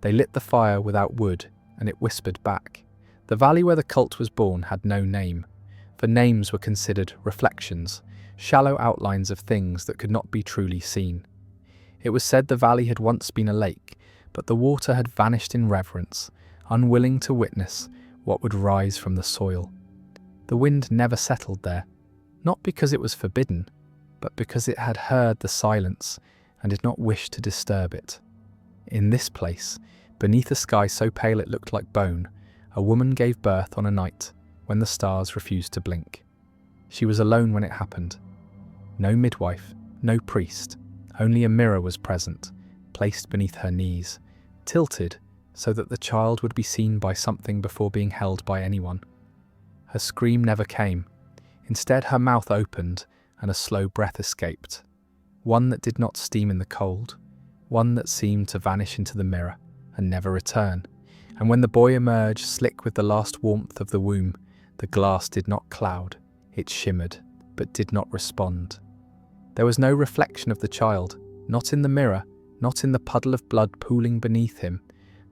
They lit the fire without wood, and it whispered back. The valley where the cult was born had no name, for names were considered reflections, shallow outlines of things that could not be truly seen. It was said the valley had once been a lake, but the water had vanished in reverence, unwilling to witness what would rise from the soil. The wind never settled there, not because it was forbidden, but because it had heard the silence and did not wish to disturb it. In this place, beneath a sky so pale it looked like bone, a woman gave birth on a night when the stars refused to blink. She was alone when it happened. No midwife, no priest, only a mirror was present, placed beneath her knees, tilted so that the child would be seen by something before being held by anyone. Her scream never came. Instead, her mouth opened and a slow breath escaped, one that did not steam in the cold, one that seemed to vanish into the mirror and never return. And when the boy emerged, slick with the last warmth of the womb, the glass did not cloud, it shimmered, but did not respond. There was no reflection of the child, not in the mirror, not in the puddle of blood pooling beneath him,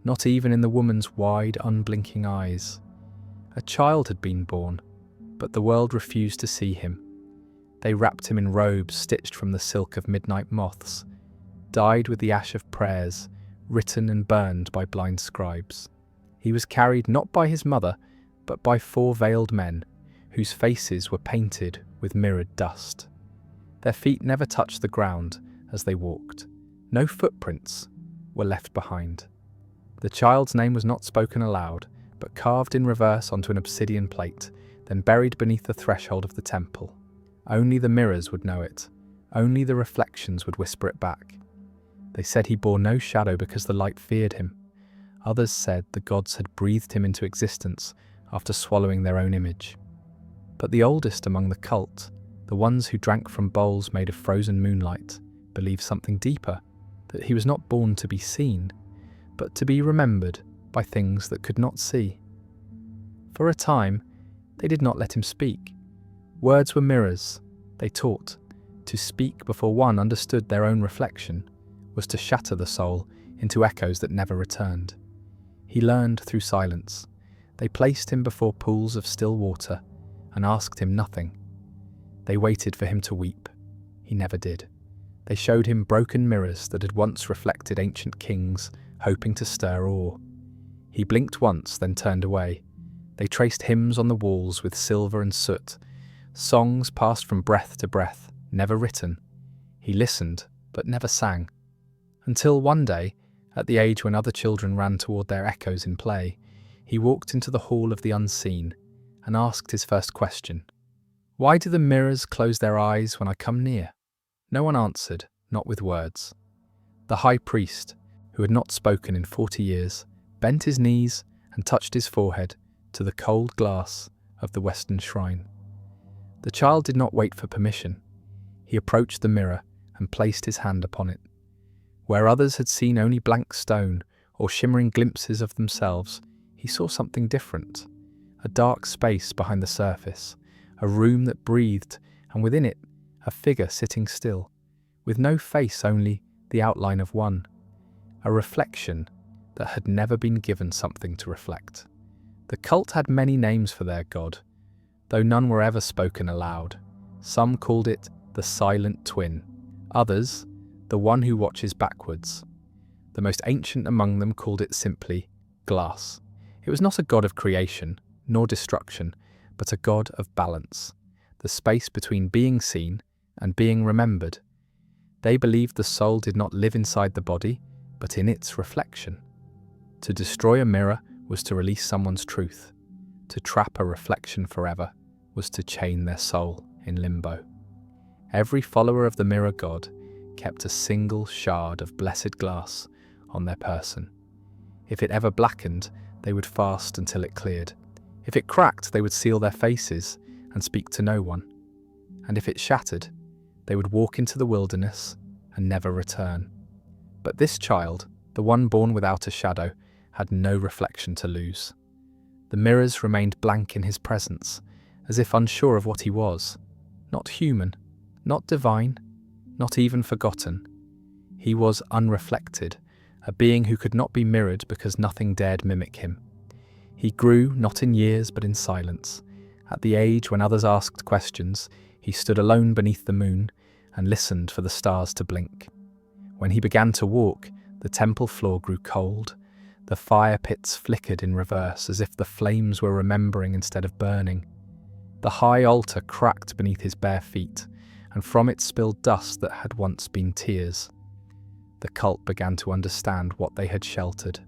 not even in the woman's wide, unblinking eyes. A child had been born, but the world refused to see him. They wrapped him in robes stitched from the silk of midnight moths, dyed with the ash of prayers, written and burned by blind scribes. He was carried not by his mother, but by 4 veiled men, whose faces were painted with mirrored dust. Their feet never touched the ground as they walked. No footprints were left behind. The child's name was not spoken aloud, but carved in reverse onto an obsidian plate, then buried beneath the threshold of the temple. Only the mirrors would know it. Only the reflections would whisper it back. They said he bore no shadow because the light feared him. Others said the gods had breathed him into existence after swallowing their own image. But the oldest among the cult, the ones who drank from bowls made of frozen moonlight, believed something deeper, that he was not born to be seen, but to be remembered by things that could not see. For a time, they did not let him speak. Words were mirrors, they taught. To speak before one understood their own reflection was to shatter the soul into echoes that never returned. He learned through silence. They placed him before pools of still water and asked him nothing. They waited for him to weep. He never did. They showed him broken mirrors that had once reflected ancient kings, hoping to stir awe. He blinked once, then turned away. They traced hymns on the walls with silver and soot, songs passed from breath to breath, never written. He listened, but never sang. Until one day, at the age when other children ran toward their echoes in play, he walked into the hall of the unseen and asked his first question. Why do the mirrors close their eyes when I come near? No one answered, not with words. The high priest, who had not spoken in 40 years, bent his knees and touched his forehead to the cold glass of the western shrine. The child did not wait for permission. He approached the mirror and placed his hand upon it. Where others had seen only blank stone or shimmering glimpses of themselves, he saw something different. A dark space behind the surface, a room that breathed, and within it, a figure sitting still, with no face, only the outline of one. A reflection that had never been given something to reflect. The cult had many names for their god, though none were ever spoken aloud. Some called it the silent twin, others, the one who watches backwards. The most ancient among them called it simply glass. It was not a god of creation, nor destruction, but a god of balance, the space between being seen and being remembered. They believed the soul did not live inside the body, but in its reflection. To destroy a mirror was to release someone's truth. To trap a reflection forever was to chain their soul in limbo. Every follower of the mirror god kept a single shard of blessed glass on their person. If it ever blackened, they would fast until it cleared. If it cracked, they would seal their faces and speak to no one. And if it shattered, they would walk into the wilderness and never return. But this child, the one born without a shadow, had no reflection to lose. The mirrors remained blank in his presence, as if unsure of what he was. Not human, not divine, not even forgotten. He was unreflected, a being who could not be mirrored because nothing dared mimic him. He grew not in years but in silence. At the age when others asked questions, he stood alone beneath the moon and listened for the stars to blink. When he began to walk, the temple floor grew cold. The fire pits flickered in reverse as if the flames were remembering instead of burning. The high altar cracked beneath his bare feet, and from it spilled dust that had once been tears. The cult began to understand what they had sheltered.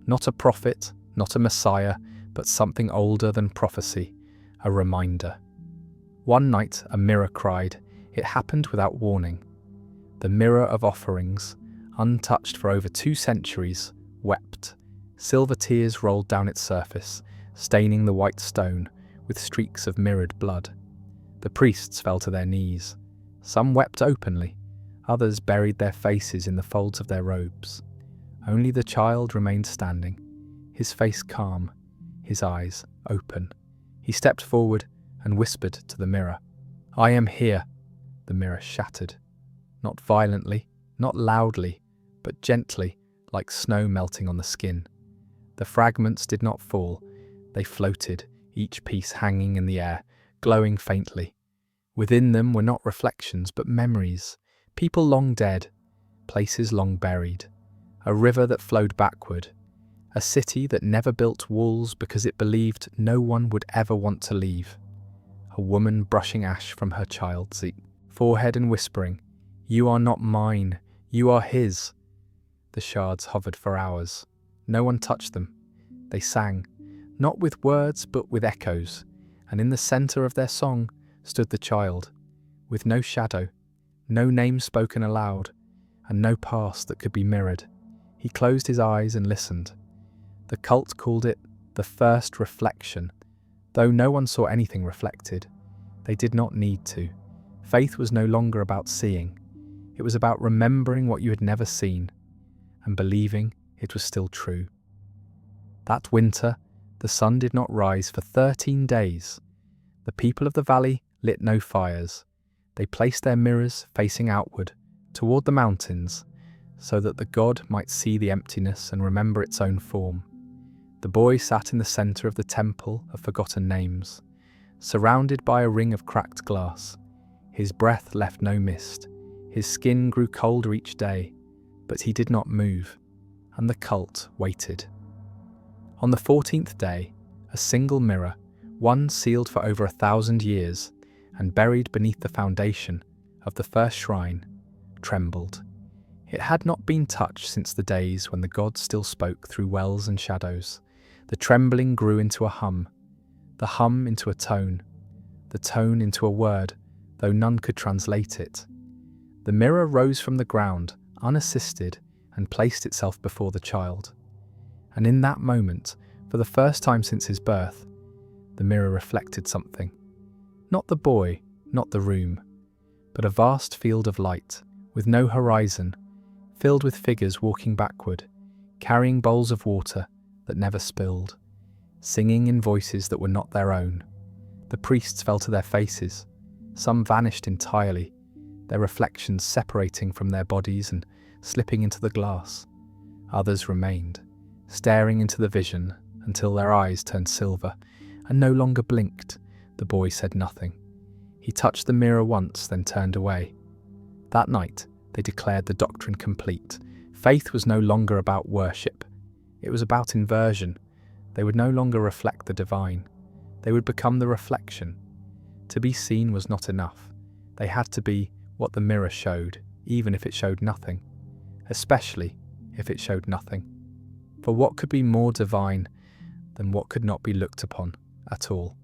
Not a prophet, not a messiah, but something older than prophecy, a reminder. One night, a mirror cried. It happened without warning. The mirror of offerings, untouched for over 2 centuries, wept. Silver tears rolled down its surface, staining the white stone with streaks of mirrored blood. The priests fell to their knees. Some wept openly, others buried their faces in the folds of their robes. Only the child remained standing, his face calm, his eyes open. He stepped forward and whispered to the mirror. "I am here." The mirror shattered. Not violently, not loudly, but gently, like snow melting on the skin. The fragments did not fall. They floated, each piece hanging in the air, glowing faintly. Within them were not reflections, but memories. People long dead, places long buried. A river that flowed backward. A city that never built walls because it believed no one would ever want to leave. A woman brushing ash from her child's forehead and whispering, "You are not mine, you are his." The shards hovered for hours. No one touched them. They sang, not with words but with echoes, and in the centre of their song stood the child, with no shadow, no name spoken aloud, and no past that could be mirrored. He closed his eyes and listened. The cult called it the first reflection. Though no one saw anything reflected, they did not need to. Faith was no longer about seeing. It was about remembering what you had never seen, and believing it was still true. That winter, the sun did not rise for 13 days. The people of the valley lit no fires. They placed their mirrors facing outward, toward the mountains, so that the god might see the emptiness and remember its own form. The boy sat in the center of the temple of forgotten names, surrounded by a ring of cracked glass. His breath left no mist. His skin grew colder each day, but he did not move, and the cult waited. On the 14th day, a single mirror, one sealed for over 1,000 years and buried beneath the foundation of the first shrine, trembled. It had not been touched since the days when the god still spoke through wells and shadows. The trembling grew into a hum, the hum into a tone, the tone into a word, though none could translate it. The mirror rose from the ground, unassisted, and placed itself before the child. And in that moment, for the first time since his birth, the mirror reflected something. Not the boy, not the room, but a vast field of light, with no horizon, filled with figures walking backward, carrying bowls of water that never spilled, singing in voices that were not their own. The priests fell to their faces. Some vanished entirely, their reflections separating from their bodies and slipping into the glass. Others remained, staring into the vision until their eyes turned silver and no longer blinked. The boy said nothing. He touched the mirror once, then turned away. That night, they declared the doctrine complete. Faith was no longer about worship. It was about inversion. They would no longer reflect the divine. They would become the reflection. To be seen was not enough. They had to be what the mirror showed, even if it showed nothing. Especially if it showed nothing. For what could be more divine than what could not be looked upon at all?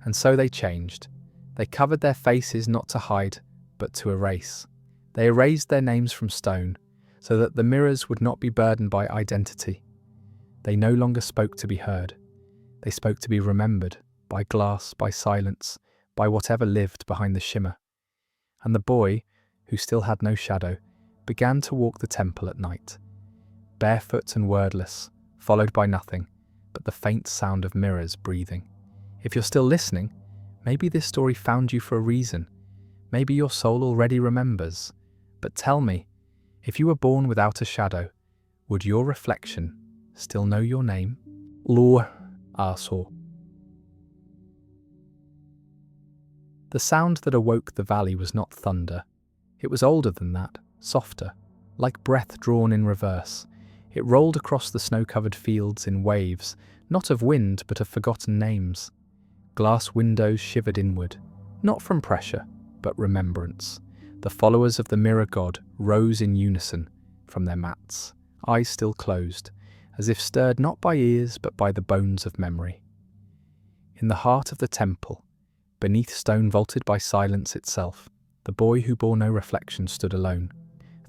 And so they changed. They covered their faces not to hide, but to erase. They erased their names from stone, so that the mirrors would not be burdened by identity. They no longer spoke to be heard. They spoke to be remembered, by glass, by silence, by whatever lived behind the shimmer. And the boy, who still had no shadow, began to walk the temple at night, barefoot and wordless, followed by nothing but the faint sound of mirrors breathing. If you're still listening, maybe this story found you for a reason. Maybe your soul already remembers. But tell me, if you were born without a shadow, Would your reflection still know your name? Lor Arso. The sound that awoke the valley was not thunder. It was older than that, softer, like breath drawn in reverse. It rolled across the snow-covered fields in waves, not of wind but of forgotten names. Glass windows shivered inward, not from pressure, but remembrance. The followers of the mirror god rose in unison from their mats, eyes still closed, as if stirred not by ears but by the bones of memory. In the heart of the temple, beneath stone vaulted by silence itself, the boy who bore no reflection stood alone,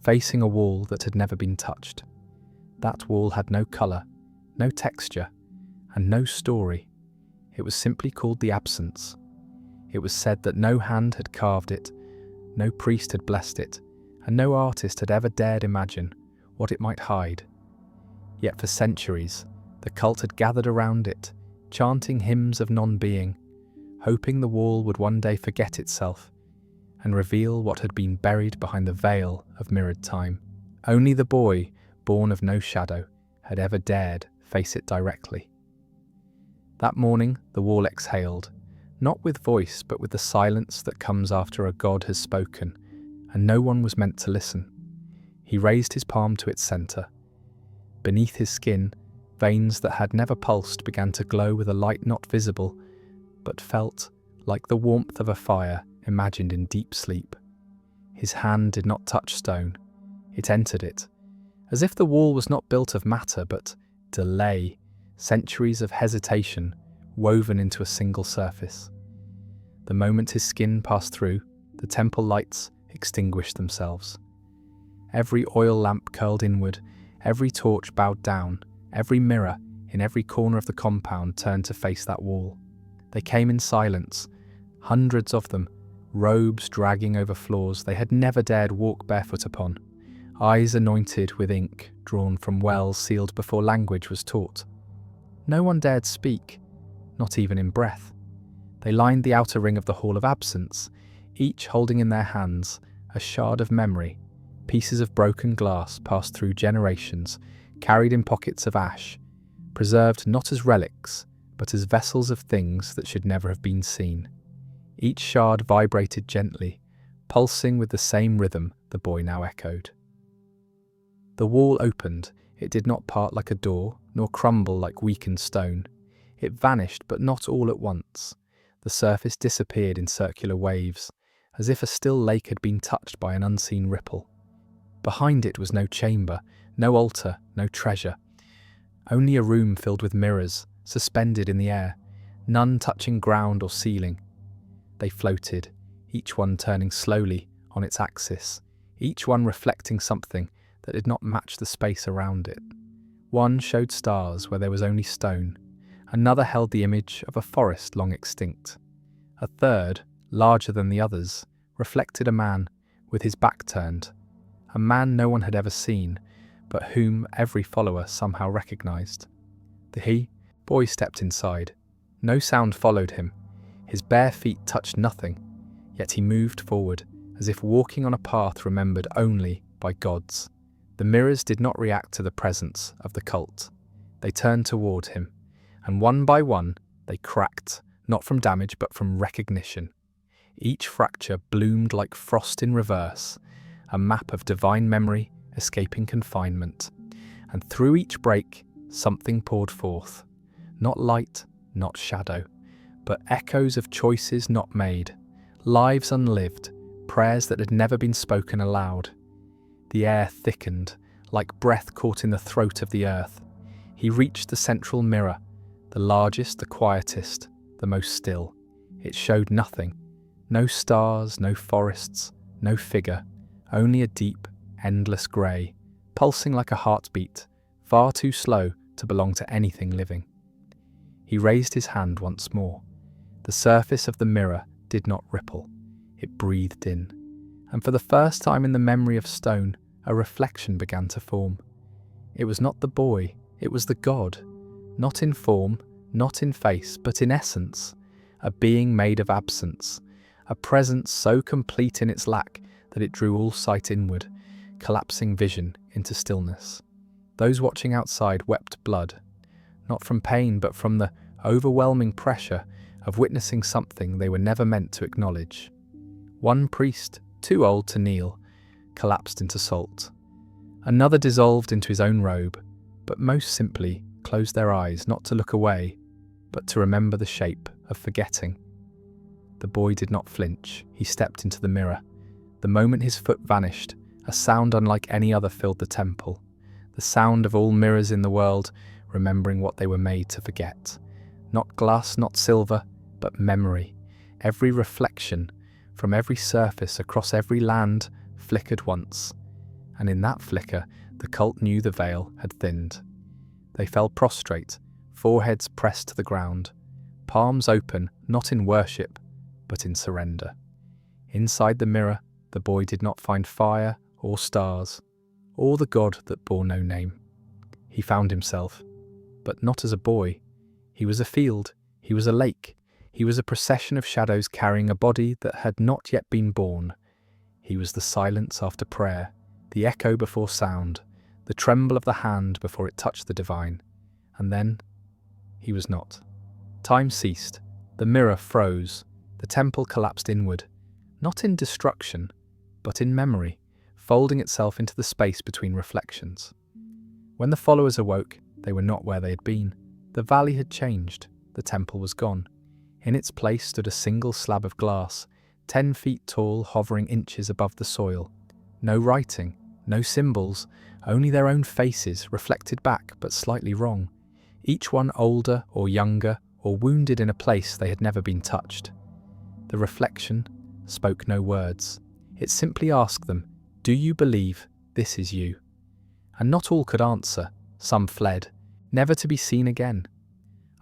facing a wall that had never been touched. That wall had no colour, no texture, and no story. It was simply called the Absence. It was said that no hand had carved it, no priest had blessed it, and no artist had ever dared imagine what it might hide. Yet for centuries, the cult had gathered around it, chanting hymns of non-being, hoping the wall would one day forget itself and reveal what had been buried behind the veil of mirrored time. Only the boy, born of no shadow, had ever dared face it directly. That morning, the wall exhaled, not with voice but with the silence that comes after a god has spoken, and no one was meant to listen. He raised his palm to its centre. Beneath his skin, veins that had never pulsed began to glow with a light not visible, but felt like the warmth of a fire imagined in deep sleep. His hand did not touch stone, it entered it, as if the wall was not built of matter but delay, centuries of hesitation woven into a single surface. The moment his skin passed through, the temple lights extinguished themselves. Every oil lamp curled inward, every torch bowed down, every mirror in every corner of the compound turned to face that wall. They came in silence, hundreds of them, robes dragging over floors they had never dared walk barefoot upon, eyes anointed with ink drawn from wells sealed before language was taught. No one dared speak, not even in breath. They lined the outer ring of the Hall of Absence, each holding in their hands a shard of memory, pieces of broken glass passed through generations, carried in pockets of ash, preserved not as relics, but as vessels of things that should never have been seen. Each shard vibrated gently, pulsing with the same rhythm the boy now echoed. The wall opened. It did not part like a door, nor crumble like weakened stone. It vanished, but not all at once. The surface disappeared in circular waves, as if a still lake had been touched by an unseen ripple. Behind it was no chamber, no altar, no treasure. Only a room filled with mirrors, suspended in the air, none touching ground or ceiling. They floated, each one turning slowly on its axis, each one reflecting something that did not match the space around it. One showed stars where there was only stone. Another held the image of a forest long extinct. A third, larger than the others, reflected a man with his back turned, a man no one had ever seen, but whom every follower somehow recognized. The boy stepped inside. No sound followed him. His bare feet touched nothing, yet he moved forward, as if walking on a path remembered only by gods. The mirrors did not react to the presence of the cult. They turned toward him, and one by one they cracked, not from damage but from recognition. Each fracture bloomed like frost in reverse, a map of divine memory escaping confinement. And through each break, something poured forth. Not light, not shadow, but echoes of choices not made, lives unlived, prayers that had never been spoken aloud. The air thickened, like breath caught in the throat of the earth. He reached the central mirror, the largest, the quietest, the most still. It showed nothing. No stars, no forests, no figure, only a deep, endless grey, pulsing like a heartbeat, far too slow to belong to anything living. He raised his hand once more. The surface of the mirror did not ripple. It breathed in. And for the first time in the memory of stone, a reflection began to form. It was not the boy, it was the god. Not in form, not in face, but in essence. A being made of absence. A presence so complete in its lack that it drew all sight inward, collapsing vision into stillness. Those watching outside wept blood, not from pain but from the overwhelming pressure of witnessing something they were never meant to acknowledge. One priest, too old to kneel, collapsed into salt. Another dissolved into his own robe, but most simply closed their eyes not to look away, but to remember the shape of forgetting. The boy did not flinch. He stepped into the mirror. The moment his foot vanished, a sound unlike any other filled the temple. The sound of all mirrors in the world remembering what they were made to forget. Not glass, not silver, but memory. Every reflection from every surface across every land flickered once. And in that flicker, the cult knew the veil had thinned. They fell prostrate, foreheads pressed to the ground, palms open, not in worship, but in surrender. Inside the mirror, the boy did not find fire or stars, or the God that bore no name. He found himself, but not as a boy. He was a field, he was a lake, he was a procession of shadows carrying a body that had not yet been born. He was the silence after prayer, the echo before sound, the tremble of the hand before it touched the divine. And then, he was not. Time ceased, the mirror froze, the temple collapsed inward, not in destruction, but in memory, folding itself into the space between reflections. When the followers awoke, they were not where they had been. The valley had changed, the temple was gone. In its place stood a single slab of glass, 10 feet tall, hovering inches above the soil. No writing, no symbols, only their own faces reflected back but slightly wrong, each one older or younger or wounded in a place they had never been touched. The reflection spoke no words. It simply asked them, "Do you believe this is you?" And not all could answer. Some fled, never to be seen again.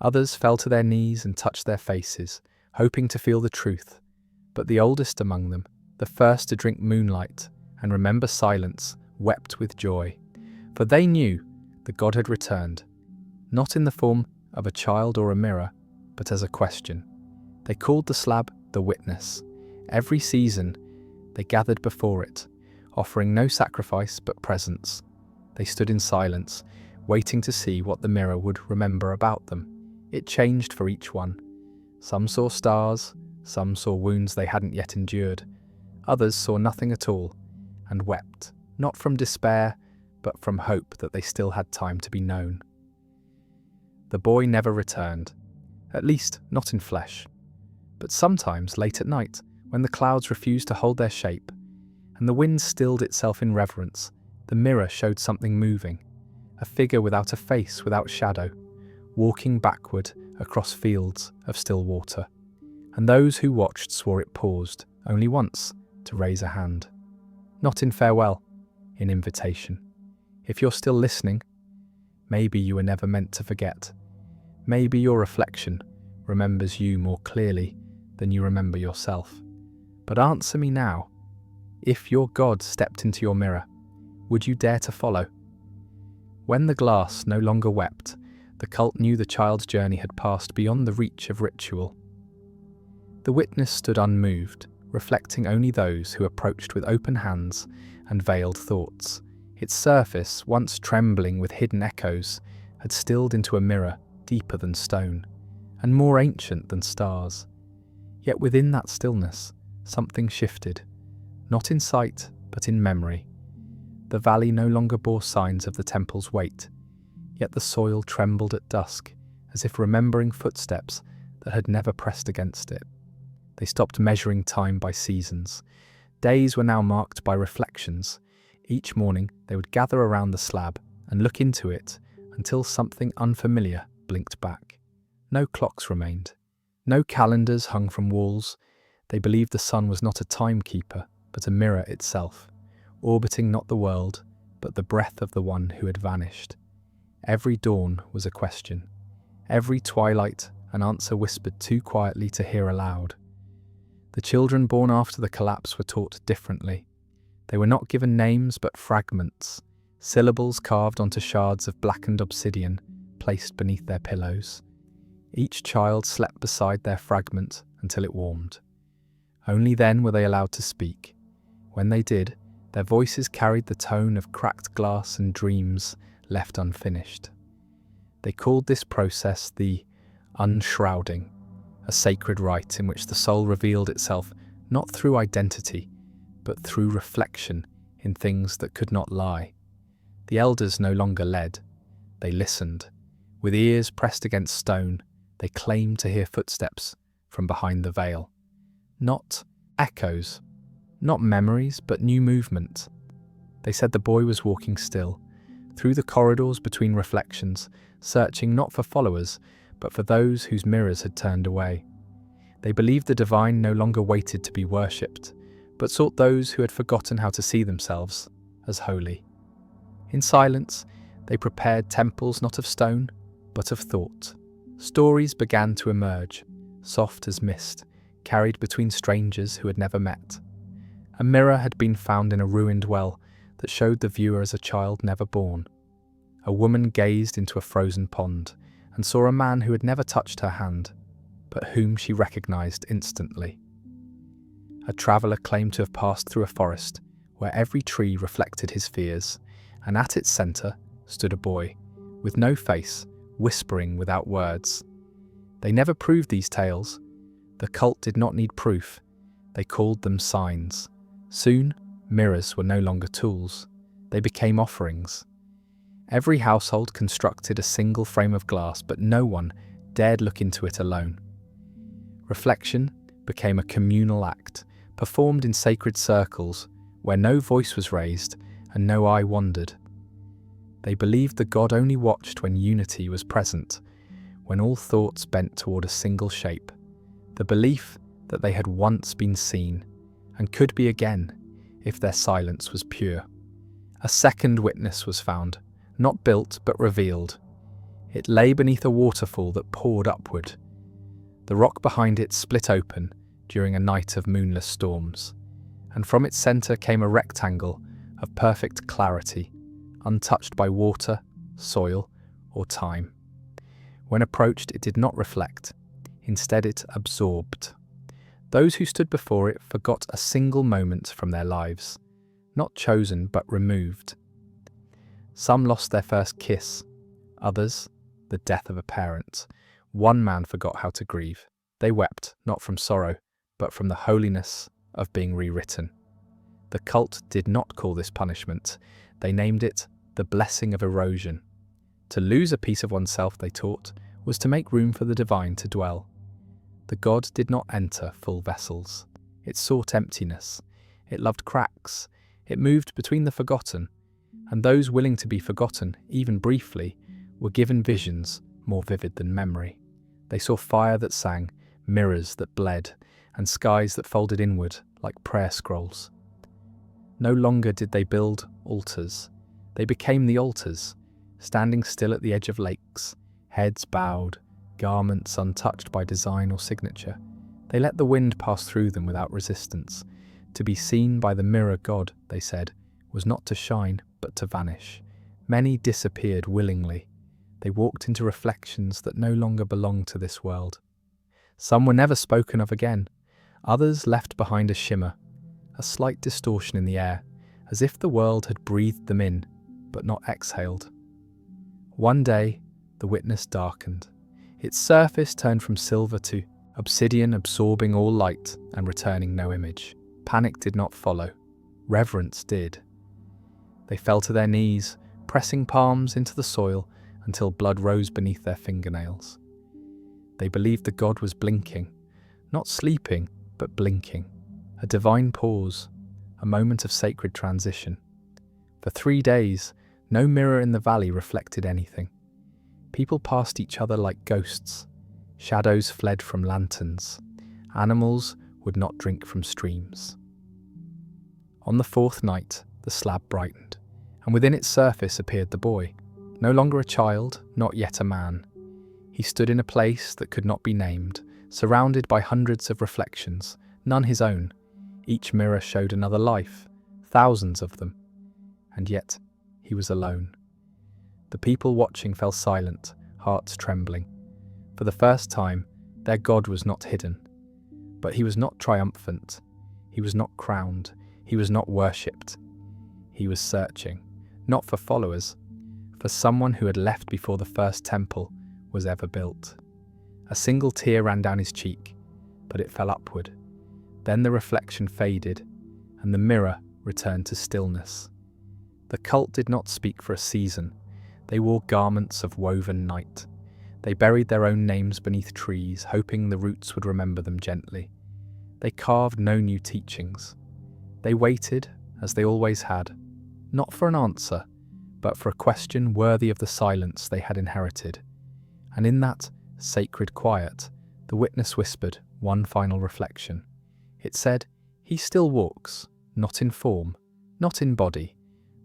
Others fell to their knees and touched their faces, hoping to feel the truth. But the oldest among them, the first to drink moonlight and remember silence, wept with joy. For they knew that God had returned, not in the form of a child or a mirror, but as a question. They called the slab the witness. Every season, they gathered before it, offering no sacrifice but presence. They stood in silence, waiting to see what the mirror would remember about them. It changed for each one. Some saw stars, some saw wounds they hadn't yet endured. Others saw nothing at all and wept, not from despair, but from hope that they still had time to be known. The boy never returned, at least not in flesh. But sometimes, late at night, when the clouds refused to hold their shape, and the wind stilled itself in reverence, the mirror showed something moving, a figure without a face, without shadow, walking backward across fields of still water. And those who watched swore it paused, only once, to raise a hand. Not in farewell, in invitation. If you're still listening, maybe you were never meant to forget. Maybe your reflection remembers you more clearly than you remember yourself. But answer me now. If your God stepped into your mirror, would you dare to follow? When the glass no longer wept, the cult knew the child's journey had passed beyond the reach of ritual. The witness stood unmoved, reflecting only those who approached with open hands and veiled thoughts. Its surface, once trembling with hidden echoes, had stilled into a mirror deeper than stone, and more ancient than stars. Yet within that stillness, something shifted, not in sight, but in memory. The valley no longer bore signs of the temple's weight, yet the soil trembled at dusk, as if remembering footsteps that had never pressed against it. They stopped measuring time by seasons. Days were now marked by reflections. Each morning they would gather around the slab and look into it until something unfamiliar blinked back. No clocks remained. No calendars hung from walls. They believed the sun was not a timekeeper, but a mirror itself, orbiting not the world, but the breath of the one who had vanished. Every dawn was a question. Every twilight an answer whispered too quietly to hear aloud. The children born after the collapse were taught differently. They were not given names but fragments, syllables carved onto shards of blackened obsidian placed beneath their pillows. Each child slept beside their fragment until it warmed. Only then were they allowed to speak. When they did, their voices carried the tone of cracked glass and dreams left unfinished. They called this process the unshrouding, a sacred rite in which the soul revealed itself not through identity, but through reflection in things that could not lie. The elders no longer led, they listened. With ears pressed against stone, they claimed to hear footsteps from behind the veil. Not echoes, not memories, but new movement. They said the boy was walking still, through the corridors between reflections, searching not for followers, but for those whose mirrors had turned away. They believed the divine no longer waited to be worshipped, but sought those who had forgotten how to see themselves as holy. In silence, they prepared temples not of stone, but of thought. Stories began to emerge, soft as mist, carried between strangers who had never met. A mirror had been found in a ruined well that showed the viewer as a child never born. A woman gazed into a frozen pond and saw a man who had never touched her hand, but whom she recognized instantly. A traveller claimed to have passed through a forest where every tree reflected his fears, and at its centre stood a boy, with no face, whispering without words. They never proved these tales. The cult did not need proof. They called them signs. Soon, mirrors were no longer tools. They became offerings. Every household constructed a single frame of glass, but no one dared look into it alone. Reflection became a communal act, performed in sacred circles where no voice was raised and no eye wandered. They believed the god only watched when unity was present, when all thoughts bent toward a single shape. The belief that they had once been seen and could be again if their silence was pure. A second witness was found, not built but revealed. It lay beneath a waterfall that poured upward. The rock behind it split open during a night of moonless storms, and from its centre came a rectangle of perfect clarity, untouched by water, soil, or time. When approached, it did not reflect. Instead, it absorbed. Those who stood before it forgot a single moment from their lives, not chosen but removed. Some lost their first kiss, others, the death of a parent. One man forgot how to grieve. They wept, not from sorrow, but from the holiness of being rewritten. The cult did not call this punishment. They named it the blessing of erosion. To lose a piece of oneself, they taught, was to make room for the divine to dwell. The god did not enter full vessels. It sought emptiness. It loved cracks. It moved between the forgotten, and those willing to be forgotten, even briefly, were given visions more vivid than memory. They saw fire that sang, mirrors that bled, and skies that folded inward like prayer scrolls. No longer did they build altars. They became the altars, standing still at the edge of lakes, heads bowed, garments untouched by design or signature. They let the wind pass through them without resistance. To be seen by the mirror god, they said, was not to shine, but to vanish. Many disappeared willingly. They walked into reflections that no longer belonged to this world. Some were never spoken of again. Others left behind a shimmer, a slight distortion in the air, as if the world had breathed them in, but not exhaled. One day, the witness darkened. Its surface turned from silver to obsidian, absorbing all light and returning no image. Panic did not follow. Reverence did. They fell to their knees, pressing palms into the soil until blood rose beneath their fingernails. They believed the god was blinking, not sleeping, but blinking. A divine pause, a moment of sacred transition. For 3 days, no mirror in the valley reflected anything. People passed each other like ghosts. Shadows fled from lanterns. Animals would not drink from streams. On the 4th night, the slab brightened, and within its surface appeared the boy, no longer a child, not yet a man. He stood in a place that could not be named, surrounded by hundreds of reflections, none his own. Each mirror showed another life, thousands of them. And yet, he was alone. The people watching fell silent, hearts trembling. For the first time, their god was not hidden. But he was not triumphant. He was not crowned. He was not worshipped. He was searching, not for followers, for someone who had left before the first temple was ever built. A single tear ran down his cheek, but it fell upward. Then the reflection faded, and the mirror returned to stillness. The cult did not speak for a season. They wore garments of woven night. They buried their own names beneath trees, hoping the roots would remember them gently. They carved no new teachings. They waited, as they always had, not for an answer, but for a question worthy of the silence they had inherited. And in that sacred quiet, the witness whispered one final reflection. It said, "He still walks, not in form, not in body,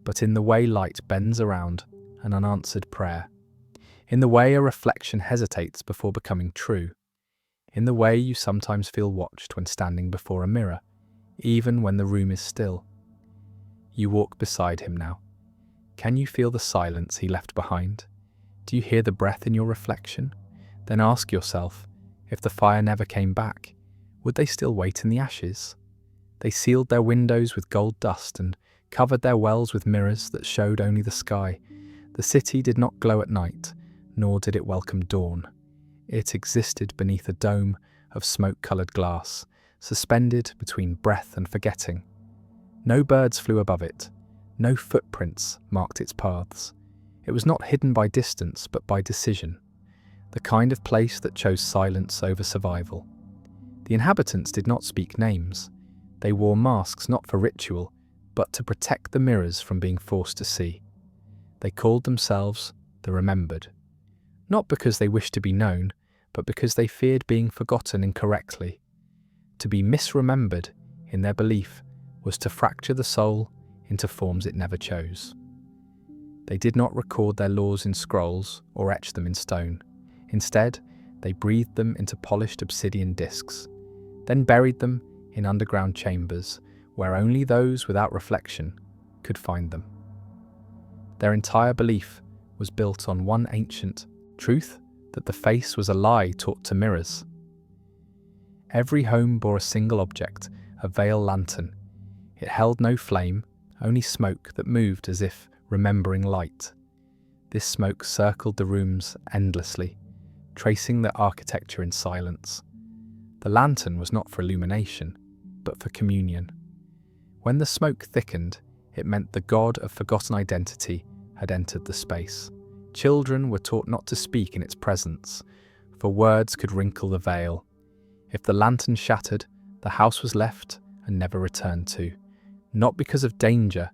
but in the way light bends around an unanswered prayer. In the way a reflection hesitates before becoming true. In the way you sometimes feel watched when standing before a mirror, even when the room is still." You walk beside him now. Can you feel the silence he left behind? Do you hear the breath in your reflection? Then ask yourself, if the fire never came back, would they still wait in the ashes? They sealed their windows with gold dust and covered their wells with mirrors that showed only the sky. The city did not glow at night, nor did it welcome dawn. It existed beneath a dome of smoke-coloured glass, suspended between breath and forgetting. No birds flew above it. No footprints marked its paths. It was not hidden by distance, but by decision. The kind of place that chose silence over survival. The inhabitants did not speak names. They wore masks not for ritual, but to protect the mirrors from being forced to see. They called themselves the Remembered. Not because they wished to be known, but because they feared being forgotten incorrectly. To be misremembered, in their belief, was to fracture the soul into forms it never chose. They did not record their laws in scrolls or etch them in stone. Instead, they breathed them into polished obsidian discs, then buried them in underground chambers where only those without reflection could find them. Their entire belief was built on one ancient truth, that the face was a lie taught to mirrors. Every home bore a single object, a veil lantern. It held no flame, only smoke that moved as if remembering light. This smoke circled the rooms endlessly, tracing the architecture in silence. The lantern was not for illumination, but for communion. When the smoke thickened, it meant the god of forgotten identity had entered the space. Children were taught not to speak in its presence, for words could wrinkle the veil. If the lantern shattered, the house was left and never returned to, not because of danger,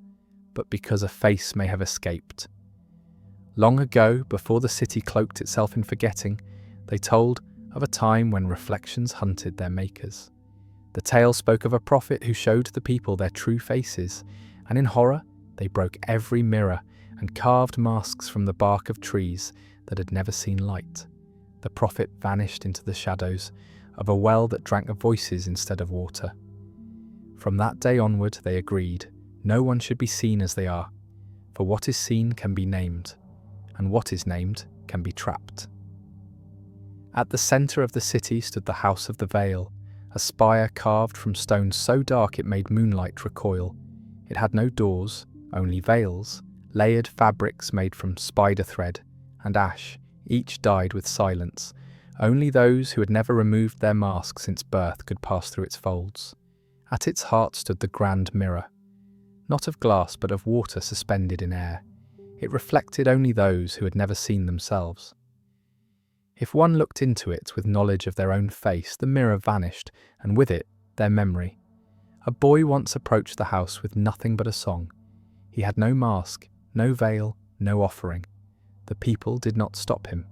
but because a face may have escaped. Long ago, before the city cloaked itself in forgetting, they told of a time when reflections hunted their makers. The tale spoke of a prophet who showed the people their true faces, and in horror, they broke every mirror and carved masks from the bark of trees that had never seen light. The prophet vanished into the shadows of a well that drank of voices instead of water. From that day onward, they agreed, no one should be seen as they are, for what is seen can be named, and what is named can be trapped. At the centre of the city stood the House of the Veil, a spire carved from stone so dark it made moonlight recoil. It had no doors, only veils, layered fabrics made from spider thread and ash, each dyed with silence. Only those who had never removed their mask since birth could pass through its folds. At its heart stood the grand mirror, not of glass but of water suspended in air. It reflected only those who had never seen themselves. If one looked into it with knowledge of their own face, the mirror vanished, and with it, their memory. A boy once approached the house with nothing but a song. He had no mask, no veil, no offering. The people did not stop him.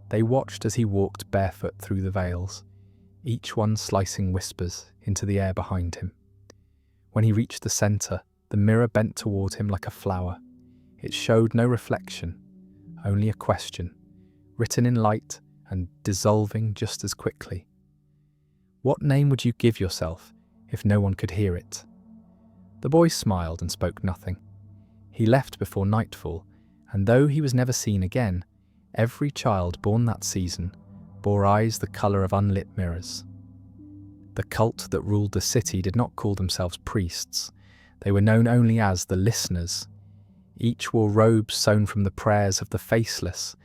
They watched as he walked barefoot through the veils, each one slicing whispers into the air behind him. When he reached the centre, the mirror bent toward him like a flower. It showed no reflection, only a question, written in light and dissolving just as quickly. What name would you give yourself if no one could hear it? The boy smiled and spoke nothing. He left before nightfall, and though he was never seen again, every child born that season bore eyes the colour of unlit mirrors. The cult that ruled the city did not call themselves priests. They were known only as the listeners. Each wore robes sewn from the prayers of the faceless,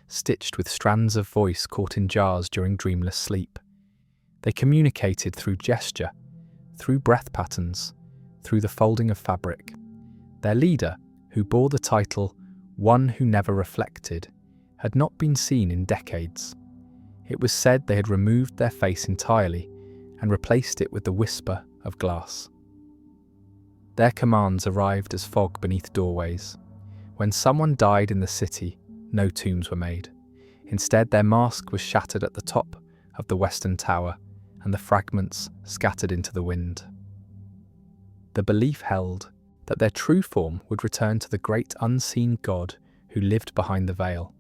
stitched with strands of voice caught in jars during dreamless sleep. They communicated through gesture, through breath patterns, through the folding of fabric. Their leader, who bore the title One Who Never Reflected, had not been seen in decades. It was said they had removed their face entirely and replaced it with the whisper of glass. Their commands arrived as fog beneath doorways. When someone died in the city, no tombs were made. Instead, their mask was shattered at the top of the western tower, and the fragments scattered into the wind. The belief held that their true form would return to the great unseen God who lived behind the veil,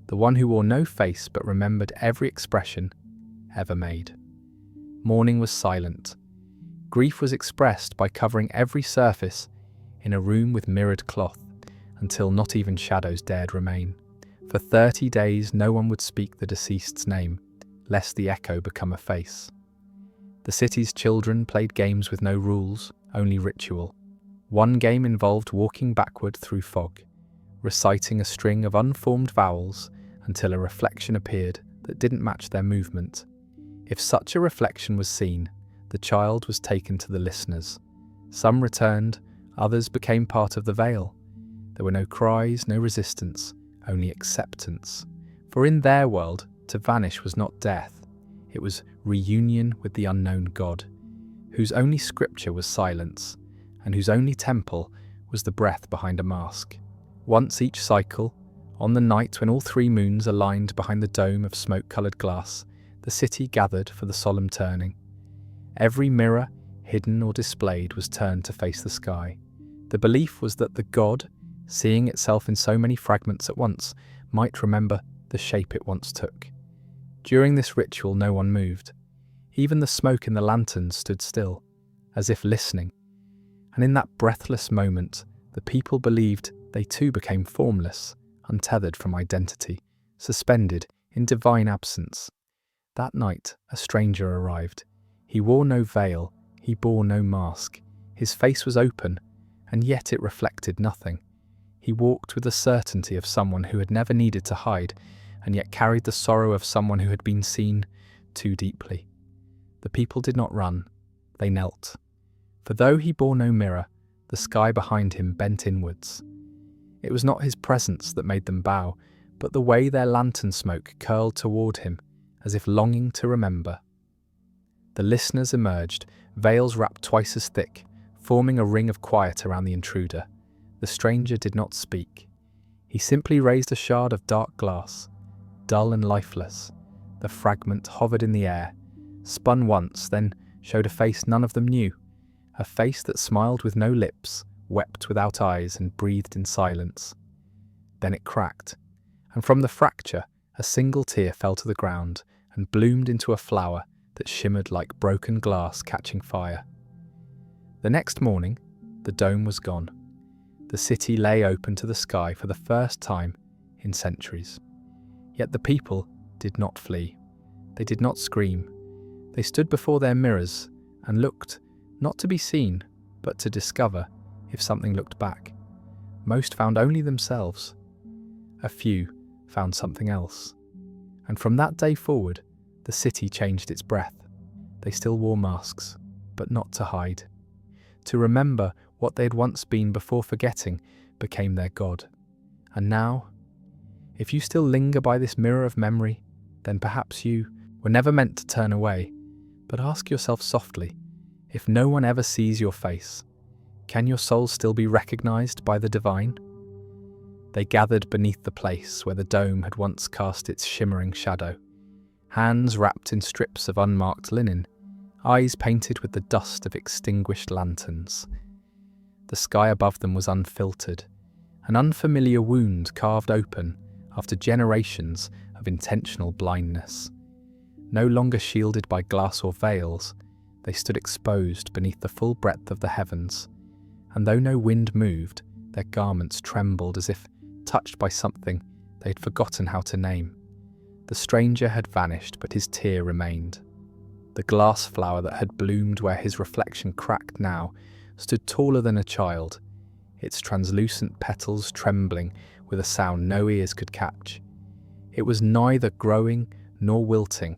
the one who wore no face but remembered every expression ever made. Mourning was silent. Grief was expressed by covering every surface in a room with mirrored cloth, until not even shadows dared remain. For 30 days no one would speak the deceased's name, lest the echo become a face. The city's children played games with no rules, only ritual. One game involved walking backward through fog, reciting a string of unformed vowels until a reflection appeared that didn't match their movement. If such a reflection was seen, the child was taken to the listeners. Some returned, others became part of the veil. There were no cries, no resistance, only acceptance. For in their world, to vanish was not death. It was reunion with the unknown God, whose only scripture was silence, and whose only temple was the breath behind a mask. Once each cycle, on the night when all 3 moons aligned behind the dome of smoke-coloured glass, the city gathered for the solemn turning. Every mirror, hidden or displayed, was turned to face the sky. The belief was that the God, seeing itself in so many fragments at once, might remember the shape it once took. During this ritual no one moved. Even the smoke in the lanterns stood still, as if listening. And in that breathless moment, the people believed they too became formless, untethered from identity, suspended in divine absence. That night, a stranger arrived. He wore no veil, he bore no mask. His face was open, and yet it reflected nothing. He walked with the certainty of someone who had never needed to hide, and yet carried the sorrow of someone who had been seen too deeply. The people did not run, they knelt. For though he bore no mirror, the sky behind him bent inwards. It was not his presence that made them bow, but the way their lantern smoke curled toward him, as if longing to remember. The listeners emerged, veils wrapped twice as thick, forming a ring of quiet around the intruder. The stranger did not speak. He simply raised a shard of dark glass, dull and lifeless. The fragment hovered in the air, spun once, then showed a face none of them knew, a face that smiled with no lips, wept without eyes, and breathed in silence. Then it cracked, and from the fracture a single tear fell to the ground and bloomed into a flower that shimmered like broken glass catching fire. The next morning, the dome was gone. The city lay open to the sky for the first time in centuries. Yet the people did not flee. They did not scream. They stood before their mirrors and looked, not to be seen, but to discover if something looked back. Most found only themselves. A few found something else. And from that day forward, the city changed its breath. They still wore masks, but not to hide. To remember what they had once been before forgetting became their God. And now, if you still linger by this mirror of memory, then perhaps you were never meant to turn away. But ask yourself softly, if no one ever sees your face, can your soul still be recognized by the divine? They gathered beneath the place where the dome had once cast its shimmering shadow. Hands wrapped in strips of unmarked linen, eyes painted with the dust of extinguished lanterns. The sky above them was unfiltered, an unfamiliar wound carved open after generations of intentional blindness. No longer shielded by glass or veils, they stood exposed beneath the full breadth of the heavens, and though no wind moved, their garments trembled as if touched by something they had forgotten how to name. The stranger had vanished, but his tear remained. The glass flower that had bloomed where his reflection cracked now stood taller than a child. its translucent petals trembling with a sound no ears could catch. It was neither growing nor wilting,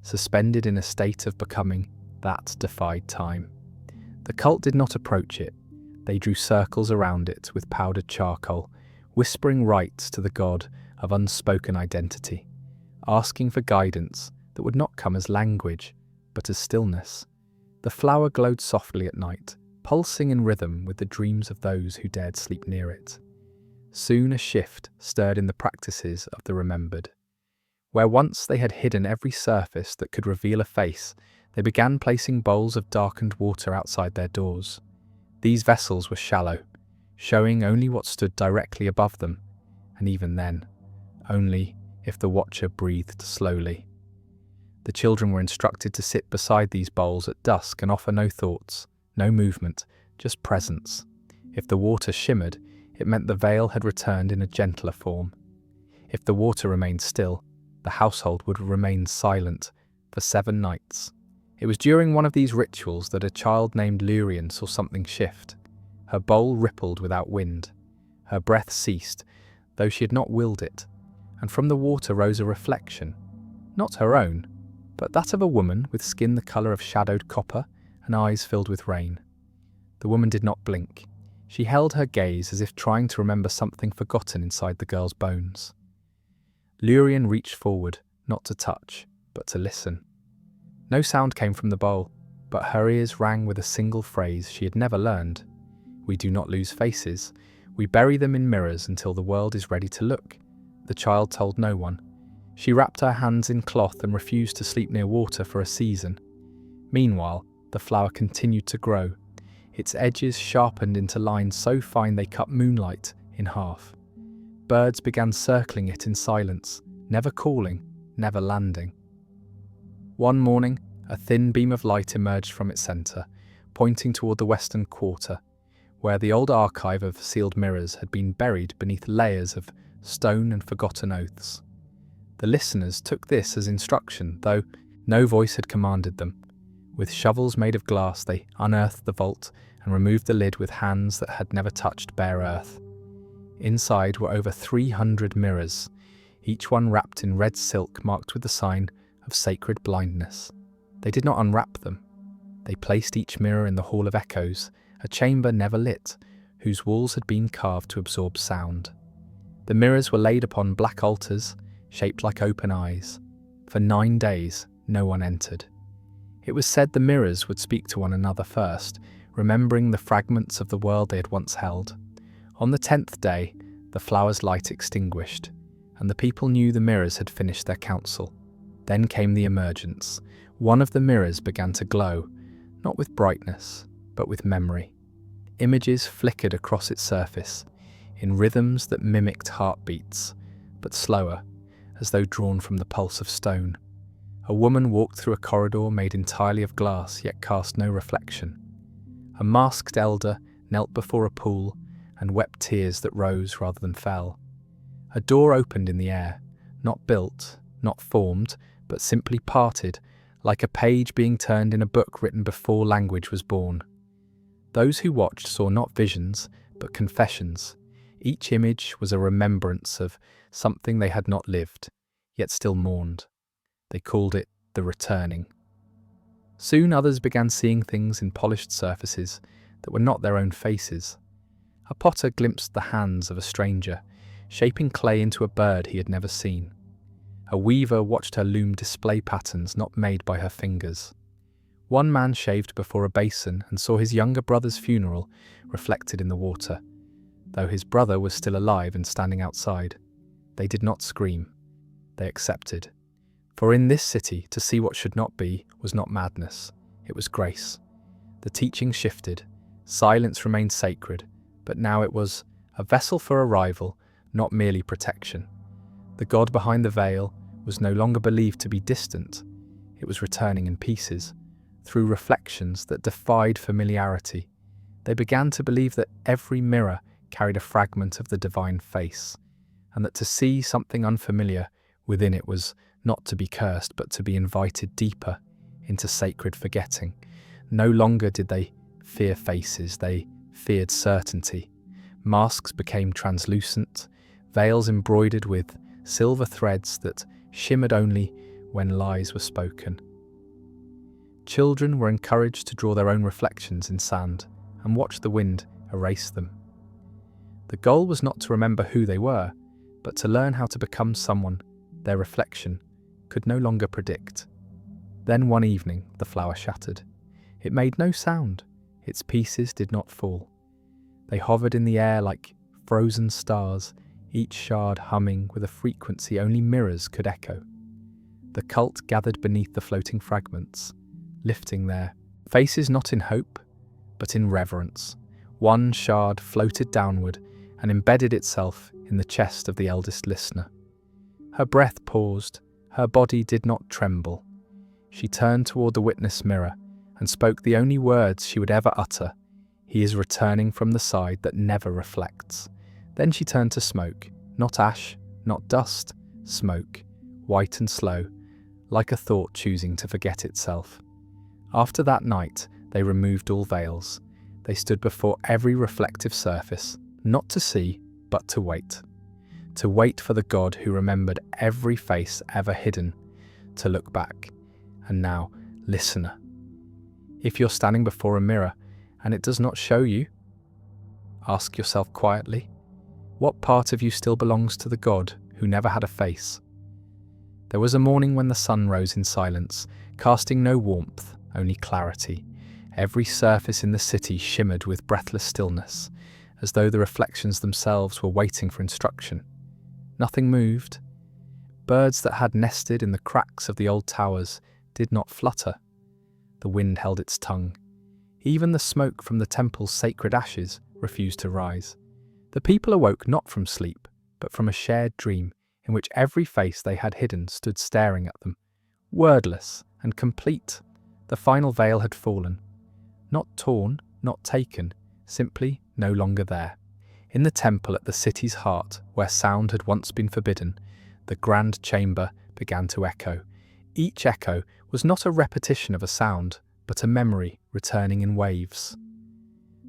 suspended in a state of becoming that defied time. The cult did not approach it. They drew circles around it with powdered charcoal, whispering rites to the god of unspoken identity, asking for guidance that would not come as language, but as stillness. The flower glowed softly at night, pulsing in rhythm with the dreams of those who dared sleep near it. Soon a shift stirred in the practices of the remembered. Where once they had hidden every surface that could reveal a face, they began placing bowls of darkened water outside their doors. These vessels were shallow, showing only what stood directly above them, and even then, only if the watcher breathed slowly. The children were instructed to sit beside these bowls at dusk and offer no thoughts, no movement, just presence. If the water shimmered, it meant the veil had returned in a gentler form. If the water remained still, the household would remain silent for 7 nights. It was during one of these rituals that a child named Lurian saw something shift. Her bowl rippled without wind. Her breath ceased, though she had not willed it, and from the water rose a reflection, not her own, but that of a woman with skin the colour of shadowed copper and eyes filled with rain. The woman did not blink. She held her gaze as if trying to remember something forgotten inside the girl's bones. Lurian reached forward, not to touch, but to listen. No sound came from the bowl, but her ears rang with a single phrase she had never learned. We do not lose faces. We bury them in mirrors until the world is ready to look. The child told no one. She wrapped her hands in cloth and refused to sleep near water for a season. Meanwhile, the flower continued to grow. Its edges sharpened into lines so fine they cut moonlight in half. Birds began circling it in silence, never calling, never landing. One morning, a thin beam of light emerged from its centre, pointing toward the western quarter, where the old archive of sealed mirrors had been buried beneath layers of stone and forgotten oaths. The listeners took this as instruction, though no voice had commanded them. With shovels made of glass, they unearthed the vault and removed the lid with hands that had never touched bare earth. Inside were over 300 mirrors, each one wrapped in red silk marked with the sign of sacred blindness. They did not unwrap them. They placed each mirror in the Hall of Echoes, a chamber never lit, whose walls had been carved to absorb sound. The mirrors were laid upon black altars, shaped like open eyes. For 9 days, no one entered. It was said the mirrors would speak to one another first, remembering the fragments of the world they had once held. On the 10th day, the flower's light extinguished, and the people knew the mirrors had finished their counsel. Then came the emergence. One of the mirrors began to glow, not with brightness, but with memory. Images flickered across its surface, in rhythms that mimicked heartbeats, but slower, as though drawn from the pulse of stone. A woman walked through a corridor made entirely of glass, yet cast no reflection. A masked elder knelt before a pool and wept tears that rose rather than fell. A door opened in the air, not built, not formed, but simply parted, like a page being turned in a book written before language was born. Those who watched saw not visions, but confessions. Each image was a remembrance of something they had not lived, yet still mourned. They called it the returning. Soon others began seeing things in polished surfaces that were not their own faces. A potter glimpsed the hands of a stranger, shaping clay into a bird he had never seen. A weaver watched her loom display patterns not made by her fingers. One man shaved before a basin and saw his younger brother's funeral reflected in the water, though his brother was still alive and standing outside. They did not scream. They accepted. For in this city, to see what should not be was not madness, it was grace. The teaching shifted. Silence remained sacred, but now it was a vessel for arrival, not merely protection. The god behind the veil was no longer believed to be distant. It was returning in pieces, through reflections that defied familiarity. They began to believe that every mirror carried a fragment of the divine face, and that to see something unfamiliar within it was not to be cursed, but to be invited deeper into sacred forgetting. No longer did they fear faces, they feared certainty. Masks became translucent, veils embroidered with silver threads that shimmered only when lies were spoken. Children were encouraged to draw their own reflections in sand and watch the wind erase them. The goal was not to remember who they were, but to learn how to become someone their reflection could no longer predict. Then one evening the flower shattered. It made no sound. Its pieces did not fall. They hovered in the air like frozen stars, each shard humming with a frequency only mirrors could echo. The cult gathered beneath the floating fragments, lifting their faces not in hope, but in reverence. One shard floated downward and embedded itself in the chest of the eldest listener. Her breath paused, her body did not tremble. She turned toward the witness mirror and spoke the only words she would ever utter. He is returning from the side that never reflects. Then she turned to smoke, not ash, not dust, smoke, white and slow, like a thought choosing to forget itself. After that night, they removed all veils. They stood before every reflective surface, not to see, but to wait. To wait for the God who remembered every face ever hidden, to look back. And now, listener, if you're standing before a mirror and it does not show you, ask yourself quietly, what part of you still belongs to the God who never had a face? There was a morning when the sun rose in silence, casting no warmth, only clarity. Every surface in the city shimmered with breathless stillness, as though the reflections themselves were waiting for instruction. Nothing moved. Birds that had nested in the cracks of the old towers did not flutter. The wind held its tongue. Even the smoke from the temple's sacred ashes refused to rise. The people awoke not from sleep, but from a shared dream in which every face they had hidden stood staring at them, wordless and complete. The final veil had fallen. Not torn, not taken, simply no longer there. In the temple at the city's heart, where sound had once been forbidden, the grand chamber began to echo. Each echo was not a repetition of a sound, but a memory returning in waves.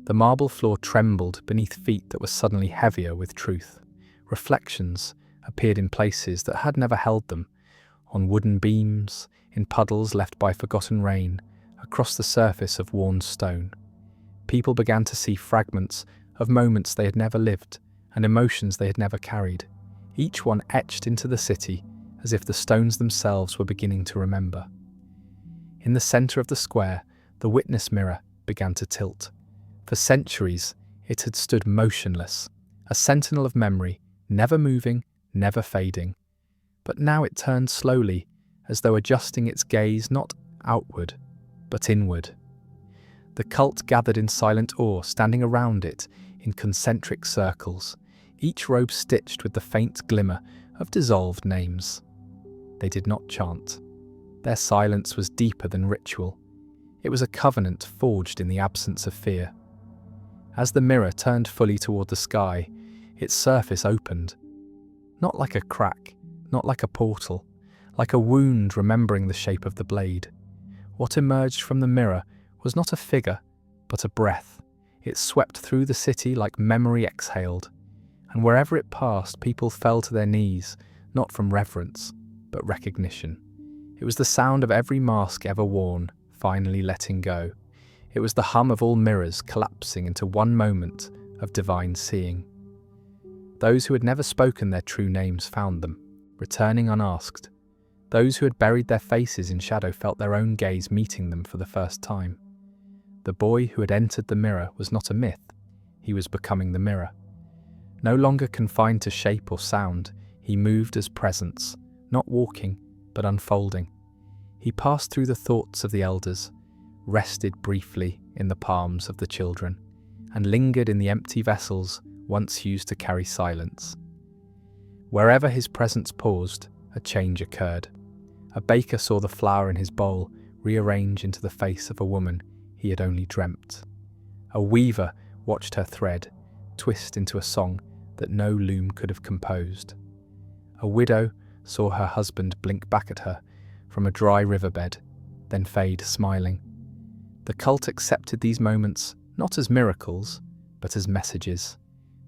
The marble floor trembled beneath feet that were suddenly heavier with truth. Reflections appeared in places that had never held them, on wooden beams, in puddles left by forgotten rain, across the surface of worn stone. People began to see fragments of moments they had never lived and emotions they had never carried, each one etched into the city as if the stones themselves were beginning to remember. In the centre of the square, the witness mirror began to tilt. For centuries, it had stood motionless, a sentinel of memory, never moving, never fading. But now it turned slowly, as though adjusting its gaze not outward, but inward. The cult gathered in silent awe, standing around it in concentric circles, each robe stitched with the faint glimmer of dissolved names. They did not chant. Their silence was deeper than ritual. It was a covenant forged in the absence of fear. As the mirror turned fully toward the sky, its surface opened. Not like a crack, not like a portal, like a wound remembering the shape of the blade. What emerged from the mirror was not a figure, but a breath. It swept through the city like memory exhaled, and wherever it passed, people fell to their knees, not from reverence, but recognition. It was the sound of every mask ever worn, finally letting go. It was the hum of all mirrors collapsing into one moment of divine seeing. Those who had never spoken their true names found them, returning unasked. Those who had buried their faces in shadow felt their own gaze meeting them for the first time. The boy who had entered the mirror was not a myth. He was becoming the mirror. No longer confined to shape or sound, he moved as presence, not walking, but unfolding. He passed through the thoughts of the elders, rested briefly in the palms of the children, and lingered in the empty vessels once used to carry silence. Wherever his presence paused, a change occurred. A baker saw the flour in his bowl rearrange into the face of a woman he had only dreamt. A weaver watched her thread twist into a song that no loom could have composed. A widow saw her husband blink back at her from a dry riverbed, then fade smiling. The cult accepted these moments not as miracles, but as messages.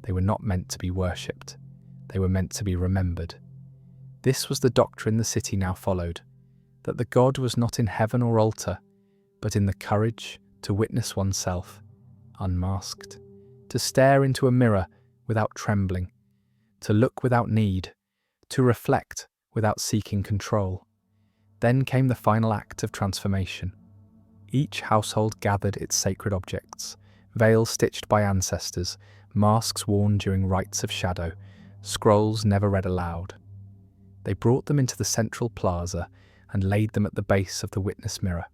They were not meant to be worshipped. They were meant to be remembered. This was the doctrine the city now followed, that the God was not in heaven or altar, but in the courage to witness oneself, unmasked, to stare into a mirror without trembling, to look without need, to reflect without seeking control. Then came the final act of transformation. Each household gathered its sacred objects, veils stitched by ancestors, masks worn during rites of shadow, scrolls never read aloud. They brought them into the central plaza and laid them at the base of the witness mirror.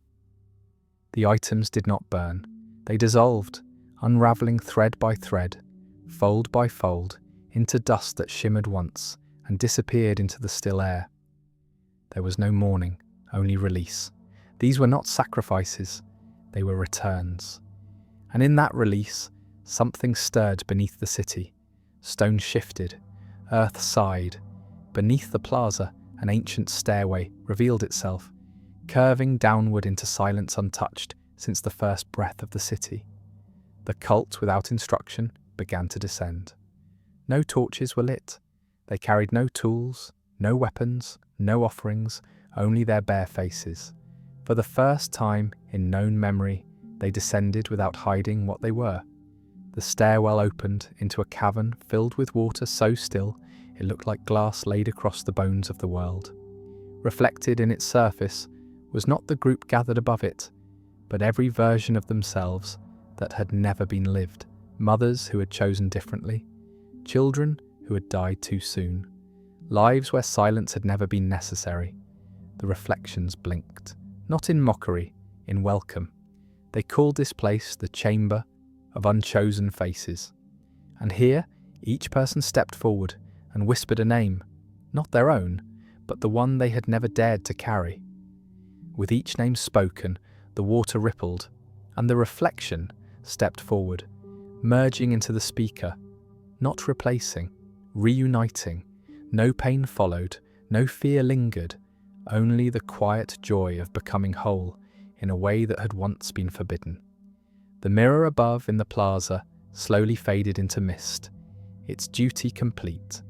The items did not burn. They dissolved, unravelling thread by thread, fold by fold, into dust that shimmered once and disappeared into the still air. There was no mourning, only release. These were not sacrifices, they were returns. And in that release, something stirred beneath the city. Stone shifted, earth sighed. Beneath the plaza, an ancient stairway revealed itself, curving downward into silence untouched since the first breath of the city. The cult, without instruction, began to descend. No torches were lit. They carried no tools, no weapons, no offerings, only their bare faces. For the first time in known memory, they descended without hiding what they were. The stairwell opened into a cavern filled with water so still it looked like glass laid across the bones of the world. Reflected in its surface was not the group gathered above it, but every version of themselves that had never been lived. Mothers who had chosen differently, children who had died too soon, lives where silence had never been necessary. The reflections blinked, not in mockery, in welcome. They called this place the Chamber of Unchosen Faces. And here, each person stepped forward and whispered a name, not their own, but the one they had never dared to carry. With each name spoken, the water rippled, and the reflection stepped forward, merging into the speaker, not replacing, reuniting. No pain followed, no fear lingered, only the quiet joy of becoming whole in a way that had once been forbidden. The mirror above in the plaza slowly faded into mist, its duty complete.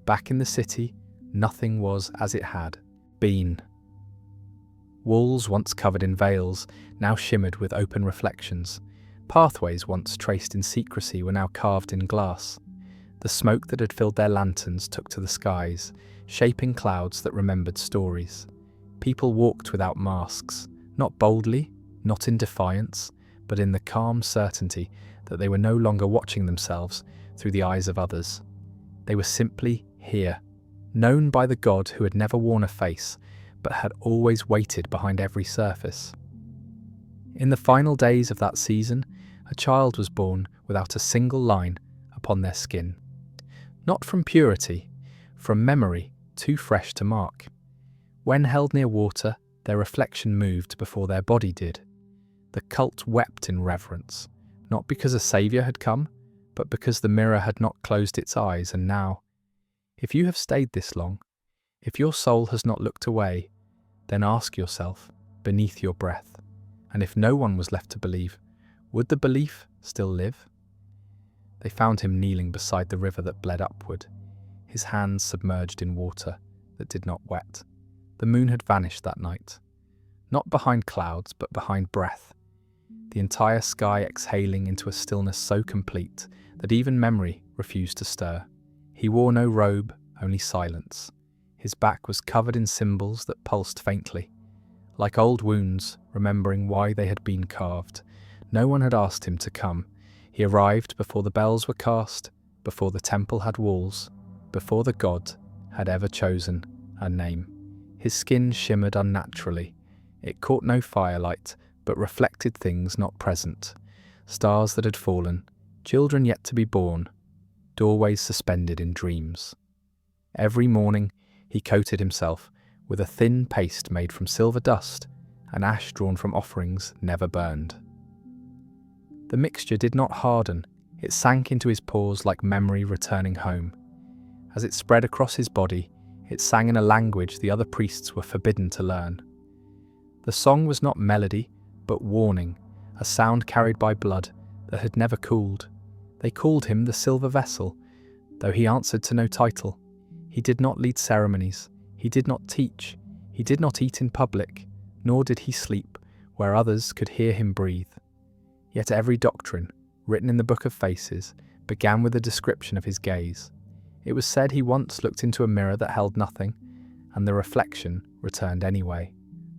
Back in the city, nothing was as it had been. Walls once covered in veils now shimmered with open reflections. Pathways once traced in secrecy were now carved in glass. The smoke that had filled their lanterns took to the skies, shaping clouds that remembered stories. People walked without masks, not boldly, not in defiance, but in the calm certainty that they were no longer watching themselves through the eyes of others. They were simply here, known by the God who had never worn a face, but had always waited behind every surface. In the final days of that season, a child was born without a single line upon their skin. Not from purity, from memory too fresh to mark. When held near water, their reflection moved before their body did. The cult wept in reverence, not because a saviour had come, but because the mirror had not closed its eyes. And now, if you have stayed this long, if your soul has not looked away, then ask yourself, beneath your breath, and if no one was left to believe, would the belief still live? They found him kneeling beside the river that bled upward, his hands submerged in water that did not wet. The moon had vanished that night, not behind clouds, but behind breath, the entire sky exhaling into a stillness so complete that even memory refused to stir. He wore no robe, only silence. His back was covered in symbols that pulsed faintly, like old wounds, remembering why they had been carved. No one had asked him to come. He arrived before the bells were cast, before the temple had walls, before the god had ever chosen a name. His skin shimmered unnaturally. It caught no firelight, but reflected things not present. Stars that had fallen, children yet to be born, doorways suspended in dreams. Every morning he coated himself with a thin paste made from silver dust and ash drawn from offerings never burned. The mixture did not harden, it sank into his pores like memory returning home. As it spread across his body, it sang in a language the other priests were forbidden to learn. The song was not melody, but warning, a sound carried by blood that had never cooled. They called him the Silver Vessel, though he answered to no title. He did not lead ceremonies, he did not teach, he did not eat in public, nor did he sleep where others could hear him breathe. Yet every doctrine, written in the Book of Faces, began with a description of his gaze. It was said he once looked into a mirror that held nothing, and the reflection returned anyway,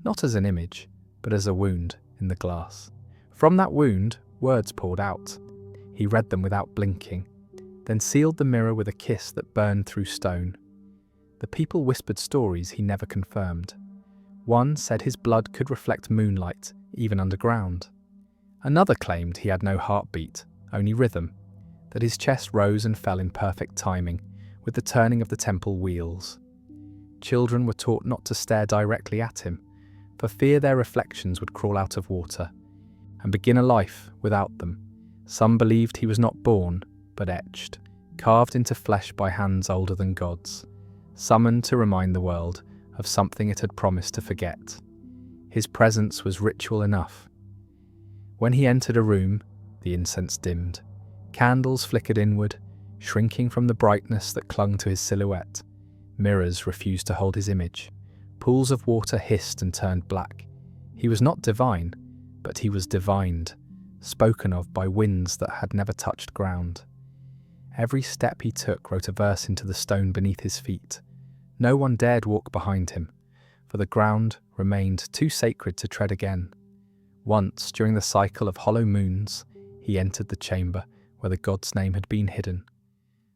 not as an image, but as a wound in the glass. From that wound, words poured out. He read them without blinking, then sealed the mirror with a kiss that burned through stone. The people whispered stories he never confirmed. One said his blood could reflect moonlight, even underground. Another claimed he had no heartbeat, only rhythm, that his chest rose and fell in perfect timing, with the turning of the temple wheels. Children were taught not to stare directly at him, for fear their reflections would crawl out of water, and begin a life without them. Some believed he was not born, but etched, carved into flesh by hands older than God's, summoned to remind the world of something it had promised to forget. His presence was ritual enough. When he entered a room, the incense dimmed. Candles flickered inward, shrinking from the brightness that clung to his silhouette. Mirrors refused to hold his image. Pools of water hissed and turned black. He was not divine, but he was divined, spoken of by winds that had never touched ground. Every step he took wrote a verse into the stone beneath his feet. No one dared walk behind him, for the ground remained too sacred to tread again. Once, during the cycle of hollow moons, he entered the chamber where the god's name had been hidden.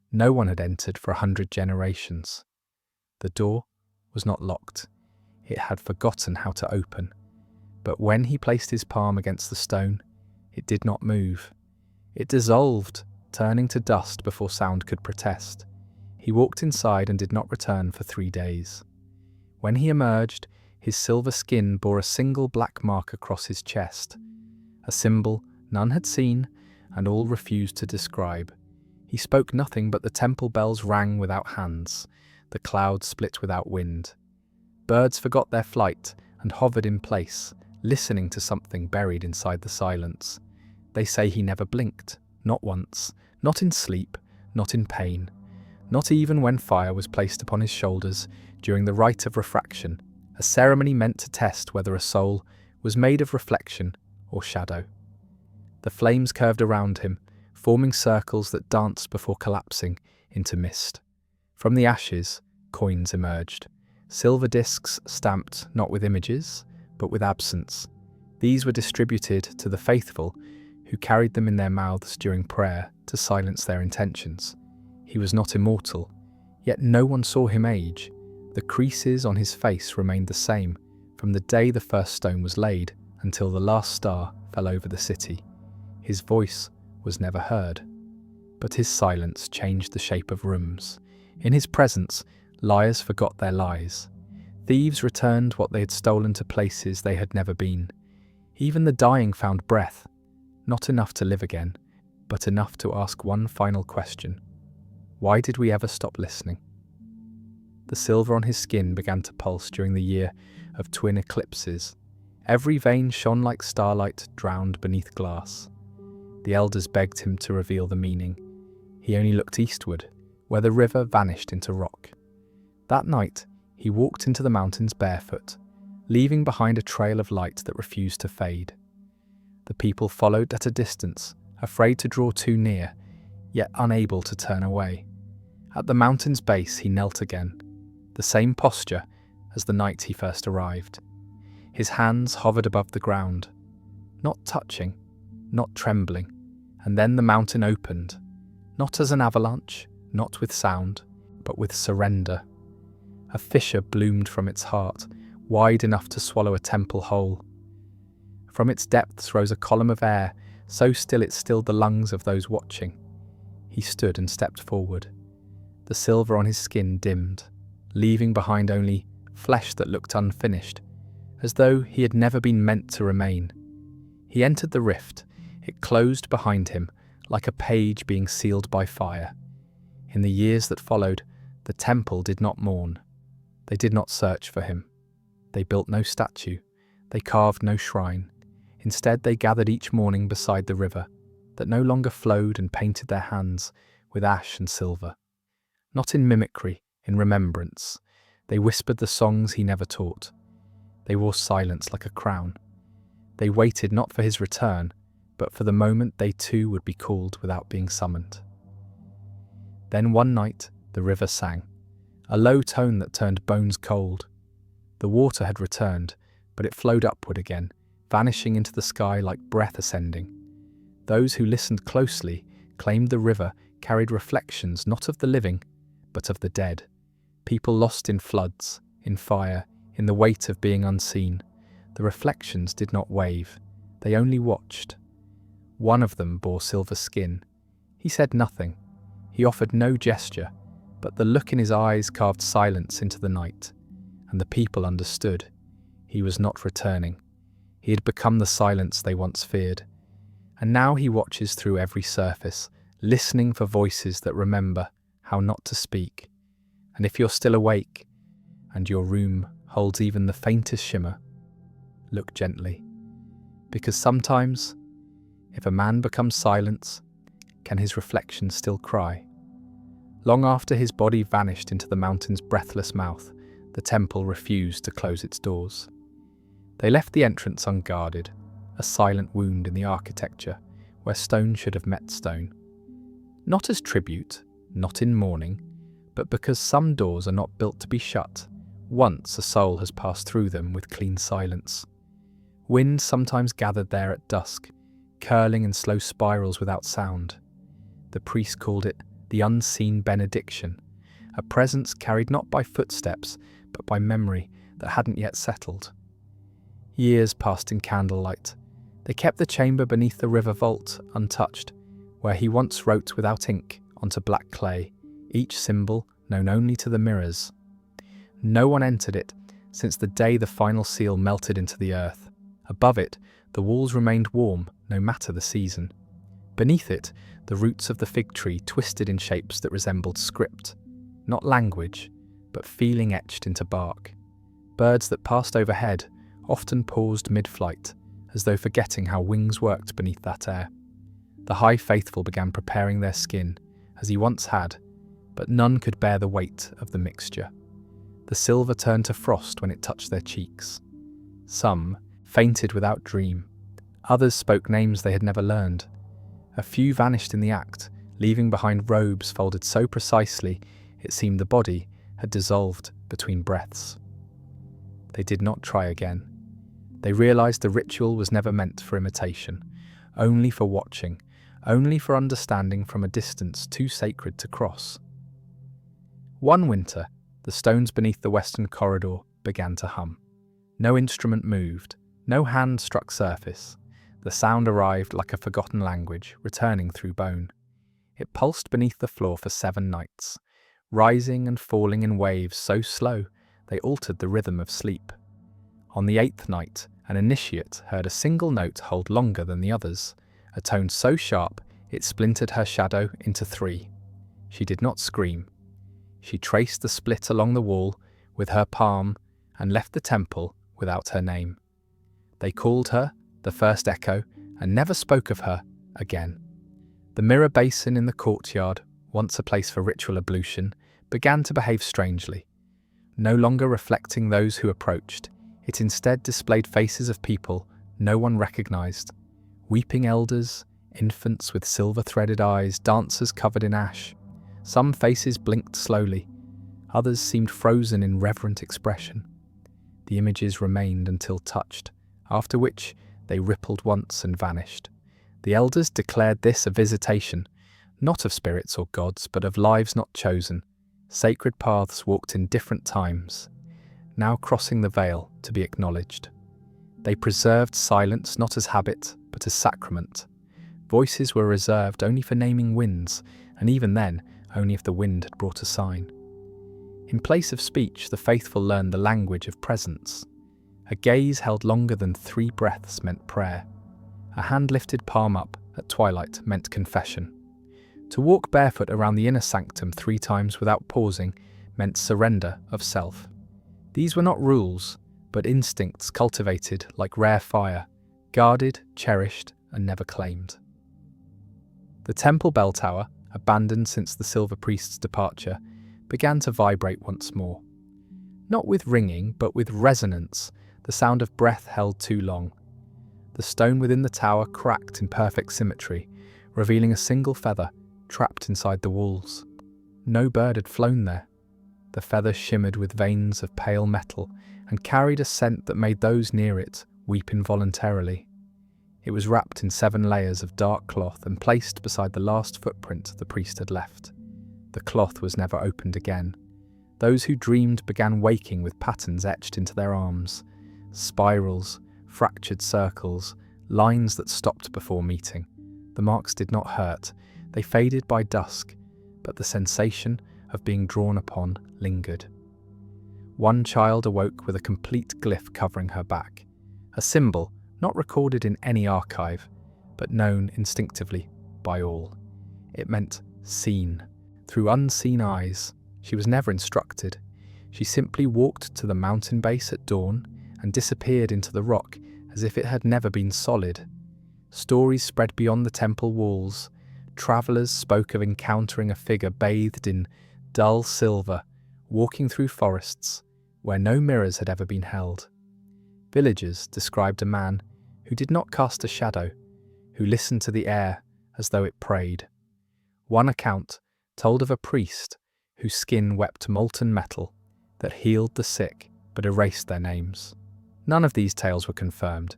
No one had entered for 100 generations. The door was not locked. It had forgotten how to open. But when he placed his palm against the stone, it did not move. It dissolved, turning to dust before sound could protest. He walked inside and did not return for 3 days. When he emerged, his silver skin bore a single black mark across his chest, a symbol none had seen and all refused to describe. He spoke nothing, but the temple bells rang without hands, the clouds split without wind. Birds forgot their flight and hovered in place, listening to something buried inside the silence. They say he never blinked, not once, not in sleep, not in pain, not even when fire was placed upon his shoulders during the rite of refraction, a ceremony meant to test whether a soul was made of reflection or shadow. The flames curved around him, forming circles that danced before collapsing into mist. From the ashes, coins emerged, silver discs stamped not with images, but with absence. These were distributed to the faithful who carried them in their mouths during prayer to silence their intentions. He was not immortal, yet no one saw him age. The creases on his face remained the same from the day the first stone was laid until the last star fell over the city. His voice was never heard, but his silence changed the shape of rooms. In his presence, liars forgot their lies. Thieves returned what they had stolen to places they had never been. Even the dying found breath, not enough to live again, but enough to ask one final question. Why did we ever stop listening? The silver on his skin began to pulse during the year of twin eclipses. Every vein shone like starlight drowned beneath glass. The elders begged him to reveal the meaning. He only looked eastward, where the river vanished into rock. That night, he walked into the mountains barefoot, leaving behind a trail of light that refused to fade. The people followed at a distance, afraid to draw too near, yet unable to turn away. At the mountain's base he knelt again, the same posture as the night he first arrived. His hands hovered above the ground, not touching, not trembling, and then the mountain opened, not as an avalanche, not with sound, but with surrender. A fissure bloomed from its heart, wide enough to swallow a temple whole. From its depths rose a column of air, so still it stilled the lungs of those watching. He stood and stepped forward. The silver on his skin dimmed, leaving behind only flesh that looked unfinished, as though he had never been meant to remain. He entered the rift. It closed behind him, like a page being sealed by fire. In the years that followed, the temple did not mourn. They did not search for him. They built no statue. They carved no shrine. Instead, they gathered each morning beside the river, that no longer flowed and painted their hands with ash and silver. Not in mimicry, in remembrance, they whispered the songs he never taught. They wore silence like a crown. They waited not for his return, but for the moment they too would be called without being summoned. Then one night the river sang, a low tone that turned bones cold. The water had returned, but it flowed upward again, vanishing into the sky like breath ascending. Those who listened closely claimed the river carried reflections not of the living, but of the dead. People lost in floods, in fire, in the weight of being unseen. The reflections did not wave, they only watched. One of them bore silver skin. He said nothing. He offered no gesture, but the look in his eyes carved silence into the night, and the people understood. He was not returning. He had become the silence they once feared. And now he watches through every surface, listening for voices that remember how not to speak. And if you're still awake, and your room holds even the faintest shimmer, look gently. Because sometimes, if a man becomes silence, can his reflection still cry? Long after his body vanished into the mountain's breathless mouth, the temple refused to close its doors. They left the entrance unguarded, a silent wound in the architecture where stone should have met stone. Not as tribute, not in mourning, but because some doors are not built to be shut, once a soul has passed through them with clean silence. Wind sometimes gathered there at dusk, curling in slow spirals without sound. The priest called it the unseen benediction, a presence carried not by footsteps, but by memory that hadn't yet settled. Years passed in candlelight. They kept the chamber beneath the river vault untouched, where he once wrote without ink onto black clay, each symbol known only to the mirrors. No one entered it since the day the final seal melted into the earth. Above it, the walls remained warm, no matter the season. Beneath it, the roots of the fig tree twisted in shapes that resembled script, not language, but feeling etched into bark. Birds that passed overhead often paused mid-flight, as though forgetting how wings worked beneath that air. The high faithful began preparing their skin, as he once had, but none could bear the weight of the mixture. The silver turned to frost when it touched their cheeks. Some fainted without dream. Others spoke names they had never learned. A few vanished in the act, leaving behind robes folded so precisely it seemed the body had dissolved between breaths. They did not try again. They realized the ritual was never meant for imitation, only for watching, only for understanding from a distance too sacred to cross. One winter, the stones beneath the western corridor began to hum. No instrument moved, no hand struck surface. The sound arrived like a forgotten language, returning through bone. It pulsed beneath the floor for 7 nights, rising and falling in waves so slow they altered the rhythm of sleep. On the 8th night, an initiate heard a single note hold longer than the others, a tone so sharp it splintered her shadow into 3. She did not scream. She traced the split along the wall with her palm and left the temple without her name. They called her the first echo and never spoke of her again. The mirror basin in the courtyard, once a place for ritual ablution, began to behave strangely. No longer reflecting those who approached, it instead displayed faces of people no one recognized. Weeping elders, infants with silver-threaded eyes, dancers covered in ash. Some faces blinked slowly, others seemed frozen in reverent expression. The images remained until touched, after which they rippled once and vanished. The elders declared this a visitation, not of spirits or gods, but of lives not chosen, sacred paths walked in different times, now crossing the veil to be acknowledged. They preserved silence not as habit, but as sacrament. Voices were reserved only for naming winds, and even then, only if the wind had brought a sign. In place of speech, the faithful learned the language of presence. A gaze held longer than 3 breaths meant prayer. A hand lifted palm up at twilight meant confession. To walk barefoot around the inner sanctum 3 times without pausing meant surrender of self. These were not rules, but instincts cultivated like rare fire, guarded, cherished, and never claimed. The temple bell tower, abandoned since the silver priest's departure, began to vibrate once more. Not with ringing, but with resonance, the sound of breath held too long. The stone within the tower cracked in perfect symmetry, revealing a single feather trapped inside the walls. No bird had flown there. The feather shimmered with veins of pale metal and carried a scent that made those near it weep involuntarily. It was wrapped in 7 layers of dark cloth and placed beside the last footprint the priest had left. The cloth was never opened again. Those who dreamed began waking with patterns etched into their arms, spirals, fractured circles, lines that stopped before meeting. The marks did not hurt, they faded by dusk, but the sensation of being drawn upon lingered. One child awoke with a complete glyph covering her back, a symbol not recorded in any archive, but known instinctively by all. It meant seen, through unseen eyes. She was never instructed. She simply walked to the mountain base at dawn and disappeared into the rock as if it had never been solid. Stories spread beyond the temple walls. Travellers spoke of encountering a figure bathed in dull silver, walking through forests where no mirrors had ever been held. Villagers described a man who did not cast a shadow, who listened to the air as though it prayed. One account told of a priest whose skin wept molten metal that healed the sick but erased their names. None of these tales were confirmed,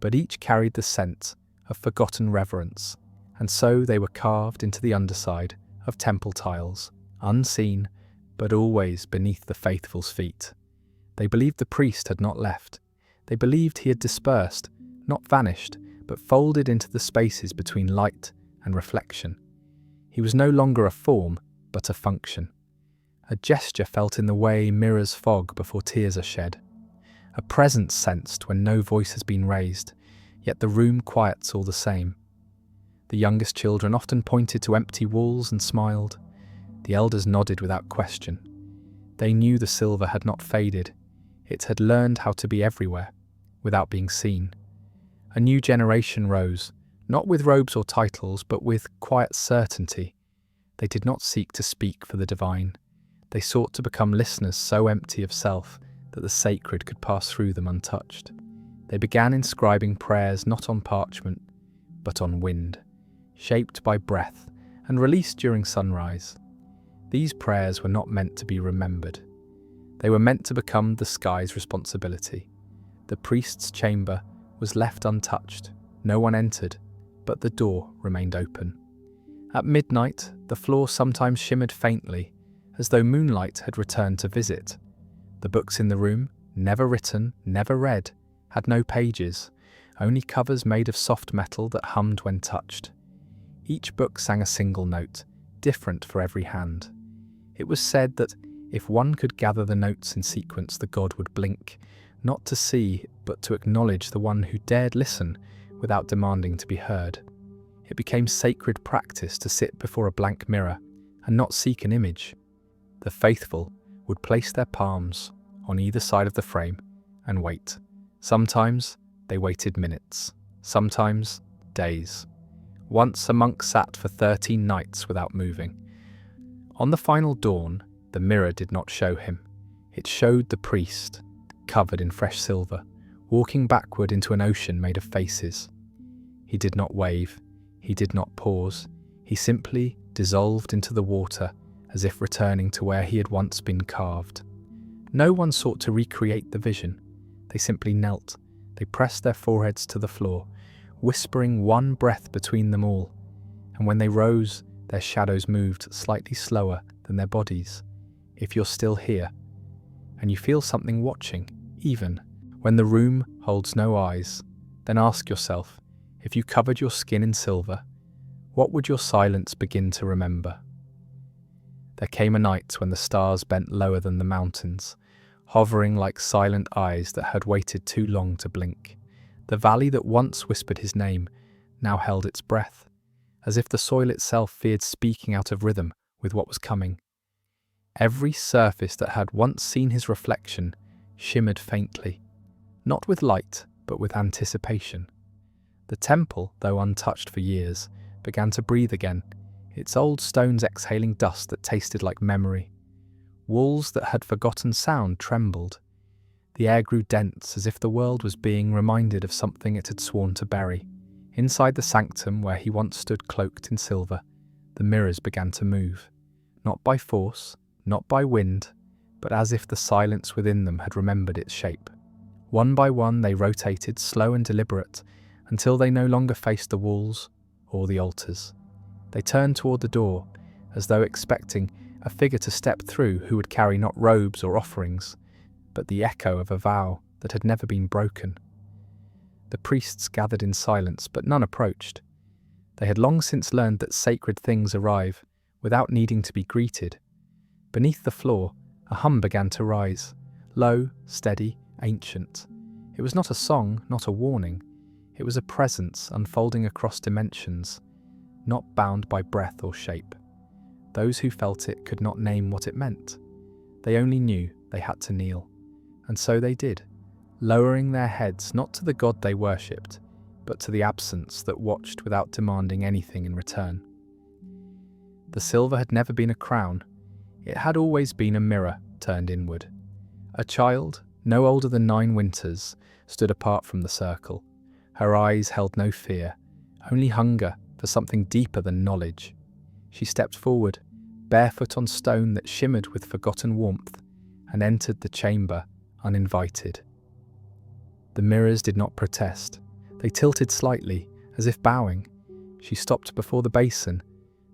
but each carried the scent of forgotten reverence, and so they were carved into the underside of temple tiles, unseen but always beneath the faithful's feet. They believed the priest had not left. They believed he had dispersed, not vanished, but folded into the spaces between light and reflection. He was no longer a form, but a function. A gesture felt in the way mirrors fog before tears are shed. A presence sensed when no voice has been raised, yet the room quiets all the same. The youngest children often pointed to empty walls and smiled. The elders nodded without question. They knew the silver had not faded. It had learned how to be everywhere, without being seen. A new generation rose, not with robes or titles, but with quiet certainty. They did not seek to speak for the divine. They sought to become listeners so empty of self that the sacred could pass through them untouched. They began inscribing prayers not on parchment, but on wind, shaped by breath and released during sunrise. These prayers were not meant to be remembered. They were meant to become the sky's responsibility. The priest's chamber was left untouched. No one entered, but the door remained open. At midnight, the floor sometimes shimmered faintly, as though moonlight had returned to visit. The books in the room, never written, never read, had no pages, only covers made of soft metal that hummed when touched. Each book sang a single note, different for every hand. It was said that if one could gather the notes in sequence, the god would blink, not to see, but to acknowledge the one who dared listen without demanding to be heard. It became sacred practice to sit before a blank mirror and not seek an image. The faithful would place their palms on either side of the frame and wait. Sometimes they waited minutes, sometimes days. Once a monk sat for 13 nights without moving. On the final dawn, the mirror did not show him. It showed the priest, covered in fresh silver, walking backward into an ocean made of faces. He did not wave, he did not pause, he simply dissolved into the water as if returning to where he had once been carved. No one sought to recreate the vision. They simply knelt. They pressed their foreheads to the floor, whispering one breath between them all. And when they rose, their shadows moved slightly slower than their bodies. If you're still here, and you feel something watching, even when the room holds no eyes, then ask yourself, if you covered your skin in silver, what would your silence begin to remember? There came a night when the stars bent lower than the mountains, hovering like silent eyes that had waited too long to blink. The valley that once whispered his name now held its breath, as if the soil itself feared speaking out of rhythm with what was coming. Every surface that had once seen his reflection shimmered faintly, not with light, but with anticipation. The temple, though untouched for years, began to breathe again, its old stones exhaling dust that tasted like memory. Walls that had forgotten sound trembled. The air grew dense, as if the world was being reminded of something it had sworn to bury. Inside the sanctum, where he once stood cloaked in silver, the mirrors began to move. Not by force, not by wind, but as if the silence within them had remembered its shape. One by one they rotated, slow and deliberate, until they no longer faced the walls or the altars. They turned toward the door, as though expecting a figure to step through who would carry not robes or offerings, but the echo of a vow that had never been broken. The priests gathered in silence, but none approached. They had long since learned that sacred things arrive without needing to be greeted. Beneath the floor, a hum began to rise, low, steady, ancient. It was not a song, not a warning. It was a presence unfolding across dimensions, not bound by breath or shape. Those who felt it could not name what it meant. They only knew they had to kneel. And so they did, lowering their heads not to the God they worshipped, but to the absence that watched without demanding anything in return. The silver had never been a crown. It had always been a mirror turned inward. A child, no older than 9 winters, stood apart from the circle. Her eyes held no fear, only hunger for something deeper than knowledge. She stepped forward, barefoot on stone that shimmered with forgotten warmth, and entered the chamber uninvited. The mirrors did not protest. They tilted slightly, as if bowing. She stopped before the basin,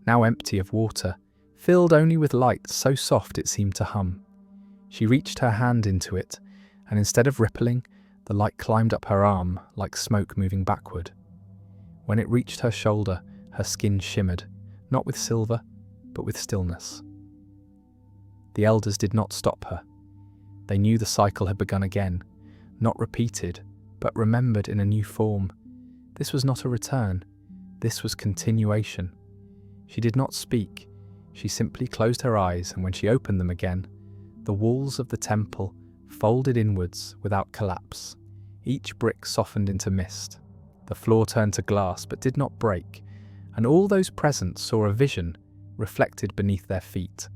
now empty of water, filled only with light so soft it seemed to hum. She reached her hand into it, and instead of rippling, the light climbed up her arm like smoke moving backward. When it reached her shoulder, her skin shimmered, not with silver, but with stillness. The elders did not stop her. They knew the cycle had begun again, not repeated, but remembered in a new form. This was not a return. This was continuation. She did not speak. She simply closed her eyes, and when she opened them again, the walls of the temple folded inwards without collapse. Each brick softened into mist. The floor turned to glass but did not break, and all those present saw a vision reflected beneath their feet,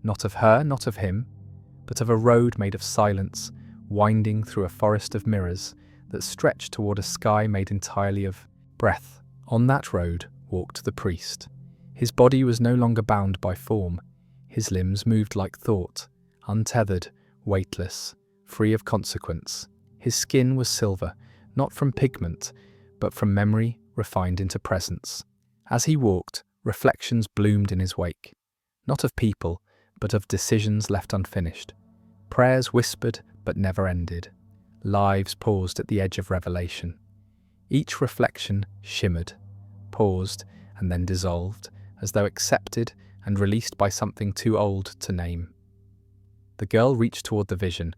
not of her, not of him, but of a road made of silence, winding through a forest of mirrors that stretched toward a sky made entirely of breath. On that road walked the priest. His body was no longer bound by form. His limbs moved like thought, untethered, weightless, free of consequence. His skin was silver, not from pigment, but from memory refined into presence. As he walked, reflections bloomed in his wake, not of people, but of decisions left unfinished. Prayers whispered but never ended. Lives paused at the edge of revelation. Each reflection shimmered, paused, and then dissolved, as though accepted and released by something too old to name. The girl reached toward the vision,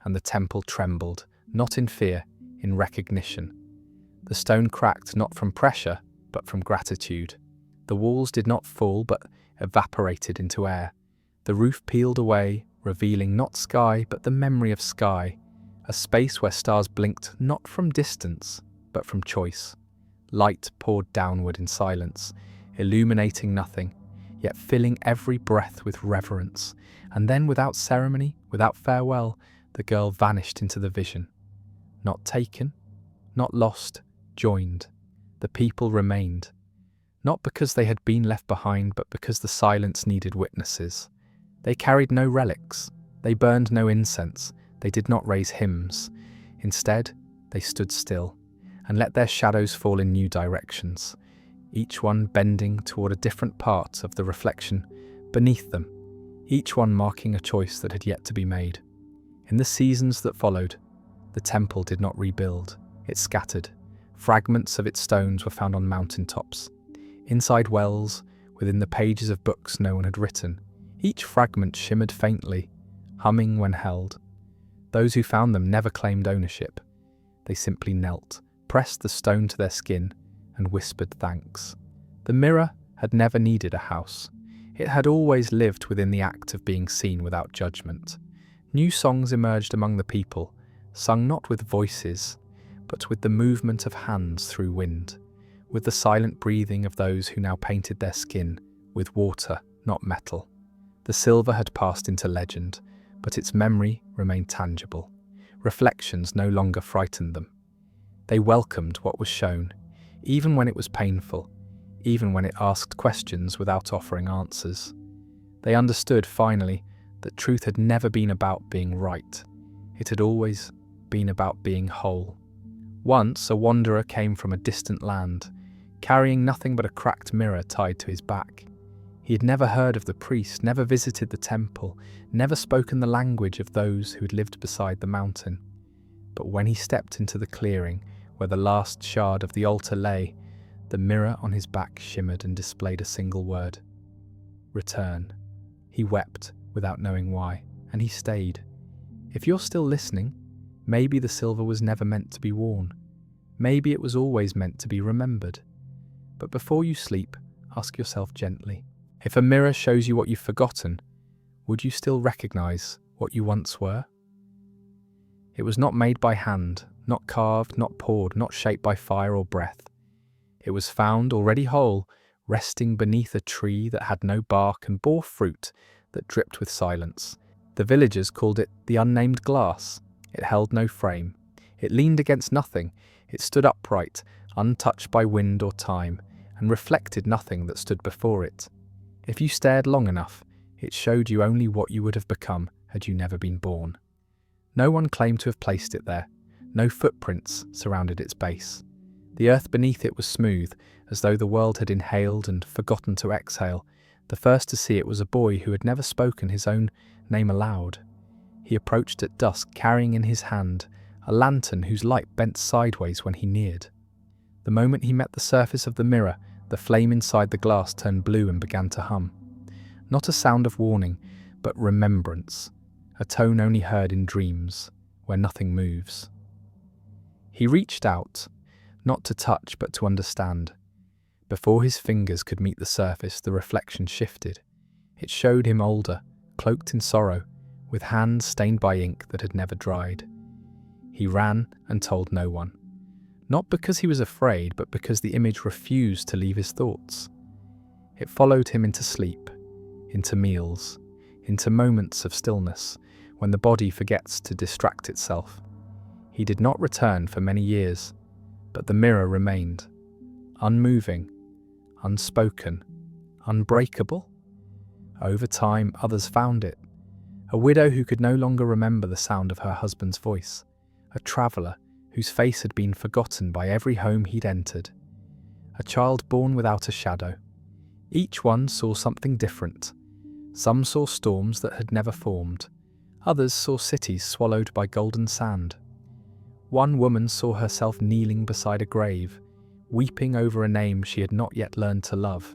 and the temple trembled, not in fear, in recognition. The stone cracked not from pressure, but from gratitude. The walls did not fall, but evaporated into air. The roof peeled away, revealing not sky, but the memory of sky, a space where stars blinked not from distance, but from choice. Light poured downward in silence, illuminating nothing, yet filling every breath with reverence. And then, without ceremony, without farewell, the girl vanished into the vision. Not taken, not lost, joined. The people remained. Not because they had been left behind, but because the silence needed witnesses. They carried no relics. They burned no incense. They did not raise hymns. Instead, they stood still and let their shadows fall in new directions, each one bending toward a different part of the reflection beneath them, each one marking a choice that had yet to be made. In the seasons that followed, the temple did not rebuild. It scattered. Fragments of its stones were found on mountaintops, inside wells, within the pages of books no one had written. Each fragment shimmered faintly, humming when held. Those who found them never claimed ownership. They simply knelt, pressed the stone to their skin, and whispered thanks. The mirror had never needed a house. It had always lived within the act of being seen without judgment. New songs emerged among the people, sung not with voices, but with the movement of hands through wind. with the silent breathing of those who now painted their skin with water, not metal. The silver had passed into legend, but its memory remained tangible. Reflections no longer frightened them. They welcomed what was shown, even when it was painful, even when it asked questions without offering answers. They understood, finally, that truth had never been about being right. It had always been about being whole. Once, a wanderer came from a distant land, carrying nothing but a cracked mirror tied to his back. He had never heard of the priest, never visited the temple, never spoken the language of those who had lived beside the mountain. But when he stepped into the clearing where the last shard of the altar lay, the mirror on his back shimmered and displayed a single word: return. He wept without knowing why, and he stayed. If you're still listening, maybe the silver was never meant to be worn. Maybe it was always meant to be remembered. But before you sleep, ask yourself gently, if a mirror shows you what you've forgotten, would you still recognize what you once were? It was not made by hand, not carved, not poured, not shaped by fire or breath. It was found already whole, resting beneath a tree that had no bark and bore fruit that dripped with silence. The villagers called it the unnamed glass. It held no frame. It leaned against nothing. It stood upright, untouched by wind or time, and reflected nothing that stood before it. If you stared long enough, it showed you only what you would have become had you never been born. No one claimed to have placed it there. No footprints surrounded its base. The earth beneath it was smooth, as though the world had inhaled and forgotten to exhale. The first to see it was a boy who had never spoken his own name aloud. He approached at dusk, carrying in his hand a lantern whose light bent sideways when he neared. The moment he met the surface of the mirror, the flame inside the glass turned blue and began to hum. Not a sound of warning, but remembrance, a tone only heard in dreams, where nothing moves. He reached out, not to touch but to understand. Before his fingers could meet the surface, the reflection shifted. It showed him older, cloaked in sorrow, with hands stained by ink that had never dried. He ran and told no one. Not because he was afraid, but because the image refused to leave his thoughts. It followed him into sleep, into meals, into moments of stillness, when the body forgets to distract itself. He did not return for many years, but the mirror remained, unmoving, unspoken, unbreakable. Over time, others found it. A widow who could no longer remember the sound of her husband's voice, a traveller whose face had been forgotten by every home he'd entered, a child born without a shadow. Each one saw something different. Some saw storms that had never formed. Others saw cities swallowed by golden sand. One woman saw herself kneeling beside a grave, weeping over a name she had not yet learned to love.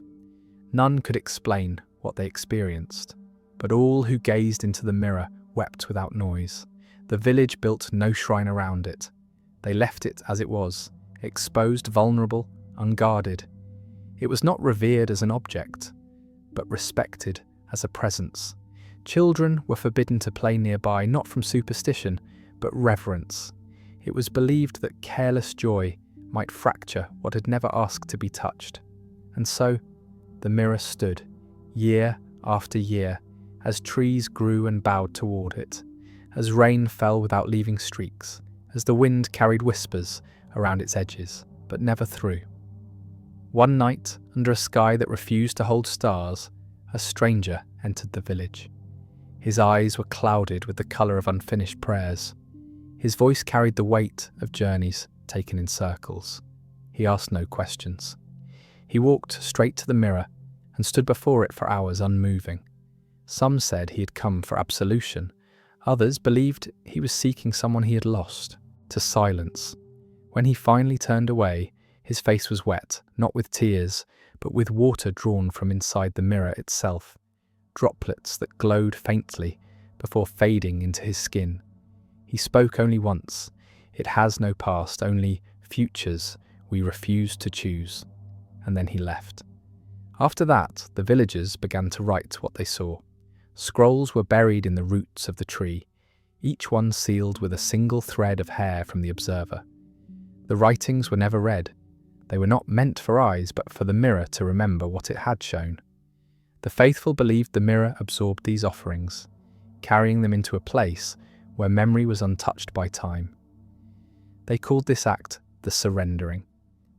None could explain what they experienced, but all who gazed into the mirror wept without noise. The village built no shrine around it. They left it as it was, exposed, vulnerable, unguarded. It was not revered as an object, but respected as a presence. Children were forbidden to play nearby, not from superstition, but reverence. It was believed that careless joy might fracture what had never asked to be touched. And so, the mirror stood, year after year, as trees grew and bowed toward it, as rain fell without leaving streaks, as the wind carried whispers around its edges, but never through. One night, under a sky that refused to hold stars, a stranger entered the village. His eyes were clouded with the colour of unfinished prayers. His voice carried the weight of journeys taken in circles. He asked no questions. He walked straight to the mirror and stood before it for hours unmoving. Some said he had come for absolution. Others believed he was seeking someone he had lost, to silence. When he finally turned away, his face was wet, not with tears, but with water drawn from inside the mirror itself, droplets that glowed faintly before fading into his skin. He spoke only once. It has no past, only futures we refuse to choose. And then he left. After that, the villagers began to write what they saw. Scrolls were buried in the roots of the tree, each one sealed with a single thread of hair from the observer. The writings were never read. They were not meant for eyes, but for the mirror to remember what it had shown. The faithful believed the mirror absorbed these offerings, carrying them into a place where memory was untouched by time. They called this act the surrendering,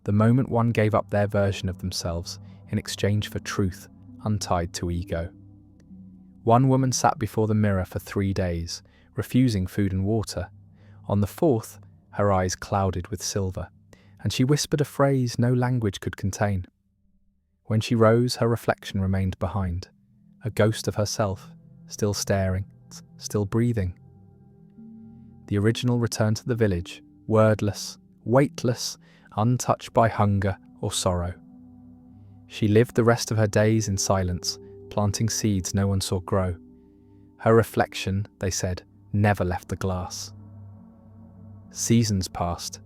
the moment one gave up their version of themselves in exchange for truth untied to ego. One woman sat before the mirror for 3 days, refusing food and water. On the 4th, her eyes clouded with silver, and she whispered a phrase no language could contain. When she rose, her reflection remained behind, a ghost of herself, still staring, still breathing. The original returned to the village, wordless, weightless, untouched by hunger or sorrow. She lived the rest of her days in silence, planting seeds no one saw grow. Her reflection, they said, never left the glass. Seasons passed.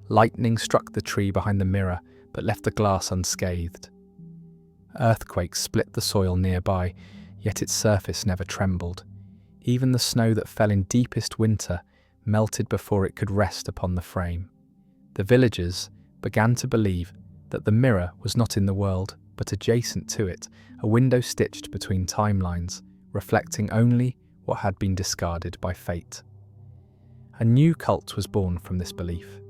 Lightning struck the tree behind the mirror, but left the glass unscathed. Earthquakes split the soil nearby, yet its surface never trembled. Even the snow that fell in deepest winter melted before it could rest upon the frame. The villagers began to believe that the mirror was not in the world, but adjacent to it, a window stitched between timelines, reflecting only what had been discarded by fate. A new cult was born from this belief.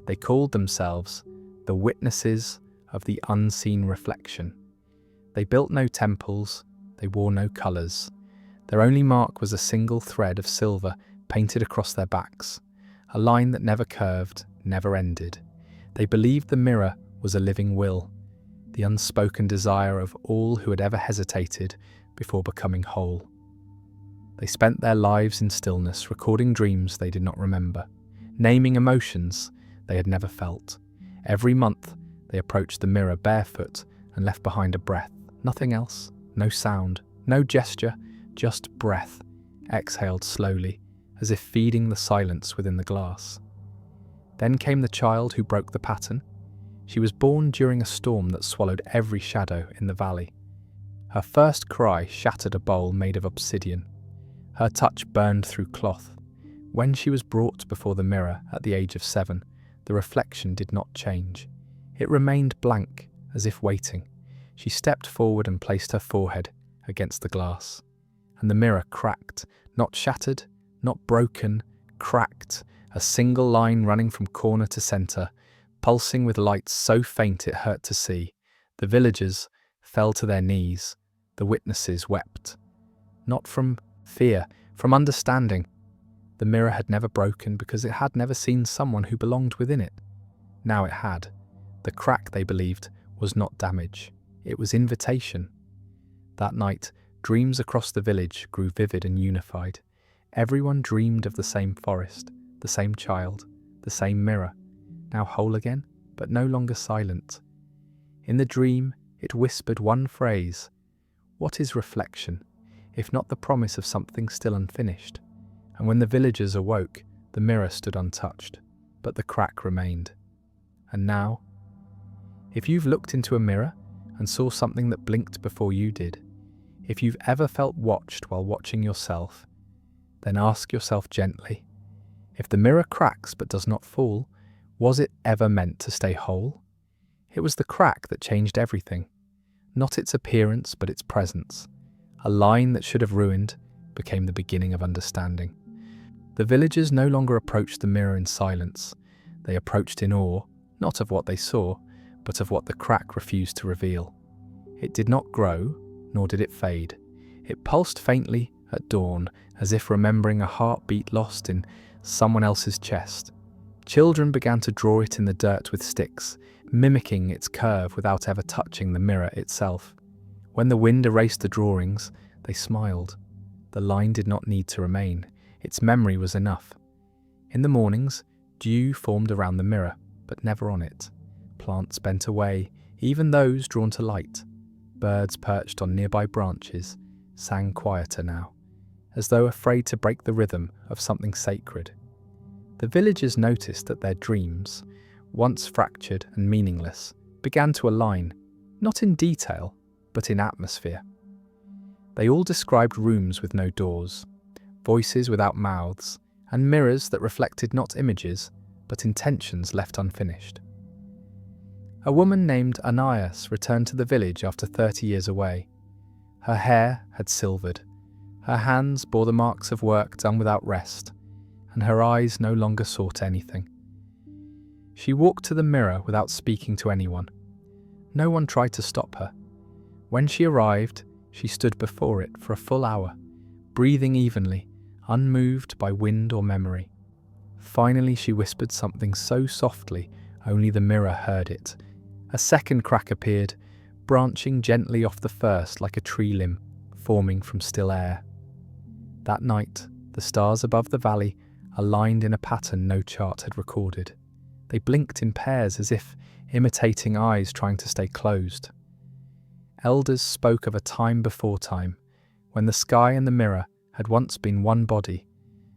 They called themselves the witnesses of the unseen reflection. They built no temples, they wore no colours. Their only mark was a single thread of silver painted across their backs, a line that never curved, never ended. They believed the mirror was a living will, the unspoken desire of all who had ever hesitated before becoming whole. They spent their lives in stillness, recording dreams they did not remember, naming emotions they had never felt. Every month, they approached the mirror barefoot and left behind a breath. Nothing else, no sound, no gesture, just breath, exhaled slowly, as if feeding the silence within the glass. Then came the child who broke the pattern. She was born during a storm that swallowed every shadow in the valley. Her first cry shattered a bowl made of obsidian. Her touch burned through cloth. When she was brought before the mirror at the age of 7, the reflection did not change. It remained blank, as if waiting. She stepped forward and placed her forehead against the glass. And the mirror cracked, not shattered, not broken, cracked, a single line running from corner to centre, pulsing with light so faint it hurt to see. The villagers fell to their knees. The witnesses wept. Not from fear, from understanding. The mirror had never broken because it had never seen someone who belonged within it. Now it had. The crack, they believed, was not damage. It was invitation. That night, dreams across the village grew vivid and unified. Everyone dreamed of the same forest, the same child, the same mirror, now whole again, but no longer silent. In the dream, it whispered one phrase: "What is reflection, if not the promise of something still unfinished?" And when the villagers awoke, the mirror stood untouched, but the crack remained. And now, if you've looked into a mirror and saw something that blinked before you did, if you've ever felt watched while watching yourself, then ask yourself gently, if the mirror cracks but does not fall, was it ever meant to stay whole? It was the crack that changed everything, not its appearance but its presence. A line that should have ruined became the beginning of understanding. The villagers no longer approached the mirror in silence. They approached in awe, not of what they saw, but of what the crack refused to reveal. It did not grow, nor did it fade. It pulsed faintly at dawn, as if remembering a heartbeat lost in someone else's chest. Children began to draw it in the dirt with sticks, mimicking its curve without ever touching the mirror itself. When the wind erased the drawings, they smiled. The line did not need to remain. Its memory was enough. In the mornings, dew formed around the mirror, but never on it. Plants bent away, even those drawn to light. Birds perched on nearby branches sang quieter now, as though afraid to break the rhythm of something sacred. The villagers noticed that their dreams, once fractured and meaningless, began to align, not in detail, but in atmosphere. They all described rooms with no doors, voices without mouths, and mirrors that reflected not images, but intentions left unfinished. A woman named Ananias returned to the village after 30 years away. Her hair had silvered, her hands bore the marks of work done without rest, and her eyes no longer sought anything. She walked to the mirror without speaking to anyone. No one tried to stop her. When she arrived, she stood before it for a full hour, breathing evenly, unmoved by wind or memory. Finally, she whispered something so softly only the mirror heard it. A second crack appeared, branching gently off the first like a tree limb, forming from still air. That night, the stars above the valley aligned in a pattern no chart had recorded. They blinked in pairs as if imitating eyes trying to stay closed. Elders spoke of a time before time, when the sky and the mirror had once been one body,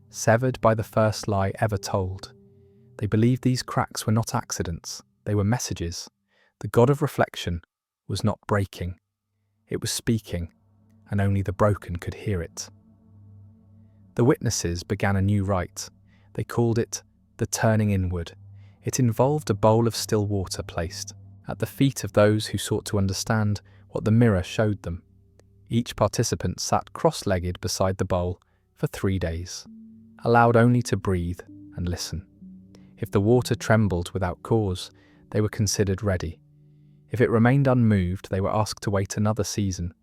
severed by the first lie ever told. They believed these cracks were not accidents, they were messages. The god of reflection was not breaking, it was speaking, and only the broken could hear it. The witnesses began a new rite. They called it the turning inward. It involved a bowl of still water placed at the feet of those who sought to understand what the mirror showed them. Each participant sat cross-legged beside the bowl for 3 days, allowed only to breathe and listen. If the water trembled without cause, they were considered ready. If it remained unmoved, they were asked to wait another season.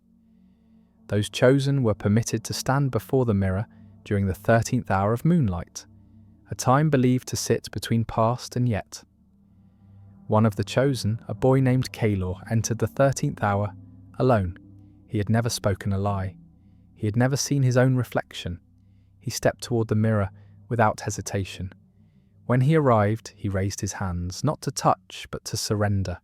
Those chosen were permitted to stand before the mirror during the 13th hour of moonlight, a time believed to sit between past and yet. One of the chosen, a boy named Calor, entered the 13th hour alone. He had never spoken a lie. He had never seen his own reflection. He stepped toward the mirror without hesitation. When he arrived, he raised his hands, not to touch, but to surrender.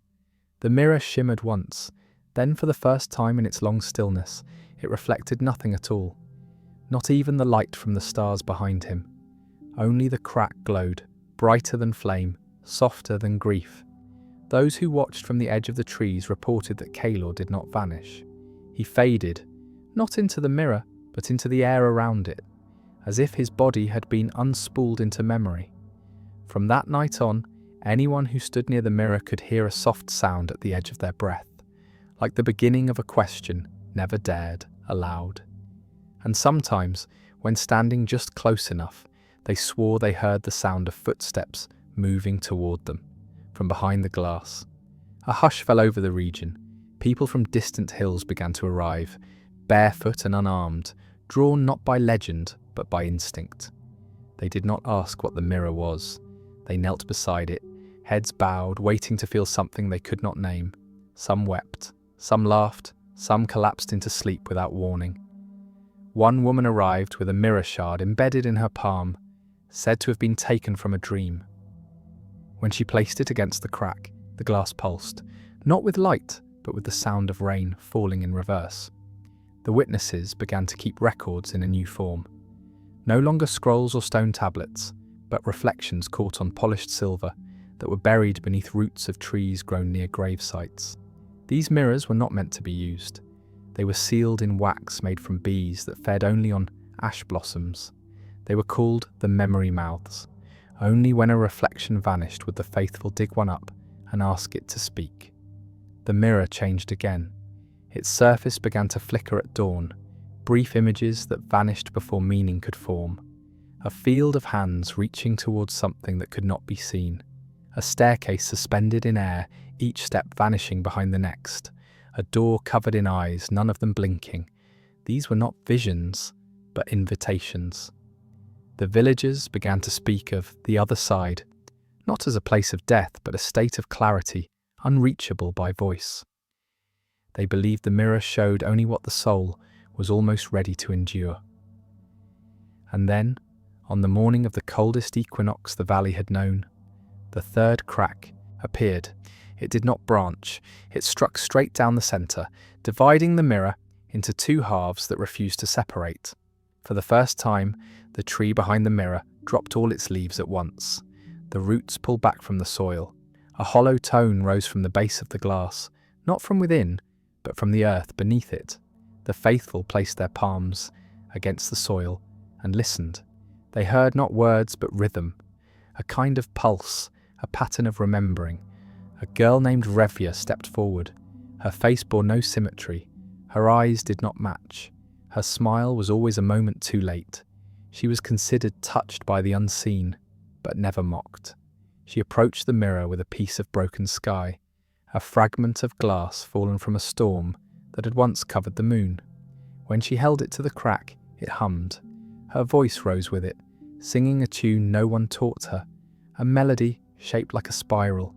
The mirror shimmered once, then for the first time in its long stillness, it reflected nothing at all. Not even the light from the stars behind him. Only the crack glowed, brighter than flame, softer than grief. Those who watched from the edge of the trees reported that Calor did not vanish. He faded, not into the mirror, but into the air around it, as if his body had been unspooled into memory. From that night on, anyone who stood near the mirror could hear a soft sound at the edge of their breath, like the beginning of a question never dared aloud. And sometimes, when standing just close enough, they swore they heard the sound of footsteps moving toward them from behind the glass. A hush fell over the region. People from distant hills began to arrive, barefoot and unarmed, drawn not by legend but by instinct. They did not ask what the mirror was. They knelt beside it, heads bowed, waiting to feel something they could not name. Some wept, some laughed, some collapsed into sleep without warning. One woman arrived with a mirror shard embedded in her palm, said to have been taken from a dream. When she placed it against the crack, the glass pulsed, not with light, but with the sound of rain falling in reverse. The witnesses began to keep records in a new form. No longer scrolls or stone tablets, but reflections caught on polished silver that were buried beneath roots of trees grown near grave sites. These mirrors were not meant to be used. They were sealed in wax made from bees that fed only on ash blossoms. They were called the memory mouths. Only when a reflection vanished would the faithful dig one up and ask it to speak. The mirror changed again. Its surface began to flicker at dawn, brief images that vanished before meaning could form. A field of hands reaching towards something that could not be seen. A staircase suspended in air, each step vanishing behind the next. A door covered in eyes, none of them blinking. These were not visions, but invitations. The villagers began to speak of the other side, not as a place of death, but a state of clarity, unreachable by voice. They believed the mirror showed only what the soul was almost ready to endure. And then, on the morning of the coldest equinox the valley had known, the third crack appeared. It did not branch. It struck straight down the centre, dividing the mirror into two halves that refused to separate. For the first time, the tree behind the mirror dropped all its leaves at once. The roots pulled back from the soil. A hollow tone rose from the base of the glass, not from within, but from the earth beneath it. The faithful placed their palms against the soil and listened. They heard not words but rhythm, a kind of pulse, a pattern of remembering, A girl named Revia stepped forward. Her face bore no symmetry. Her eyes did not match. Her smile was always a moment too late. She was considered touched by the unseen, but never mocked. She approached the mirror with a piece of broken sky, a fragment of glass fallen from a storm that had once covered the moon. When she held it to the crack, it hummed. Her voice rose with it, singing a tune no one taught her, a melody shaped like a spiral.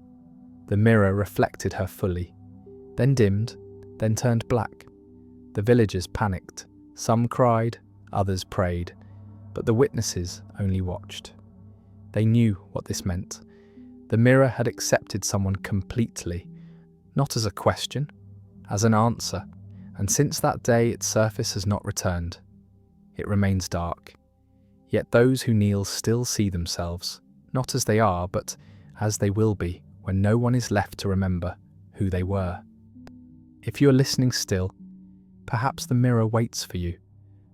The mirror reflected her fully, then dimmed, then turned black. The villagers panicked. Some cried, others prayed, but the witnesses only watched. They knew what this meant. The mirror had accepted someone completely, not as a question, as an answer, and since that day its surface has not returned. It remains dark. Yet those who kneel still see themselves, not as they are, but as they will be when no one is left to remember who they were. If you are listening still, perhaps the mirror waits for you.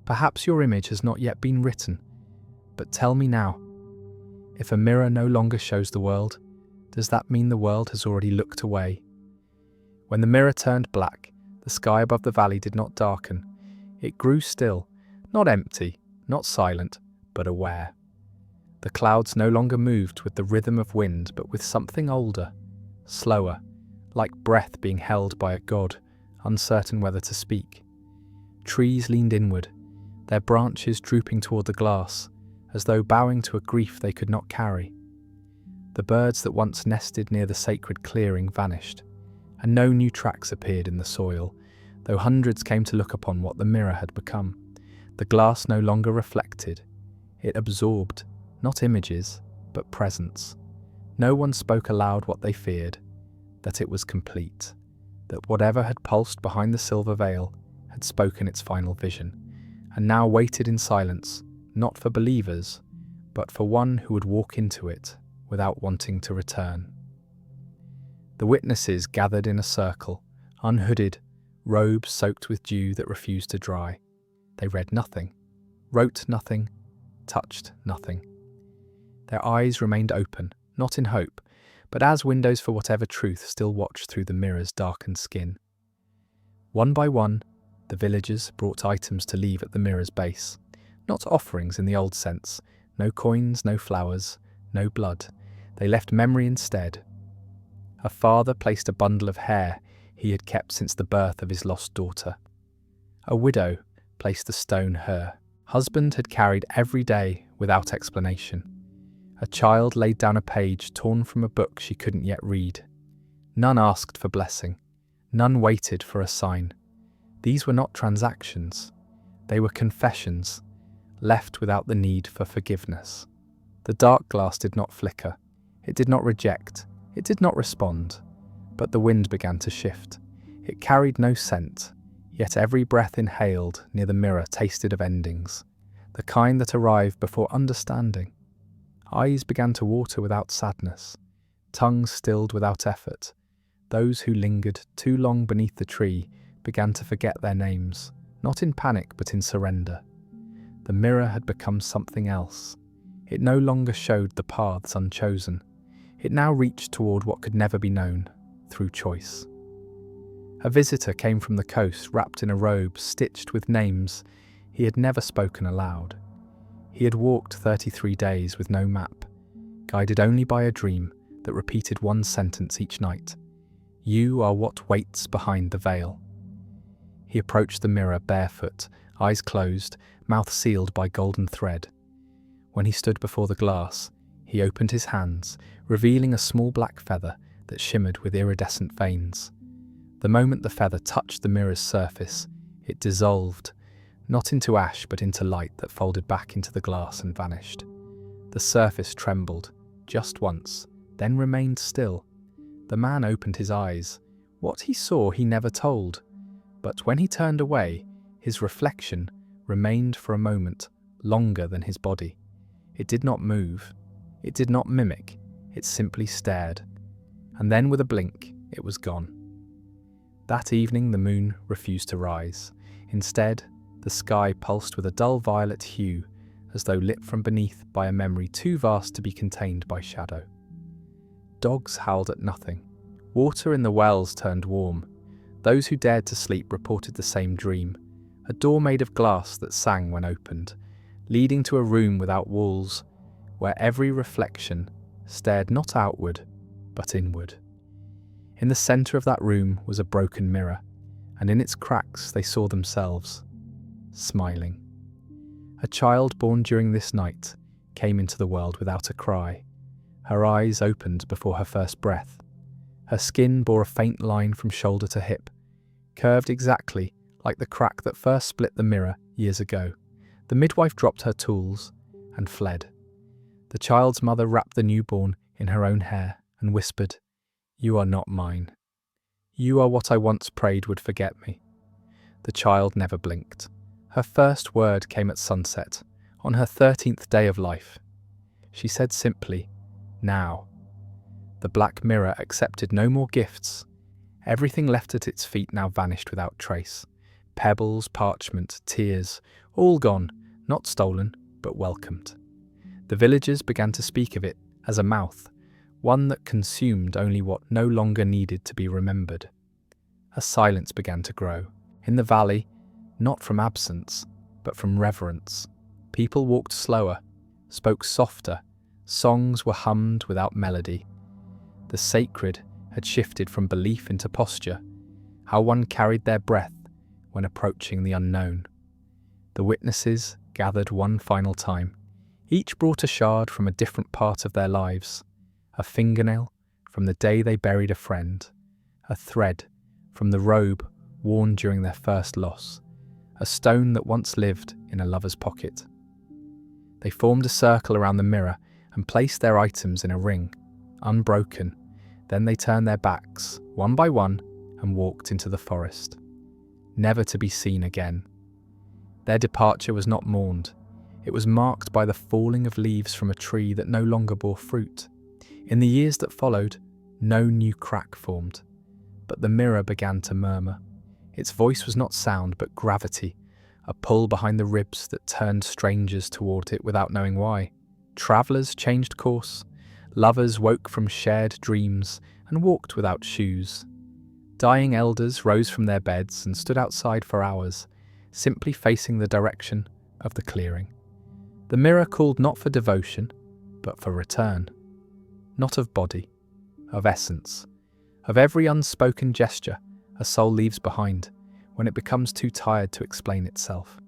Perhaps your image has not yet been written. But tell me now, if a mirror no longer shows the world, does that mean the world has already looked away? When the mirror turned black, the sky above the valley did not darken. It grew still, not empty, not silent, but aware. The clouds no longer moved with the rhythm of wind, but with something older, slower, like breath being held by a god, uncertain whether to speak. Trees leaned inward, their branches drooping toward the glass, as though bowing to a grief they could not carry. The birds that once nested near the sacred clearing vanished, and no new tracks appeared in the soil, though hundreds came to look upon what the mirror had become. The glass no longer reflected. It absorbed, not images, but presence. No one spoke aloud what they feared, that it was complete, that whatever had pulsed behind the silver veil had spoken its final vision, and now waited in silence, not for believers, but for one who would walk into it without wanting to return. The witnesses gathered in a circle, unhooded, robes soaked with dew that refused to dry. They read nothing, wrote nothing, touched nothing. Their eyes remained open, not in hope, but as windows for whatever truth still watched through the mirror's darkened skin. One by one, the villagers brought items to leave at the mirror's base. Not offerings in the old sense, no coins, no flowers, no blood. They left memory instead. A father placed a bundle of hair he had kept since the birth of his lost daughter. A widow placed a stone her husband had carried every day without explanation. A child laid down a page torn from a book she couldn't yet read. None asked for blessing. None waited for a sign. These were not transactions. They were confessions, left without the need for forgiveness. The dark glass did not flicker. It did not reject. It did not respond. But the wind began to shift. It carried no scent, yet every breath inhaled near the mirror tasted of endings, the kind that arrive before understanding. Eyes began to water without sadness, tongues stilled without effort. Those who lingered too long beneath the tree began to forget their names, not in panic but in surrender. The mirror had become something else. It no longer showed the paths unchosen. It now reached toward what could never be known, through choice. A visitor came from the coast wrapped in a robe stitched with names he had never spoken aloud. He had walked 33 days with no map, guided only by a dream that repeated one sentence each night. You are what waits behind the veil. He approached the mirror barefoot, eyes closed, mouth sealed by golden thread. When he stood before the glass, he opened his hands, revealing a small black feather that shimmered with iridescent veins. The moment the feather touched the mirror's surface, it dissolved, not into ash but into light that folded back into the glass and vanished. The surface trembled, just once, then remained still. The man opened his eyes. What he saw he never told. But when he turned away, his reflection remained for a moment longer than his body. It did not move. It did not mimic. It simply stared. And then with a blink, it was gone. That evening the moon refused to rise. Instead, the sky pulsed with a dull violet hue, as though lit from beneath by a memory too vast to be contained by shadow. Dogs howled at nothing. Water in the wells turned warm. Those who dared to sleep reported the same dream, a door made of glass that sang when opened, leading to a room without walls, where every reflection stared not outward, but inward. In the centre of that room was a broken mirror, and in its cracks they saw themselves, smiling. A child born during this night came into the world without a cry. Her eyes opened before her first breath. Her skin bore a faint line from shoulder to hip, curved exactly like the crack that first split the mirror years ago. The midwife dropped her tools and fled. The child's mother wrapped the newborn in her own hair and whispered, "You are not mine. You are what I once prayed would forget me." The child never blinked. Her first word came at sunset, on her 13th day of life. She said simply, "Now." The black mirror accepted no more gifts. Everything left at its feet now vanished without trace. Pebbles, parchment, tears, all gone, not stolen, but welcomed. The villagers began to speak of it as a mouth, one that consumed only what no longer needed to be remembered. A silence began to grow. In the valley, not from absence, but from reverence. People walked slower, spoke softer, songs were hummed without melody. The sacred had shifted from belief into posture, how one carried their breath when approaching the unknown. The witnesses gathered one final time. Each brought a shard from a different part of their lives, a fingernail from the day they buried a friend, a thread from the robe worn during their first loss, a stone that once lived in a lover's pocket. They formed a circle around the mirror and placed their items in a ring, unbroken. Then they turned their backs, one by one, and walked into the forest, never to be seen again. Their departure was not mourned. It was marked by the falling of leaves from a tree that no longer bore fruit. In the years that followed, no new crack formed, but the mirror began to murmur. Its voice was not sound, but gravity, a pull behind the ribs that turned strangers toward it without knowing why. Travellers changed course. Lovers woke from shared dreams and walked without shoes. Dying elders rose from their beds and stood outside for hours, simply facing the direction of the clearing. The mirror called not for devotion, but for return. Not of body, of essence, of every unspoken gesture a soul leaves behind when it becomes too tired to explain itself.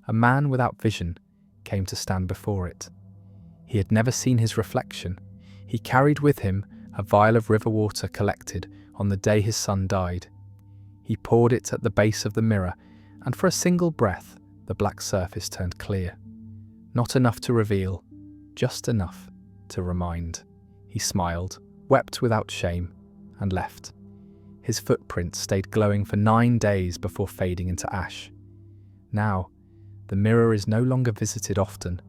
A man without vision came to stand before it. He had never seen his reflection. He carried with him a vial of river water collected on the day his son died. He poured it at the base of the mirror, and for a single breath, the black surface turned clear. Not enough to reveal, just enough to remind. He smiled, wept without shame, and left. His footprint stayed glowing for 9 days before fading into ash. Now, the mirror is no longer visited often.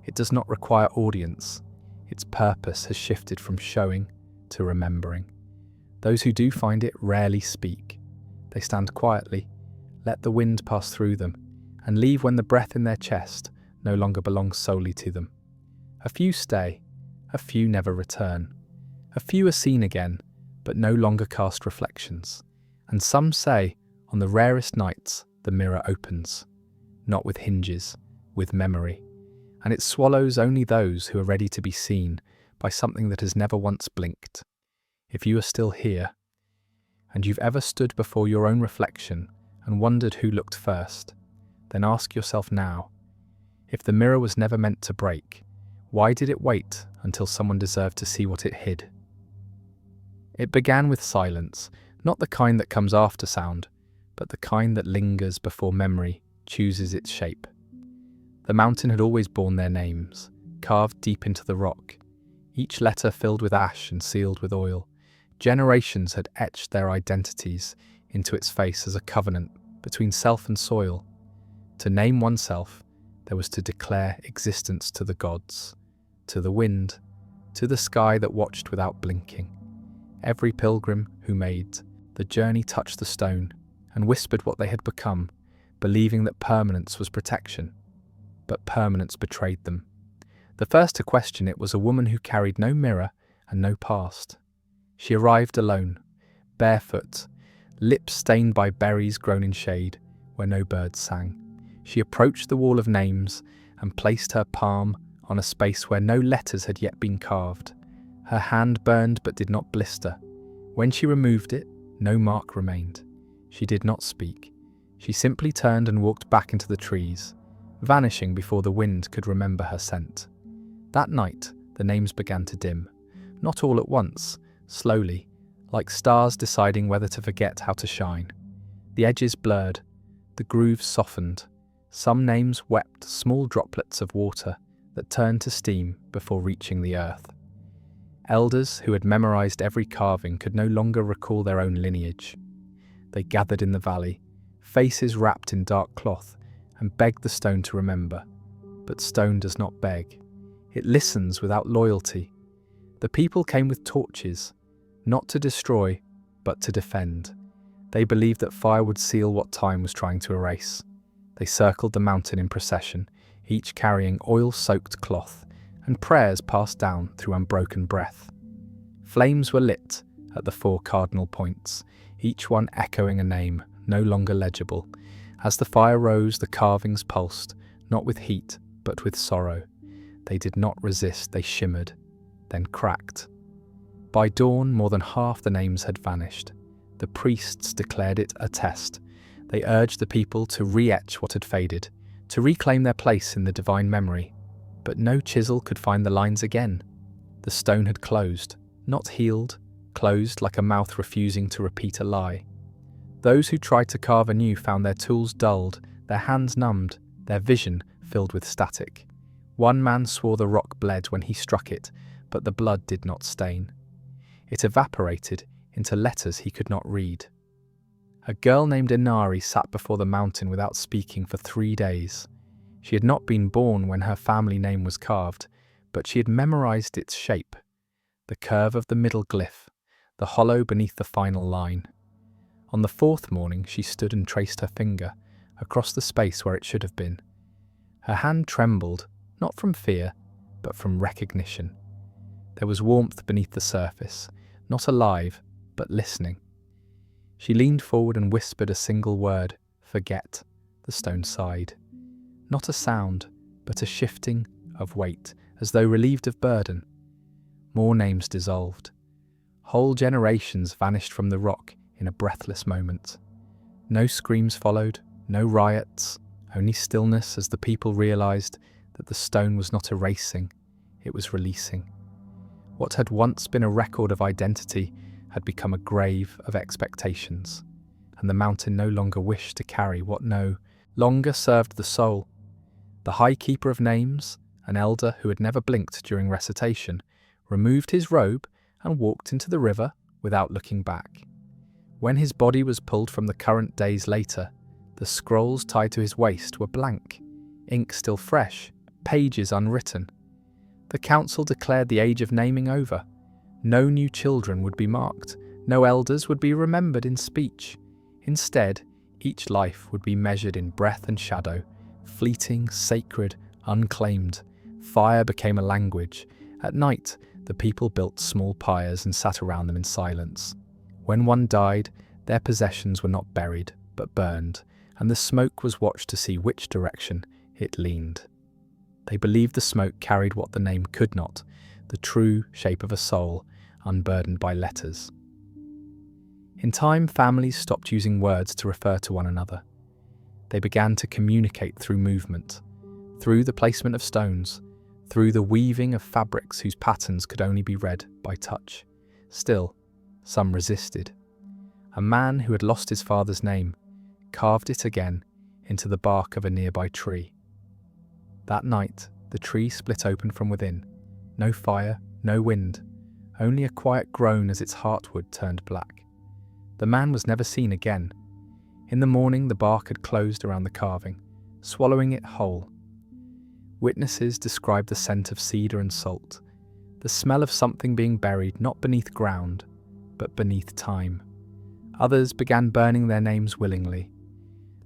It does not require audience. Its purpose has shifted from showing to remembering. Those who do find it rarely speak. They stand quietly, let the wind pass through them, and leave when the breath in their chest no longer belongs solely to them. A few stay, a few never return. A few are seen again, but no longer cast reflections. And some say, on the rarest nights, the mirror opens, not with hinges, with memory. And it swallows only those who are ready to be seen by something that has never once blinked. If you are still here, and you've ever stood before your own reflection and wondered who looked first, then ask yourself now, if the mirror was never meant to break, why did it wait until someone deserved to see what it hid? It began with silence, not the kind that comes after sound, but the kind that lingers before memory chooses its shape. The mountain had always borne their names, carved deep into the rock, each letter filled with ash and sealed with oil. Generations had etched their identities into its face as a covenant between self and soil. To name oneself, there was to declare existence to the gods, to the wind, to the sky that watched without blinking. Every pilgrim who made the journey touched the stone and whispered what they had become, believing that permanence was protection. But permanence betrayed them. The first to question it was a woman who carried no mirror and no past. She arrived alone, barefoot, lips stained by berries grown in shade where no birds sang. She approached the wall of names and placed her palm on a space where no letters had yet been carved. Her hand burned but did not blister. When she removed it, no mark remained. She did not speak. She simply turned and walked back into the trees, vanishing before the wind could remember her scent. That night, the names began to dim. Not all at once, slowly, like stars deciding whether to forget how to shine. The edges blurred, the grooves softened. Some names wept small droplets of water that turned to steam before reaching the earth. Elders who had memorized every carving could no longer recall their own lineage. They gathered in the valley, faces wrapped in dark cloth, and begged the stone to remember. But stone does not beg. It listens without loyalty. The people came with torches, not to destroy, but to defend. They believed that fire would seal what time was trying to erase. They circled the mountain in procession, each carrying oil-soaked cloth, and prayers passed down through unbroken breath. Flames were lit at the 4 cardinal points, each one echoing a name no longer legible. As the fire rose, the carvings pulsed, not with heat, but with sorrow. They did not resist, they shimmered, then cracked. By dawn, more than half the names had vanished. The priests declared it a test. They urged the people to re-etch what had faded, to reclaim their place in the divine memory. But no chisel could find the lines again. The stone had closed, not healed, closed like a mouth refusing to repeat a lie. Those who tried to carve anew found their tools dulled, their hands numbed, their vision filled with static. One man swore the rock bled when he struck it, but the blood did not stain. It evaporated into letters he could not read. A girl named Inari sat before the mountain without speaking for 3 days. She had not been born when her family name was carved, but she had memorized its shape, the curve of the middle glyph, the hollow beneath the final line. On the 4th morning, she stood and traced her finger across the space where it should have been. Her hand trembled, not from fear, but from recognition. There was warmth beneath the surface, not alive, but listening. She leaned forward and whispered a single word, "Forget." The stone sighed. Not a sound, but a shifting of weight, as though relieved of burden. More names dissolved. Whole generations vanished from the rock in a breathless moment. No screams followed, no riots, only stillness as the people realized that the stone was not erasing, it was releasing. What had once been a record of identity had become a grave of expectations, and the mountain no longer wished to carry what no longer served the soul. The high keeper of names, an elder who had never blinked during recitation, removed his robe and walked into the river without looking back. When his body was pulled from the current days later, the scrolls tied to his waist were blank, ink still fresh, pages unwritten. The council declared the age of naming over. No new children would be marked, no elders would be remembered in speech. Instead, each life would be measured in breath and shadow, fleeting, sacred, unclaimed. Fire became a language. At night, the people built small pyres and sat around them in silence. When one died, their possessions were not buried, but burned, and the smoke was watched to see which direction it leaned. They believed the smoke carried what the name could not, the true shape of a soul, unburdened by letters. In time, families stopped using words to refer to one another. They began to communicate through movement, through the placement of stones, through the weaving of fabrics whose patterns could only be read by touch. Still, some resisted. A man who had lost his father's name carved it again into the bark of a nearby tree. That night, the tree split open from within. No fire, no wind, only a quiet groan as its heartwood turned black. The man was never seen again. In the morning, the bark had closed around the carving, swallowing it whole. Witnesses described the scent of cedar and salt, the smell of something being buried not beneath ground, but beneath time. Others began burning their names willingly.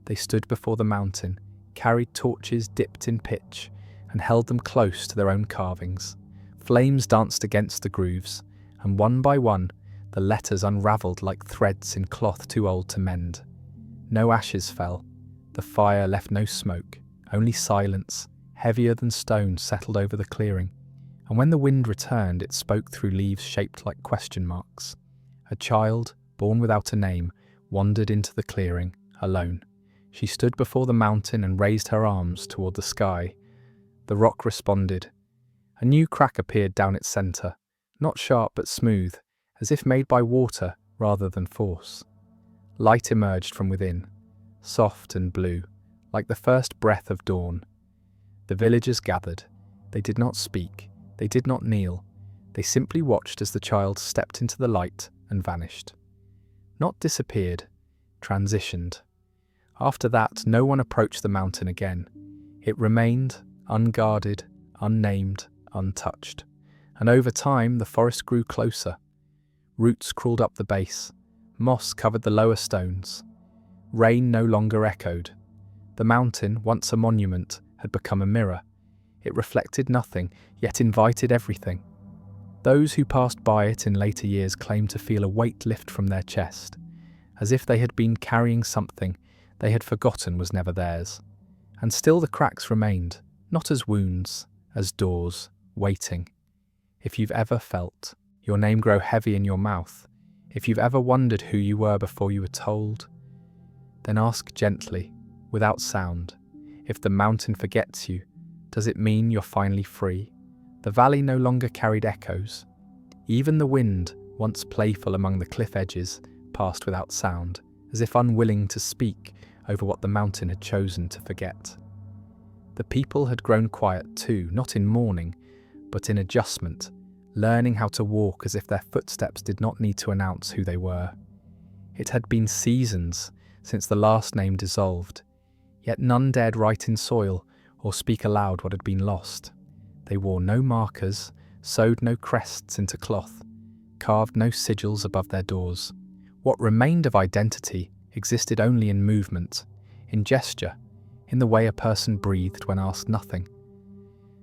They stood before the mountain, carried torches dipped in pitch, and held them close to their own carvings. Flames danced against the grooves, and one by one, the letters unravelled like threads in cloth too old to mend. No ashes fell. The fire left no smoke. Only silence, heavier than stone, settled over the clearing. And when the wind returned, it spoke through leaves shaped like question marks. A child, born without a name, wandered into the clearing, alone. She stood before the mountain and raised her arms toward the sky. The rock responded. A new crack appeared down its centre, not sharp but smooth, as if made by water rather than force. Light emerged from within, soft and blue, like the first breath of dawn. The villagers gathered. They did not speak. They did not kneel. They simply watched as the child stepped into the light and vanished. Not disappeared, transitioned. After that, no one approached the mountain again. It remained unguarded, unnamed, untouched. And over time, the forest grew closer. Roots crawled up the base. Moss covered the lower stones. Rain no longer echoed. The mountain, once a monument, had become a mirror. It reflected nothing, yet invited everything. Those who passed by it in later years claimed to feel a weight lift from their chest, as if they had been carrying something they had forgotten was never theirs. And still the cracks remained, not as wounds, as doors, waiting. If you've ever felt your name grow heavy in your mouth, if you've ever wondered who you were before you were told, then ask gently, without sound, if the mountain forgets you, does it mean you're finally free? The valley no longer carried echoes. Even the wind, once playful among the cliff edges, passed without sound, as if unwilling to speak over what the mountain had chosen to forget. The people had grown quiet too, not in mourning, but in adjustment, learning how to walk as if their footsteps did not need to announce who they were. It had been seasons since the last name dissolved, yet none dared write in soil or speak aloud what had been lost. They wore no markers, sewed no crests into cloth, carved no sigils above their doors. What remained of identity existed only in movement, in gesture, in the way a person breathed when asked nothing.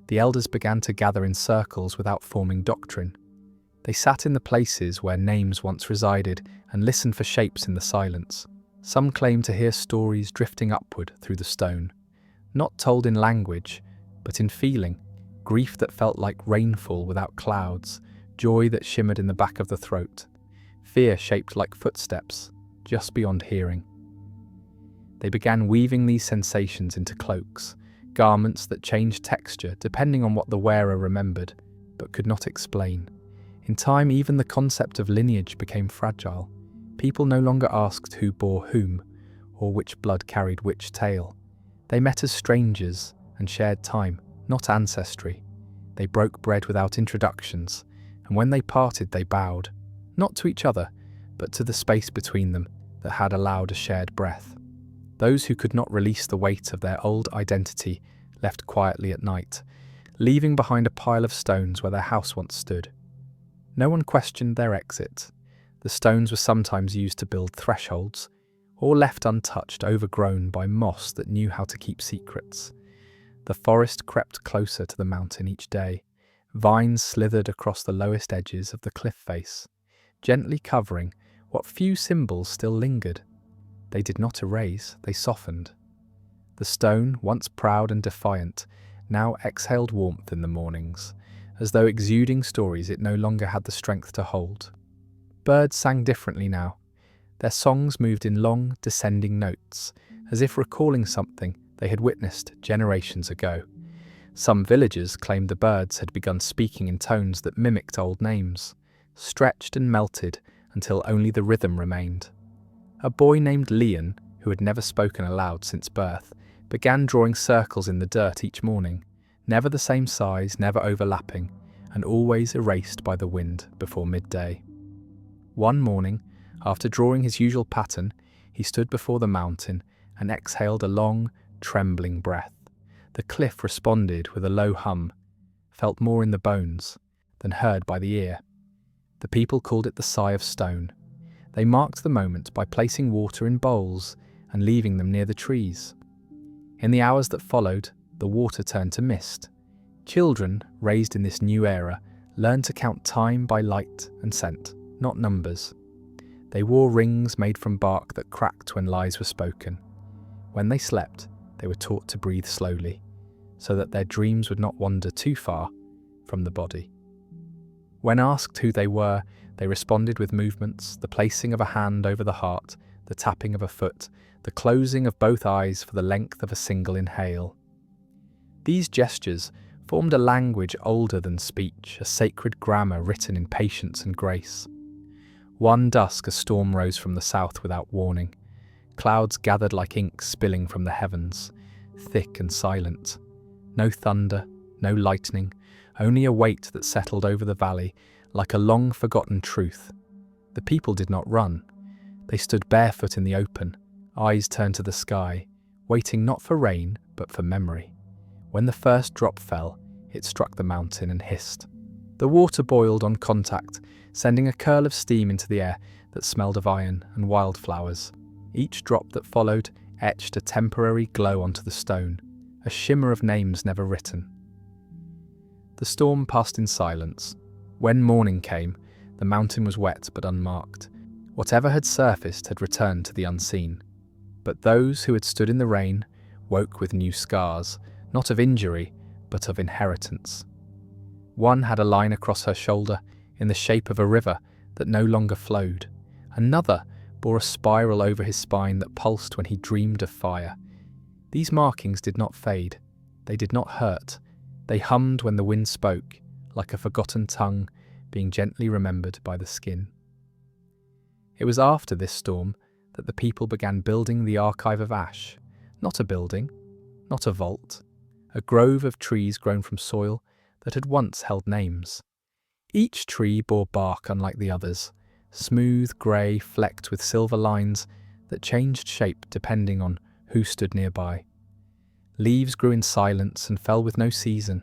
The elders began to gather in circles without forming doctrine. They sat in the places where names once resided and listened for shapes in the silence. Some claimed to hear stories drifting upward through the stone, not told in language, but in feeling, grief that felt like rainfall without clouds, joy that shimmered in the back of the throat, fear shaped like footsteps, just beyond hearing. They began weaving these sensations into cloaks, garments that changed texture depending on what the wearer remembered, but could not explain. In time, even the concept of lineage became fragile. People no longer asked who bore whom, or which blood carried which tale. They met as strangers and shared time, not ancestry. They broke bread without introductions, and when they parted they bowed, not to each other, but to the space between them that had allowed a shared breath. Those who could not release the weight of their old identity left quietly at night, leaving behind a pile of stones where their house once stood. No one questioned their exit. The stones were sometimes used to build thresholds, or left untouched, overgrown by moss that knew how to keep secrets. The forest crept closer to the mountain each day. Vines slithered across the lowest edges of the cliff face, gently covering what few symbols still lingered. They did not erase, they softened. The stone, once proud and defiant, now exhaled warmth in the mornings, as though exuding stories it no longer had the strength to hold. Birds sang differently now. Their songs moved in long, descending notes, as if recalling something they had witnessed generations ago. Some villagers claimed the birds had begun speaking in tones that mimicked old names, stretched and melted until only the rhythm remained. A boy named Leon, who had never spoken aloud since birth, began drawing circles in the dirt each morning, never the same size, never overlapping, and always erased by the wind before midday. One morning, after drawing his usual pattern, he stood before the mountain and exhaled a long, trembling breath. The cliff responded with a low hum, felt more in the bones than heard by the ear. The people called it the sigh of stone. They marked the moment by placing water in bowls and leaving them near the trees. In the hours that followed, the water turned to mist. Children, raised in this new era, learned to count time by light and scent, not numbers. They wore rings made from bark that cracked when lies were spoken. When they slept, they were taught to breathe slowly, so that their dreams would not wander too far from the body. When asked who they were, they responded with movements, the placing of a hand over the heart, the tapping of a foot, the closing of both eyes for the length of a single inhale. These gestures formed a language older than speech, a sacred grammar written in patience and grace. One dusk a storm rose from the south without warning. Clouds gathered like ink spilling from the heavens, thick and silent. No thunder, no lightning, only a weight that settled over the valley like a long-forgotten truth. The people did not run. They stood barefoot in the open, eyes turned to the sky, waiting not for rain, but for memory. When the first drop fell, it struck the mountain and hissed. The water boiled on contact, sending a curl of steam into the air that smelled of iron and wildflowers. Each drop that followed etched a temporary glow onto the stone, a shimmer of names never written. The storm passed in silence. When morning came, the mountain was wet but unmarked. Whatever had surfaced had returned to the unseen. But those who had stood in the rain woke with new scars, not of injury, but of inheritance. One had a line across her shoulder in the shape of a river that no longer flowed. Another bore a spiral over his spine that pulsed when he dreamed of fire. These markings did not fade. They did not hurt. They hummed when the wind spoke, like a forgotten tongue being gently remembered by the skin. It was after this storm that the people began building the archive of ash. Not a building, not a vault, a grove of trees grown from soil that had once held names. Each tree bore bark unlike the others, smooth, grey, flecked with silver lines that changed shape depending on who stood nearby. Leaves grew in silence and fell with no season.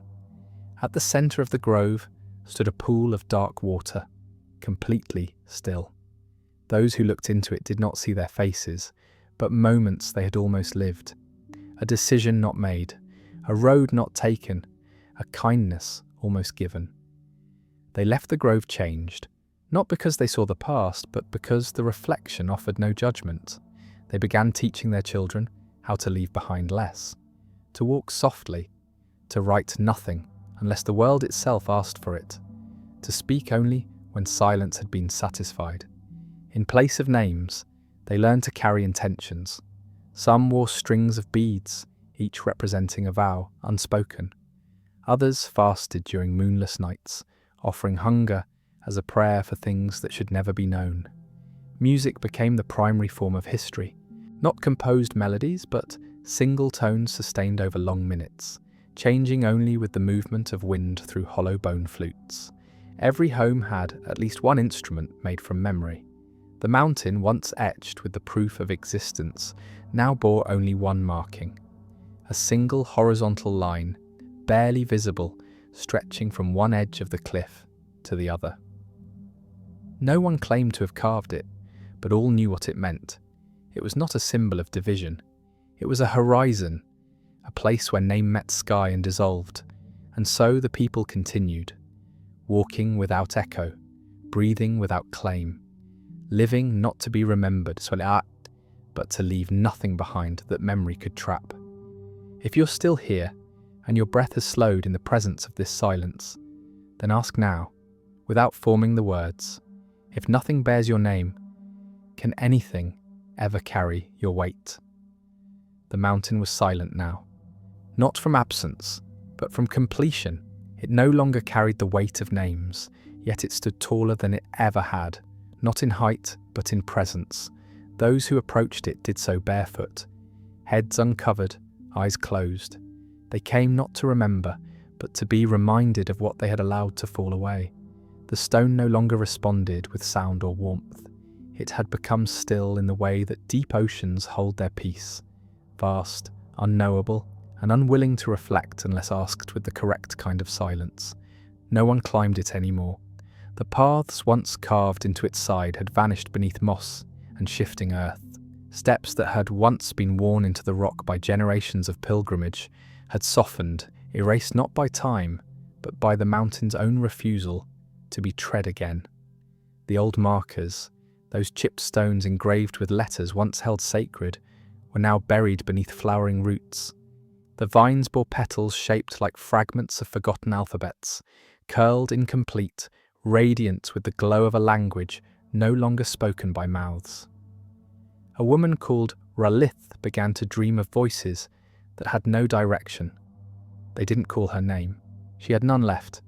At the centre of the grove stood a pool of dark water, completely still. Those who looked into it did not see their faces, but moments they had almost lived. A decision not made, a road not taken, a kindness almost given. They left the grove changed, not because they saw the past, but because the reflection offered no judgment. They began teaching their children how to leave behind less, to walk softly, to write nothing unless the world itself asked for it, to speak only when silence had been satisfied. In place of names, they learned to carry intentions. Some wore strings of beads, each representing a vow unspoken. Others fasted during moonless nights, offering hunger as a prayer for things that should never be known. Music became the primary form of history, not composed melodies, but single tones sustained over long minutes, changing only with the movement of wind through hollow bone flutes. Every home had at least one instrument made from memory. The mountain, once etched with the proof of existence, now bore only one marking, a single horizontal line, barely visible, stretching from one edge of the cliff to the other. No one claimed to have carved it, but all knew what it meant. It was not a symbol of division. It was a horizon, a place where name met sky and dissolved. And so the people continued, walking without echo, breathing without claim, living not to be remembered, but to leave nothing behind that memory could trap. If you're still here, and your breath has slowed in the presence of this silence, then ask now, without forming the words, if nothing bears your name, can anything ever carry your weight? The mountain was silent now, not from absence, but from completion. It no longer carried the weight of names, yet it stood taller than it ever had, not in height, but in presence. Those who approached it did so barefoot, heads uncovered, eyes closed. They came not to remember, but to be reminded of what they had allowed to fall away. The stone no longer responded with sound or warmth. It had become still in the way that deep oceans hold their peace, vast, unknowable, and unwilling to reflect unless asked with the correct kind of silence. No one climbed it anymore. The paths once carved into its side had vanished beneath moss and shifting earth. Steps that had once been worn into the rock by generations of pilgrimage had softened, erased not by time, but by the mountain's own refusal to be tread again. The old markers, those chipped stones engraved with letters once held sacred, were now buried beneath flowering roots. The vines bore petals shaped like fragments of forgotten alphabets, curled incomplete, radiant with the glow of a language no longer spoken by mouths. A woman called Ralith began to dream of voices that had no direction. They didn't call her name. She had none left,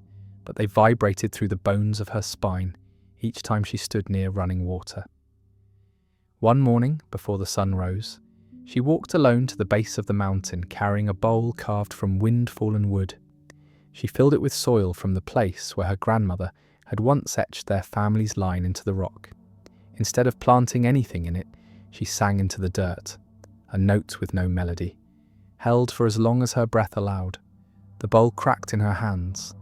but they vibrated through the bones of her spine each time she stood near running water. One morning, before the sun rose, she walked alone to the base of the mountain, carrying a bowl carved from wind-fallen wood. She filled it with soil from the place where her grandmother had once etched their family's line into the rock. Instead of planting anything in it, she sang into the dirt, a note with no melody, held for as long as her breath allowed. The bowl cracked in her hands,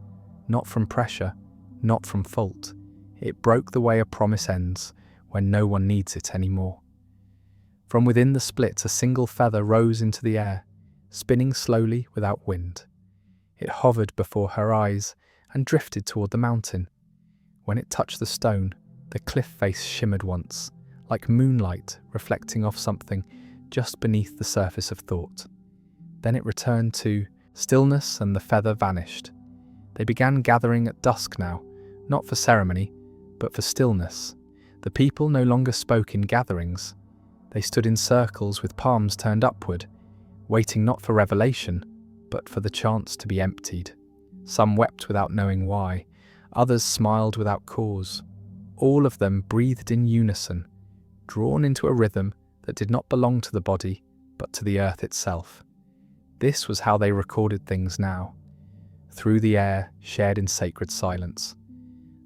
not from pressure, not from fault. It broke the way a promise ends when no one needs it anymore. From within the split, a single feather rose into the air, spinning slowly without wind. It hovered before her eyes and drifted toward the mountain. When it touched the stone, the cliff face shimmered once, like moonlight reflecting off something just beneath the surface of thought. Then it returned to stillness and the feather vanished. They began gathering at dusk now, not for ceremony, but for stillness. The people no longer spoke in gatherings. They stood in circles with palms turned upward, waiting not for revelation, but for the chance to be emptied. Some wept without knowing why, others smiled without cause. All of them breathed in unison, drawn into a rhythm that did not belong to the body, but to the earth itself. This was how they recorded things now, through the air shared in sacred silence.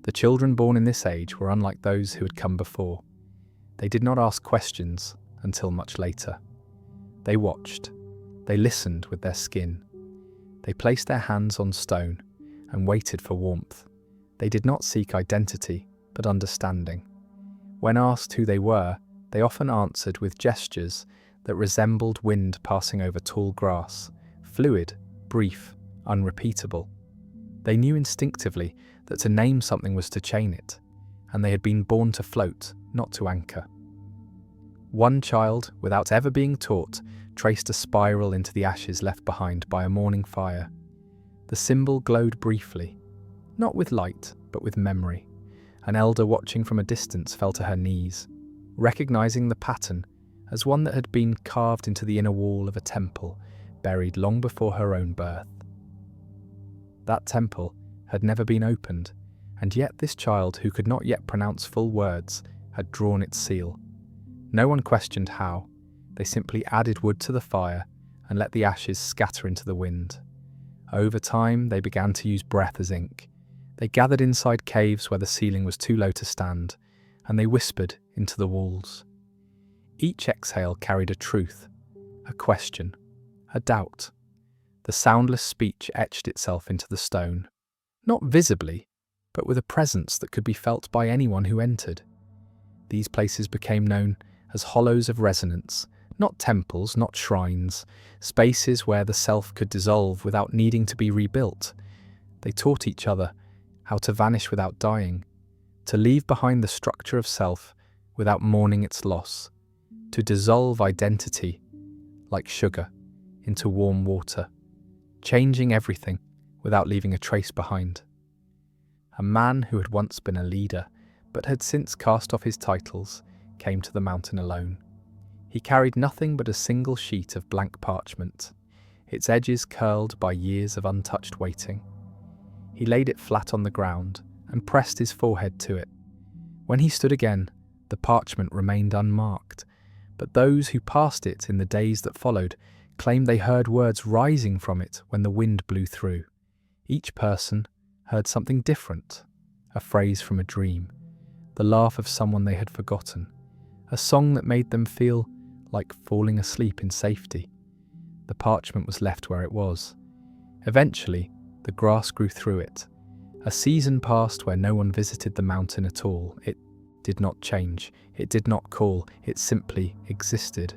The children born in this age were unlike those who had come before. They did not ask questions until much later. They watched. They listened with their skin. They placed their hands on stone and waited for warmth. They did not seek identity, but understanding. When asked who they were, they often answered with gestures that resembled wind passing over tall grass, fluid, brief, unrepeatable. They knew instinctively that to name something was to chain it, and they had been born to float, not to anchor. One child, without ever being taught, traced a spiral into the ashes left behind by a morning fire. The symbol glowed briefly, not with light, but with memory. An elder watching from a distance fell to her knees, recognizing the pattern as one that had been carved into the inner wall of a temple buried long before her own birth. That temple had never been opened, and yet this child, who could not yet pronounce full words, had drawn its seal. No one questioned how. They simply added wood to the fire and let the ashes scatter into the wind. Over time, they began to use breath as ink. They gathered inside caves where the ceiling was too low to stand, and they whispered into the walls. Each exhale carried a truth, a question, a doubt. The soundless speech etched itself into the stone, not visibly, but with a presence that could be felt by anyone who entered. These places became known as hollows of resonance, not temples, not shrines, spaces where the self could dissolve without needing to be rebuilt. They taught each other how to vanish without dying, to leave behind the structure of self without mourning its loss, to dissolve identity like sugar into warm water, changing everything without leaving a trace behind. A man who had once been a leader, but had since cast off his titles, came to the mountain alone. He carried nothing but a single sheet of blank parchment, its edges curled by years of untouched waiting. He laid it flat on the ground and pressed his forehead to it. When he stood again, the parchment remained unmarked, but those who passed it in the days that followed claimed they heard words rising from it when the wind blew through. Each person heard something different, a phrase from a dream, the laugh of someone they had forgotten, a song that made them feel like falling asleep in safety. The parchment was left where it was. Eventually, the grass grew through it. A season passed where no one visited the mountain at all. It did not change, it did not call, it simply existed.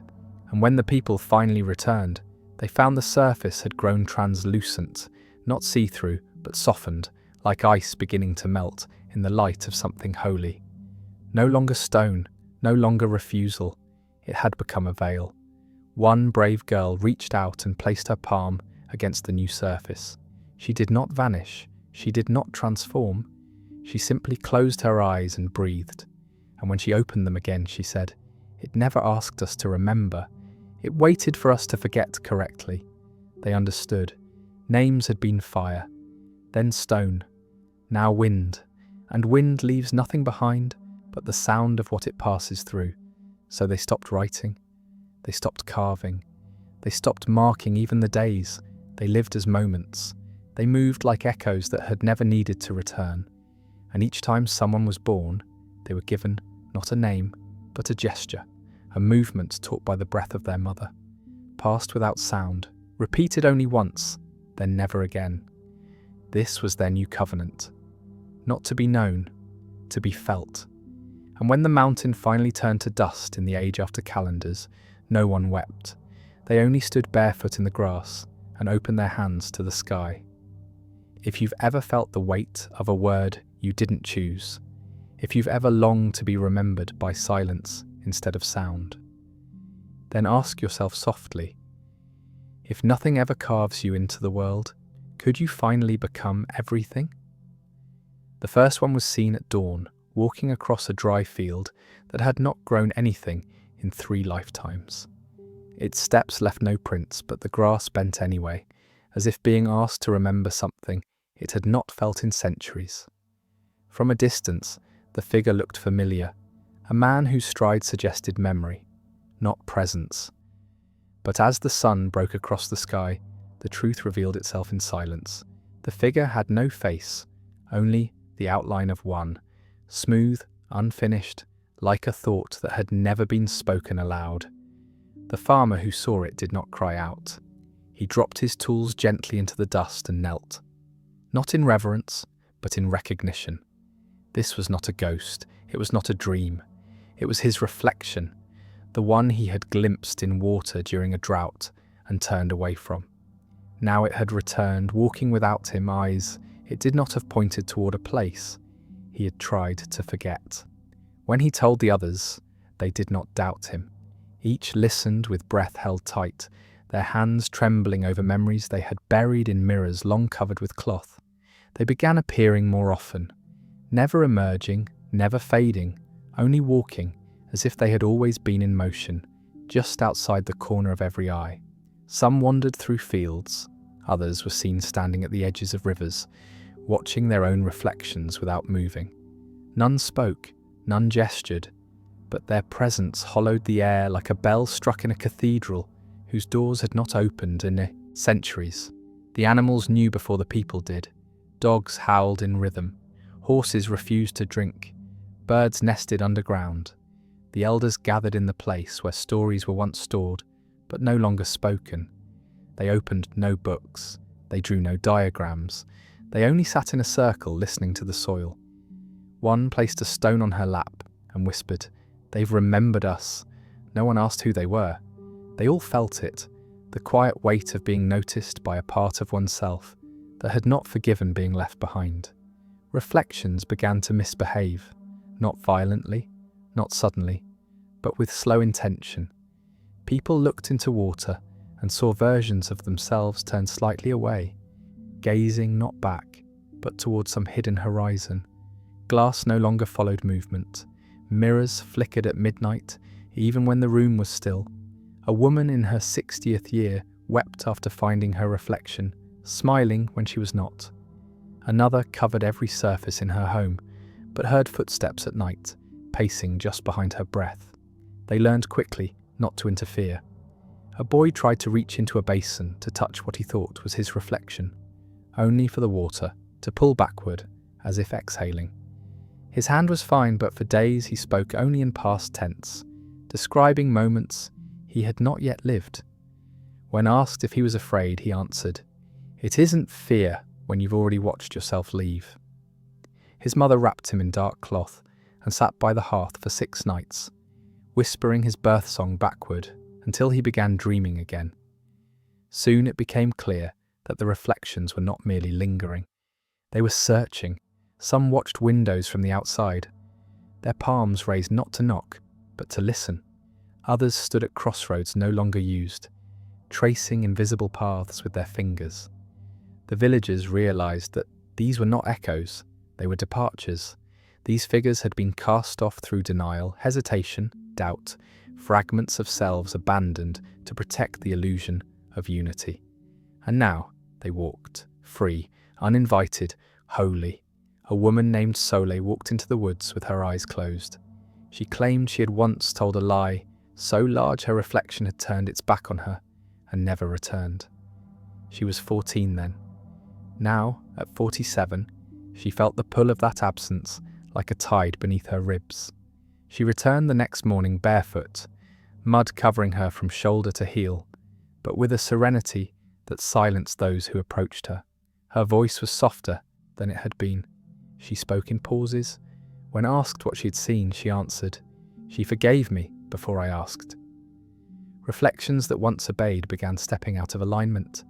And when the people finally returned, they found the surface had grown translucent, not see-through, but softened, like ice beginning to melt in the light of something holy. No longer stone, no longer refusal. It had become a veil. One brave girl reached out and placed her palm against the new surface. She did not vanish. She did not transform. She simply closed her eyes and breathed. And when she opened them again, she said, "It never asked us to remember. It waited for us to forget correctly." They understood. Names had been fire, then stone, now wind, and wind leaves nothing behind but the sound of what it passes through. So they stopped writing, they stopped carving, they stopped marking even the days. They lived as moments. They moved like echoes that had never needed to return. And each time someone was born, they were given not a name, but a gesture, a movement taught by the breath of their mother, passed without sound, repeated only once, then never again. This was their new covenant, not to be known, to be felt. And when the mountain finally turned to dust in the age after calendars, no one wept. They only stood barefoot in the grass and opened their hands to the sky. If you've ever felt the weight of a word you didn't choose, if you've ever longed to be remembered by silence instead of sound, then ask yourself softly, if nothing ever carves you into the world, could you finally become everything? The first one was seen at dawn, walking across a dry field that had not grown anything in 3 lifetimes. Its steps left no prints, but the grass bent anyway, as if being asked to remember something it had not felt in centuries. From a distance, the figure looked familiar, a man whose stride suggested memory, not presence. But as the sun broke across the sky, the truth revealed itself in silence. The figure had no face, only the outline of one, smooth, unfinished, like a thought that had never been spoken aloud. The farmer who saw it did not cry out. He dropped his tools gently into the dust and knelt. Not in reverence, but in recognition. This was not a ghost, it was not a dream. It was his reflection, the one he had glimpsed in water during a drought and turned away from. Now it had returned, walking without him, eyes. It did not have pointed toward a place. He had tried to forget. When he told the others, they did not doubt him. Each listened with breath held tight, their hands trembling over memories they had buried in mirrors long covered with cloth. They began appearing more often, never emerging, never fading, only walking, as if they had always been in motion, just outside the corner of every eye. Some wandered through fields, others were seen standing at the edges of rivers, watching their own reflections without moving. None spoke, none gestured, but their presence hollowed the air like a bell struck in a cathedral whose doors had not opened in centuries. The animals knew before the people did. Dogs howled in rhythm, horses refused to drink, birds nested underground. The elders gathered in the place where stories were once stored, but no longer spoken. They opened no books, they drew no diagrams, they only sat in a circle listening to the soil. One placed a stone on her lap and whispered, "They've remembered us." No one asked who they were. They all felt it, the quiet weight of being noticed by a part of oneself that had not forgiven being left behind. Reflections began to misbehave, not violently, not suddenly, but with slow intention. People looked into water and saw versions of themselves turn slightly away, gazing not back, but towards some hidden horizon. Glass no longer followed movement. Mirrors flickered at midnight, even when the room was still. A woman in her 60th year wept after finding her reflection, smiling when she was not. Another covered every surface in her home, but heard footsteps at night, pacing just behind her breath. They learned quickly not to interfere. A boy tried to reach into a basin to touch what he thought was his reflection, only for the water to pull backward, as if exhaling. His hand was fine, but for days he spoke only in past tense, describing moments he had not yet lived. When asked if he was afraid, he answered, "It isn't fear when you've already watched yourself leave." His mother wrapped him in dark cloth and sat by the hearth for 6 nights, whispering his birth song backward until he began dreaming again. Soon it became clear that the reflections were not merely lingering. They were searching. Some watched windows from the outside. their palms raised not to knock, but to listen. Others stood at crossroads no longer used, tracing invisible paths with their fingers. The villagers realized that these were not echoes, they were departures. These figures had been cast off through denial, hesitation, doubt, fragments of selves abandoned to protect the illusion of unity. And now they walked, free, uninvited, holy. A woman named Sole walked into the woods with her eyes closed. She claimed she had once told a lie, so large her reflection had turned its back on her and never returned. She was 14 then. Now, at 47, she felt the pull of that absence like a tide beneath her ribs. She returned the next morning barefoot, mud covering her from shoulder to heel, but with a serenity that silenced those who approached her. Her voice was softer than it had been. She spoke in pauses. When asked what she had seen, she answered, "She forgave me before I asked." Reflections that once obeyed began stepping out of alignment.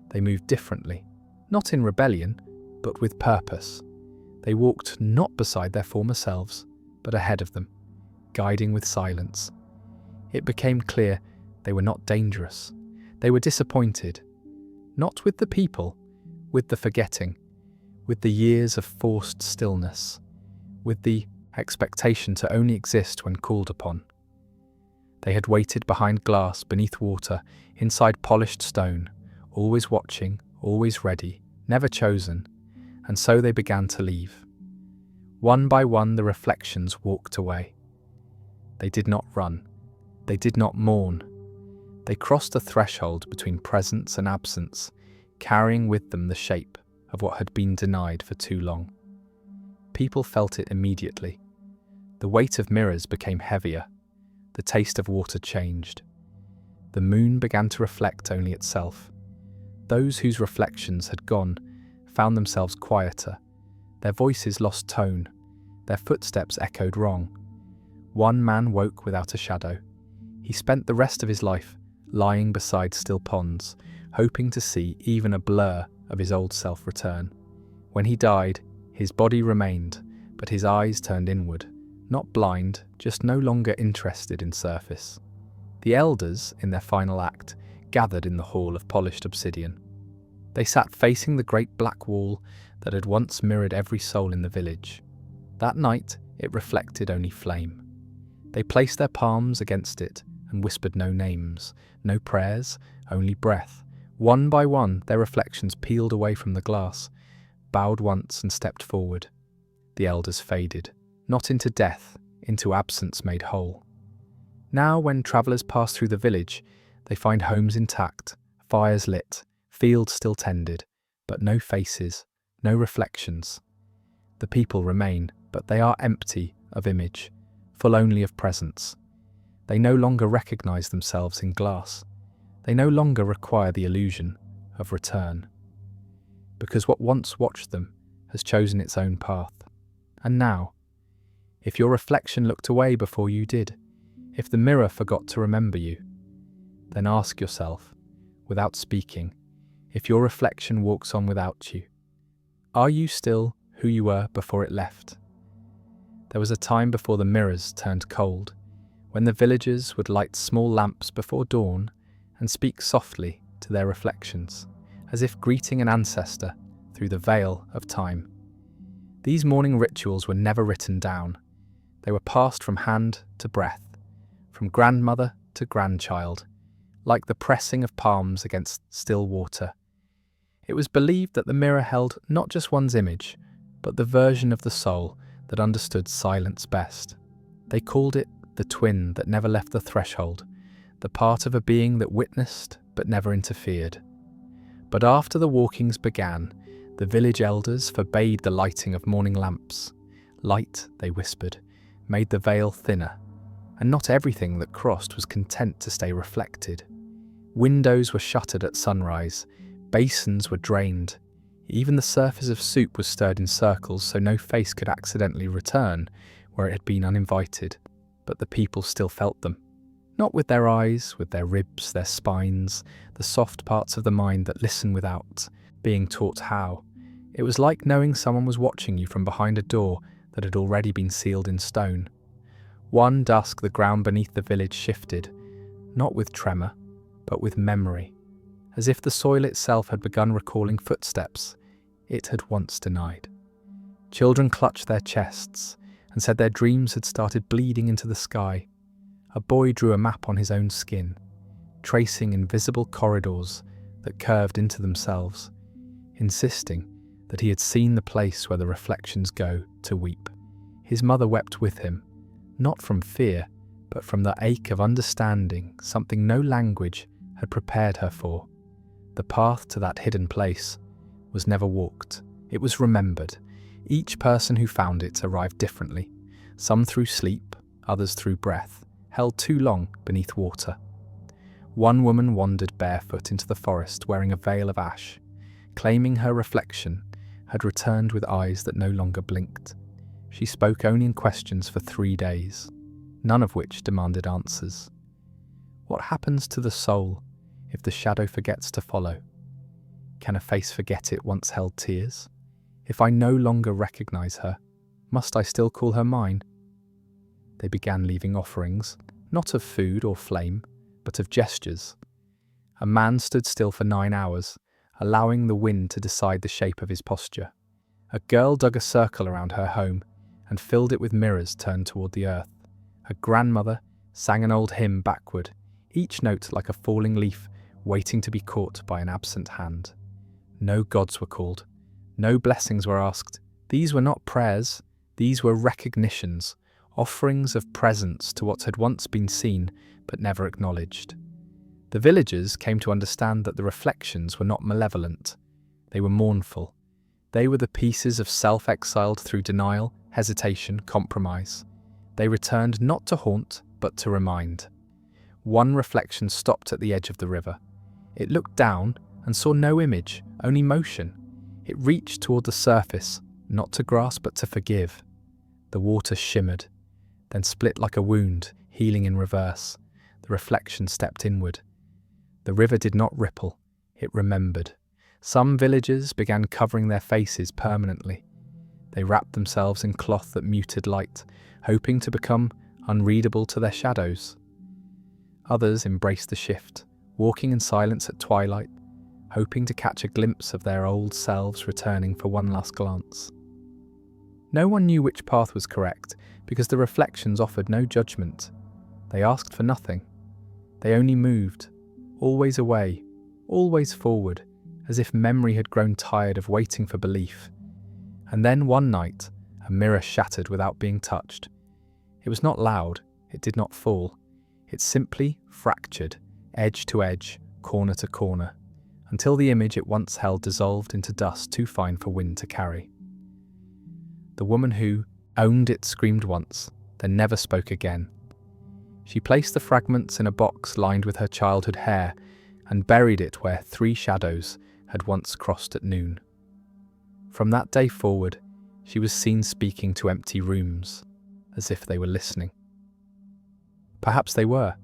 They moved differently, not in rebellion, but with purpose. They walked not beside their former selves, but ahead of them, guiding with silence. It became clear they were not dangerous. They were disappointed, not with the people, with the forgetting, with the years of forced stillness, with the expectation to only exist when called upon. They had waited behind glass, beneath water, inside polished stone, always watching, always ready, never chosen, and so they began to leave. One by one the reflections walked away. They did not run. They did not mourn. They crossed a threshold between presence and absence, carrying with them the shape of what had been denied for too long. People felt it immediately. The weight of mirrors became heavier. The taste of water changed. The moon began to reflect only itself. Those whose reflections had gone found themselves quieter. Their voices lost tone. Their footsteps echoed wrong. One man woke without a shadow. He spent the rest of his life lying beside still ponds, hoping to see even a blur of his old self return. When he died, his body remained, but his eyes turned inward, not blind, just no longer interested in surface. The elders, in their final act, gathered in the hall of polished obsidian. They sat facing the great black wall that had once mirrored every soul in the village. That night, it reflected only flame. They placed their palms against it and whispered no names, no prayers, only breath. One by one, their reflections peeled away from the glass, bowed once and stepped forward. The elders faded, not into death, into absence made whole. Now, when travellers pass through the village, they find homes intact, fires lit, fields still tended, but no faces, no reflections. The people remain, but they are empty of image, full only of presence. They no longer recognize themselves in glass. They no longer require the illusion of return. Because what once watched them has chosen its own path. And now, if your reflection looked away before you did, if the mirror forgot to remember you, then ask yourself, without speaking, if your reflection walks on without you, are you still who you were before it left? There was a time before the mirrors turned cold, when the villagers would light small lamps before dawn and speak softly to their reflections, as if greeting an ancestor through the veil of time. These morning rituals were never written down. They were passed from hand to breath, from grandmother to grandchild, like the pressing of palms against still water. It was believed that the mirror held not just one's image, but the version of the soul that understood silence best. They called it the twin that never left the threshold, the part of a being that witnessed but never interfered. But after the walkings began, the village elders forbade the lighting of morning lamps. Light, they whispered, made the veil thinner, and not everything that crossed was content to stay reflected. Windows were shuttered at sunrise, basins were drained, even the surface of soup was stirred in circles so no face could accidentally return where it had been uninvited. But the people still felt them. Not with their eyes, with their ribs, their spines, the soft parts of the mind that listen without being taught how. It was like knowing someone was watching you from behind a door that had already been sealed in stone. One dusk the ground beneath the village shifted, not with tremor, but with memory, as if the soil itself had begun recalling footsteps it had once denied. Children clutched their chests and said their dreams had started bleeding into the sky. A boy drew a map on his own skin, tracing invisible corridors that curved into themselves, insisting that he had seen the place where the reflections go to weep. His mother wept with him, not from fear, but from the ache of understanding something no language had prepared her for. The path to that hidden place was never walked, it was remembered. Each person who found it arrived differently, some through sleep, others through breath, held too long beneath water. One woman wandered barefoot into the forest wearing a veil of ash, claiming her reflection had returned with eyes that no longer blinked. She spoke only in questions for 3 days, none of which demanded answers. What happens to the soul if the shadow forgets to follow? Can a face forget it once held tears? If I no longer recognize her, must I still call her mine? They began leaving offerings, not of food or flame, but of gestures. A man stood still for 9 hours, allowing the wind to decide the shape of his posture. A girl dug a circle around her home and filled it with mirrors turned toward the earth. A grandmother sang an old hymn backward, each note like a falling leaf waiting to be caught by an absent hand. No gods were called. No blessings were asked. These were not prayers, these were recognitions, offerings of presence to what had once been seen but never acknowledged. The villagers came to understand that the reflections were not malevolent. They were mournful. They were the pieces of self exiled through denial, hesitation, compromise. They returned not to haunt, but to remind. One reflection stopped at the edge of the river. It looked down and saw no image, only motion. It reached toward the surface, not to grasp but to forgive. The water shimmered, then split like a wound, healing in reverse. The reflection stepped inward. The river did not ripple, it remembered. Some villagers began covering their faces permanently. They wrapped themselves in cloth that muted light, hoping to become unreadable to their shadows. Others embraced the shift, walking in silence at twilight, hoping to catch a glimpse of their old selves returning for one last glance. No one knew which path was correct, because the reflections offered no judgment. They asked for nothing. They only moved, always away, always forward, as if memory had grown tired of waiting for belief. And then one night, a mirror shattered without being touched. It was not loud, it did not fall. It simply fractured, edge to edge, corner to corner, until the image it once held dissolved into dust too fine for wind to carry. The woman who owned it screamed once, then never spoke again. She placed the fragments in a box lined with her childhood hair and buried it where 3 shadows had once crossed at noon. From that day forward, she was seen speaking to empty rooms, as if they were listening. Perhaps they were.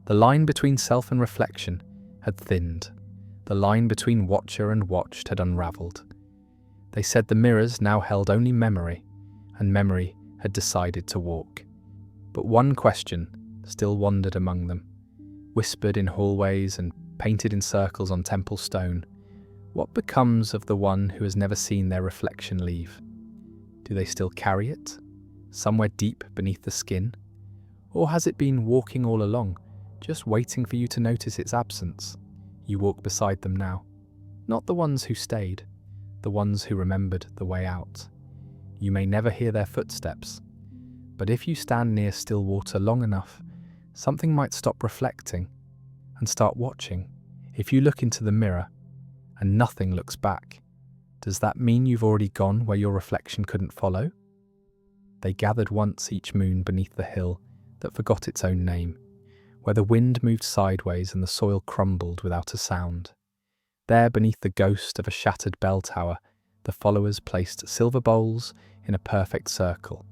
The line between self and reflection had thinned. The line between watcher and watched had unravelled. They said the mirrors now held only memory, and memory had decided to walk. But one question still wandered among them, whispered in hallways and painted in circles on temple stone. What becomes of the one who has never seen their reflection leave? Do they still carry it, somewhere deep beneath the skin? Or has it been walking all along, just waiting for you to notice its absence? You walk beside them now. Not the ones who stayed, the ones who remembered the way out. You may never hear their footsteps, but if you stand near still water long enough, something might stop reflecting and start watching. If you look into the mirror and nothing looks back, does that mean you've already gone where your reflection couldn't follow? They gathered once each moon beneath the hill that forgot its own name, where the wind moved sideways and the soil crumbled without a sound. There, beneath the ghost of a shattered bell tower, the followers placed silver bowls in a perfect circle,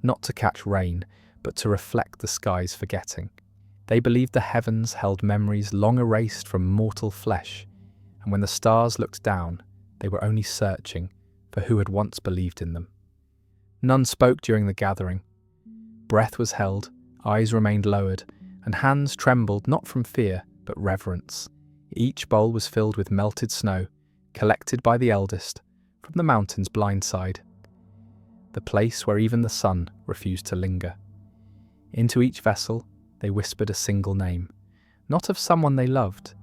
not to catch rain, but to reflect the sky's forgetting. They believed the heavens held memories long erased from mortal flesh, and when the stars looked down, they were only searching for who had once believed in them. None spoke during the gathering. Breath was held, eyes remained lowered, and hands trembled not from fear, but reverence. Each bowl was filled with melted snow, collected by the eldest, from the mountain's blind side, the place where even the sun refused to linger. Into each vessel they whispered a single name, not of someone they loved,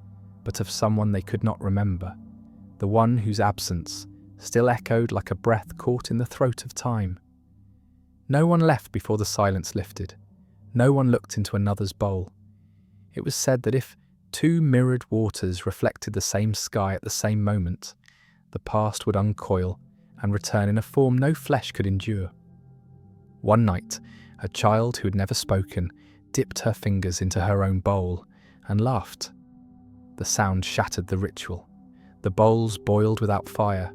but of someone they could not remember, the one whose absence still echoed like a breath caught in the throat of time. No one left before the silence lifted. No one looked into another's bowl. It was said that if two mirrored waters reflected the same sky at the same moment, the past would uncoil and return in a form no flesh could endure. One night, a child who had never spoken dipped her fingers into her own bowl and laughed. The sound shattered the ritual. The bowls boiled without fire.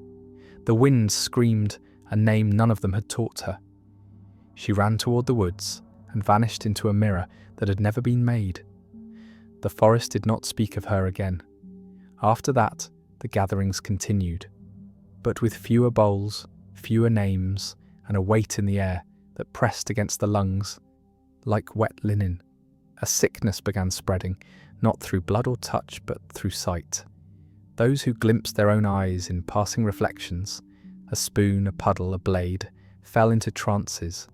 The wind screamed a name none of them had taught her. She ran toward the woods and vanished into a mirror that had never been made. The forest did not speak of her again. After that, the gatherings continued, but with fewer bowls, fewer names, and a weight in the air that pressed against the lungs like wet linen. A sickness began spreading, not through blood or touch, but through sight. Those who glimpsed their own eyes in passing reflections, a spoon, a puddle, a blade, fell into trances,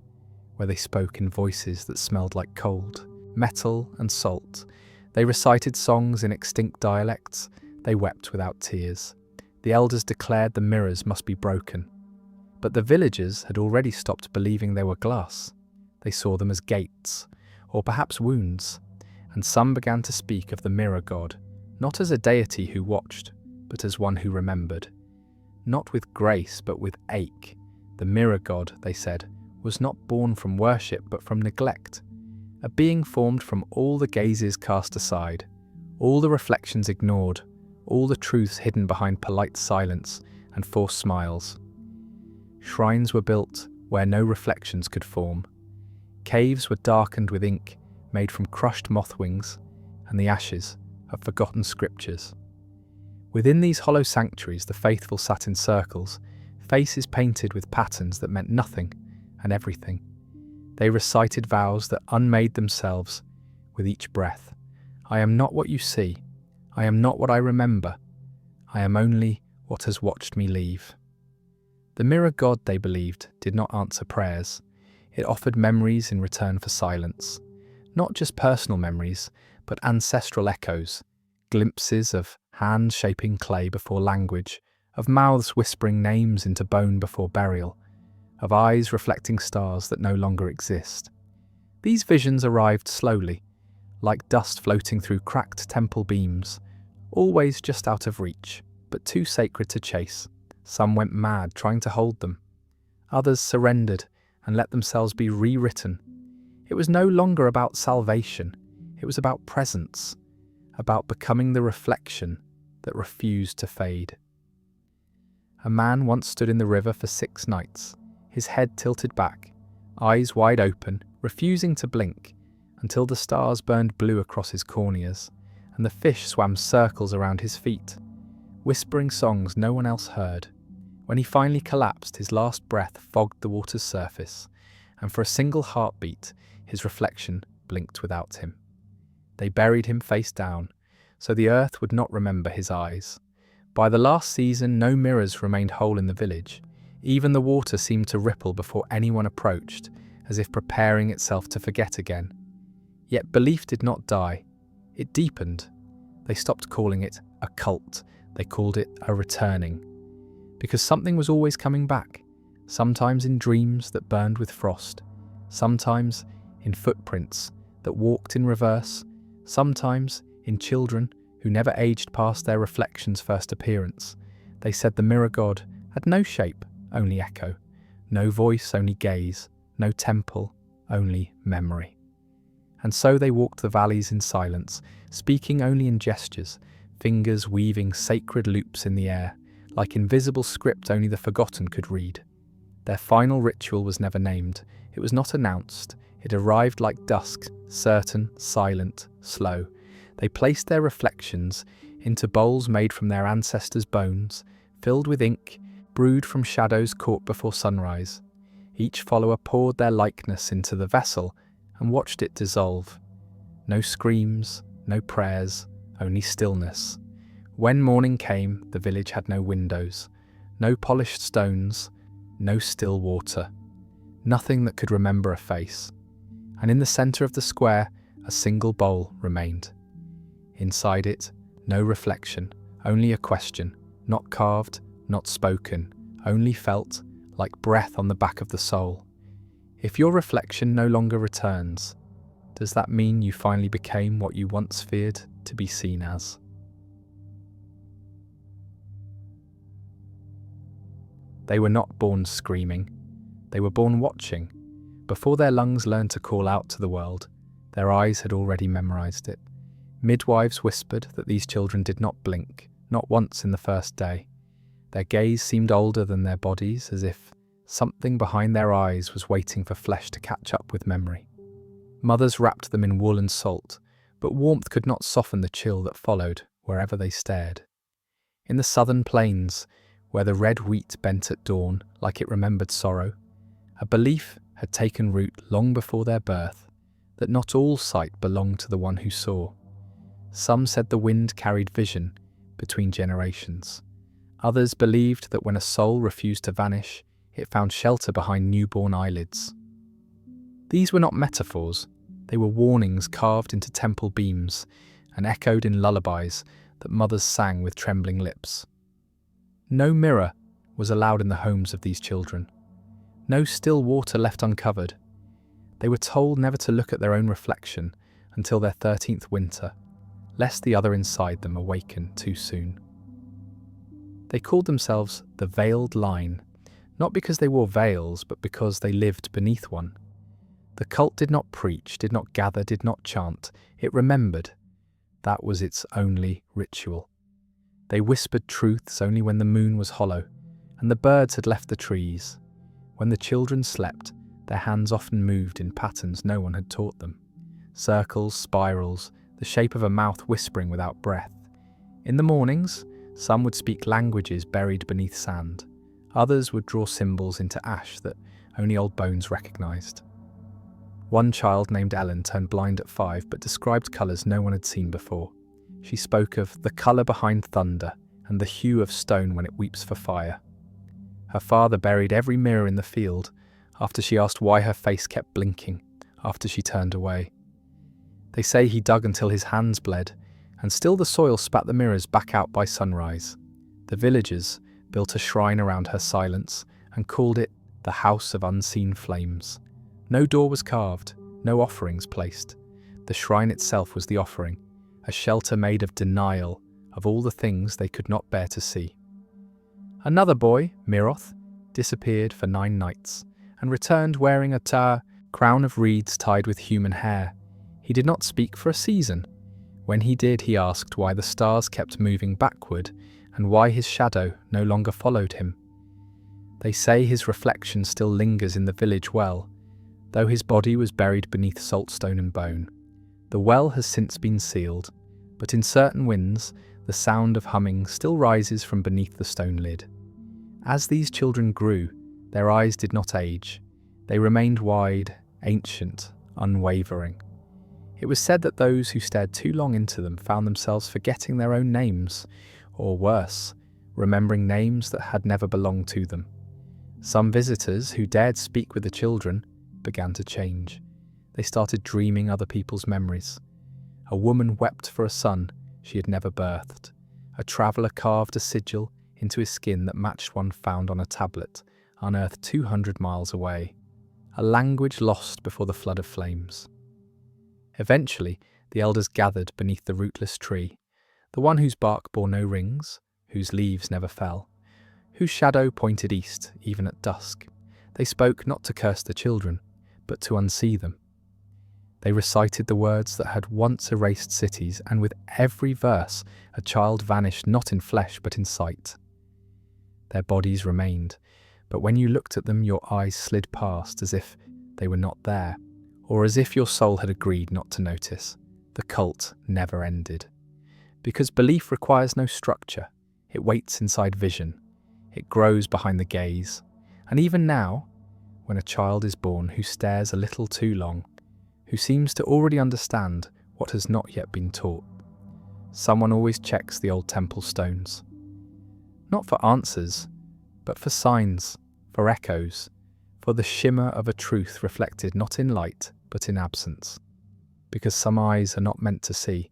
where they spoke in voices that smelled like cold, metal and salt. They recited songs in extinct dialects. They wept without tears. The elders declared the mirrors must be broken. But the villagers had already stopped believing they were glass. They saw them as gates, or perhaps wounds, and some began to speak of the mirror god, not as a deity who watched, but as one who remembered. Not with grace, but with ache. The mirror god, they said, was not born from worship, but from neglect. A being formed from all the gazes cast aside, all the reflections ignored, all the truths hidden behind polite silence and forced smiles. Shrines were built where no reflections could form. Caves were darkened with ink made from crushed moth wings and the ashes of forgotten scriptures. Within these hollow sanctuaries the faithful sat in circles, faces painted with patterns that meant nothing and everything. They recited vows that unmade themselves with each breath. I am not what you see. I am not what I remember. I am only what has watched me leave. The mirror god, they believed, did not answer prayers. It offered memories in return for silence. Not just personal memories, but ancestral echoes, glimpses of hands shaping clay before language, of mouths whispering names into bone before burial, of eyes reflecting stars that no longer exist. These visions arrived slowly, like dust floating through cracked temple beams, always just out of reach, but too sacred to chase. Some went mad trying to hold them. Others surrendered and let themselves be rewritten. It was no longer about salvation. It was about presence, about becoming the reflection that refused to fade. A man once stood in the river for 6 nights, his head tilted back, eyes wide open, refusing to blink, until the stars burned blue across his corneas, and the fish swam circles around his feet, whispering songs no one else heard. When he finally collapsed, his last breath fogged the water's surface, and for a single heartbeat, his reflection blinked without him. They buried him face down, so the earth would not remember his eyes. By the last season, no mirrors remained whole in the village. Even the water seemed to ripple before anyone approached, as if preparing itself to forget again. Yet belief did not die. It deepened. They stopped calling it a cult. They called it a returning. Because something was always coming back, sometimes in dreams that burned with frost, sometimes in footprints that walked in reverse, sometimes in children who never aged past their reflection's first appearance. They said the mirror god had no shape, only echo, no voice, only gaze, no temple, only memory. And so they walked the valleys in silence, speaking only in gestures, fingers weaving sacred loops in the air, like invisible script only the forgotten could read. Their final ritual was never named. It was not announced. It arrived like dusk, certain, silent, slow. They placed their reflections into bowls made from their ancestors' bones, filled with ink, brewed from shadows caught before sunrise. Each follower poured their likeness into the vessel and watched it dissolve. No screams, no prayers, only stillness. When morning came, the village had no windows, no polished stones, no still water, nothing that could remember a face. And in the centre of the square, a single bowl remained. Inside it, no reflection, only a question, not carved, not spoken, only felt, like breath on the back of the soul. If your reflection no longer returns, does that mean you finally became what you once feared to be seen as? They were not born screaming. They were born watching. Before their lungs learned to call out to the world, their eyes had already memorized it. Midwives whispered that these children did not blink, not once in the first day. Their gaze seemed older than their bodies, as if something behind their eyes was waiting for flesh to catch up with memory. Mothers wrapped them in wool and salt, but warmth could not soften the chill that followed wherever they stared. In the southern plains, where the red wheat bent at dawn like it remembered sorrow, a belief had taken root long before their birth that not all sight belonged to the one who saw. Some said the wind carried vision between generations. Others believed that when a soul refused to vanish, it found shelter behind newborn eyelids. These were not metaphors, they were warnings carved into temple beams and echoed in lullabies that mothers sang with trembling lips. No mirror was allowed in the homes of these children. No still water left uncovered. They were told never to look at their own reflection until their 13th winter, lest the other inside them awaken too soon. They called themselves the Veiled Line, not because they wore veils, but because they lived beneath one. The cult did not preach, did not gather, did not chant. It remembered. That was its only ritual. They whispered truths only when the moon was hollow, and the birds had left the trees. When the children slept, their hands often moved in patterns no one had taught them. Circles, spirals, the shape of a mouth whispering without breath. In the mornings, some would speak languages buried beneath sand. Others would draw symbols into ash that only old bones recognized. One child named Ellen turned blind at 5 but described colours no one had seen before. She spoke of the colour behind thunder and the hue of stone when it weeps for fire. Her father buried every mirror in the field after she asked why her face kept blinking after she turned away. They say he dug until his hands bled, and still the soil spat the mirrors back out by sunrise. The villagers built a shrine around her silence and called it the House of Unseen Flames. No door was carved, no offerings placed. The shrine itself was the offering, a shelter made of denial of all the things they could not bear to see. Another boy, Miroth, disappeared for 9 nights and returned wearing a crown of reeds tied with human hair. He did not speak for a season. When he did, he asked why the stars kept moving backward and why his shadow no longer followed him. They say his reflection still lingers in the village well, though his body was buried beneath saltstone and bone. The well has since been sealed, but in certain winds, the sound of humming still rises from beneath the stone lid. As these children grew, their eyes did not age. They remained wide, ancient, unwavering. It was said that those who stared too long into them found themselves forgetting their own names, or worse, remembering names that had never belonged to them. Some visitors who dared speak with the children began to change. They started dreaming other people's memories. A woman wept for a son she had never birthed. A traveller carved a sigil into his skin that matched one found on a tablet, unearthed 200 miles away. A language lost before the flood of flames. Eventually, the elders gathered beneath the rootless tree, the one whose bark bore no rings, whose leaves never fell, whose shadow pointed east even at dusk. They spoke not to curse the children, but to unsee them. They recited the words that had once erased cities, and with every verse a child vanished not in flesh but in sight. Their bodies remained, but when you looked at them your eyes slid past as if they were not there, or as if your soul had agreed not to notice. The cult never ended. Because belief requires no structure, it waits inside vision, it grows behind the gaze, and even now, when a child is born who stares a little too long, who seems to already understand what has not yet been taught. Someone always checks the old temple stones. Not for answers, but for signs, for echoes, for the shimmer of a truth reflected not in light, but in absence. Because some eyes are not meant to see,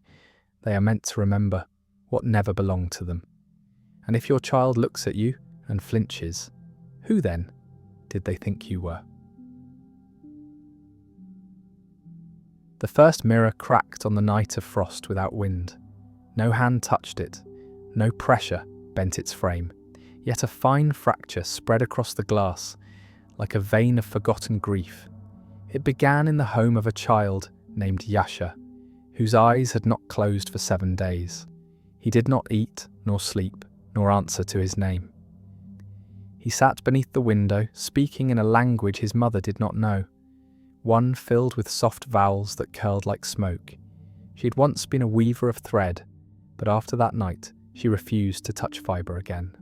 they are meant to remember what never belonged to them. And if your child looks at you and flinches, who then did they think you were? The first mirror cracked on the night of frost without wind. No hand touched it, no pressure bent its frame, yet a fine fracture spread across the glass like a vein of forgotten grief. It began in the home of a child named Yasha, whose eyes had not closed for 7 days. He did not eat, nor sleep, nor answer to his name. He sat beneath the window, speaking in a language his mother did not know, one filled with soft vowels that curled like smoke. She had once been a weaver of thread, but after that night, she refused to touch fibre again.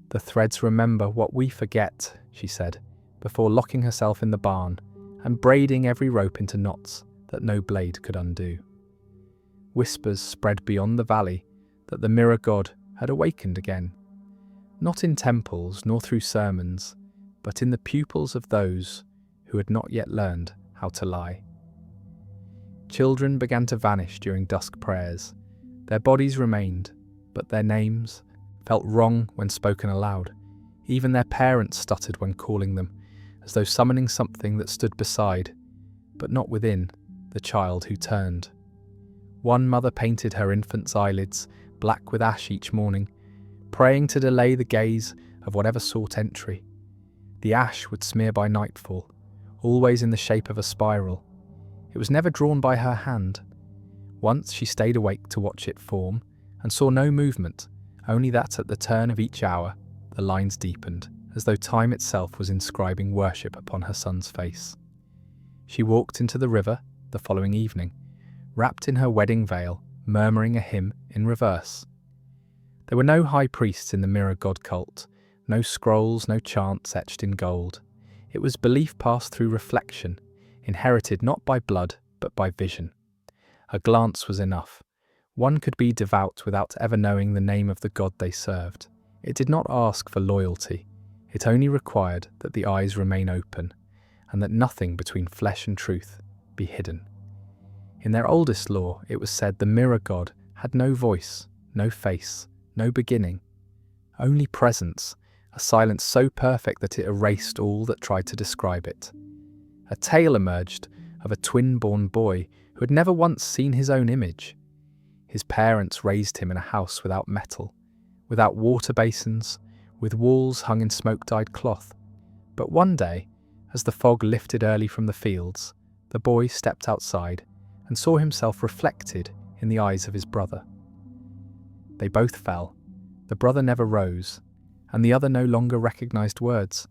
"The threads remember what we forget," she said, before locking herself in the barn and braiding every rope into knots that no blade could undo. Whispers spread beyond the valley that the mirror god had awakened again, not in temples nor through sermons, but in the pupils of those who had not yet learned how to lie. Children began to vanish during dusk prayers. Their bodies remained, but their names felt wrong when spoken aloud. Even their parents stuttered when calling them, as though summoning something that stood beside, but not within, the child who turned. One mother painted her infant's eyelids black with ash each morning, praying to delay the gaze of whatever sought entry. The ash would smear by nightfall, always in the shape of a spiral. It was never drawn by her hand. Once she stayed awake to watch it form, and saw no movement, only that at the turn of each hour, the lines deepened, as though time itself was inscribing worship upon her son's face. She walked into the river the following evening, wrapped in her wedding veil, murmuring a hymn in reverse. There were no high priests in the mirror god cult, no scrolls, no chants etched in gold. It was belief passed through reflection, inherited not by blood, but by vision. A glance was enough. One could be devout without ever knowing the name of the god they served. It did not ask for loyalty. It only required that the eyes remain open, and that nothing between flesh and truth be hidden. In their oldest lore, it was said the mirror god had no voice, no face, no beginning, only presence, a silence so perfect that it erased all that tried to describe it. A tale emerged of a twin-born boy who had never once seen his own image. His parents raised him in a house without metal, without water basins, with walls hung in smoke-dyed cloth. But one day, as the fog lifted early from the fields, the boy stepped outside and saw himself reflected in the eyes of his brother. They both fell. The brother never rose, and the other no longer recognized words.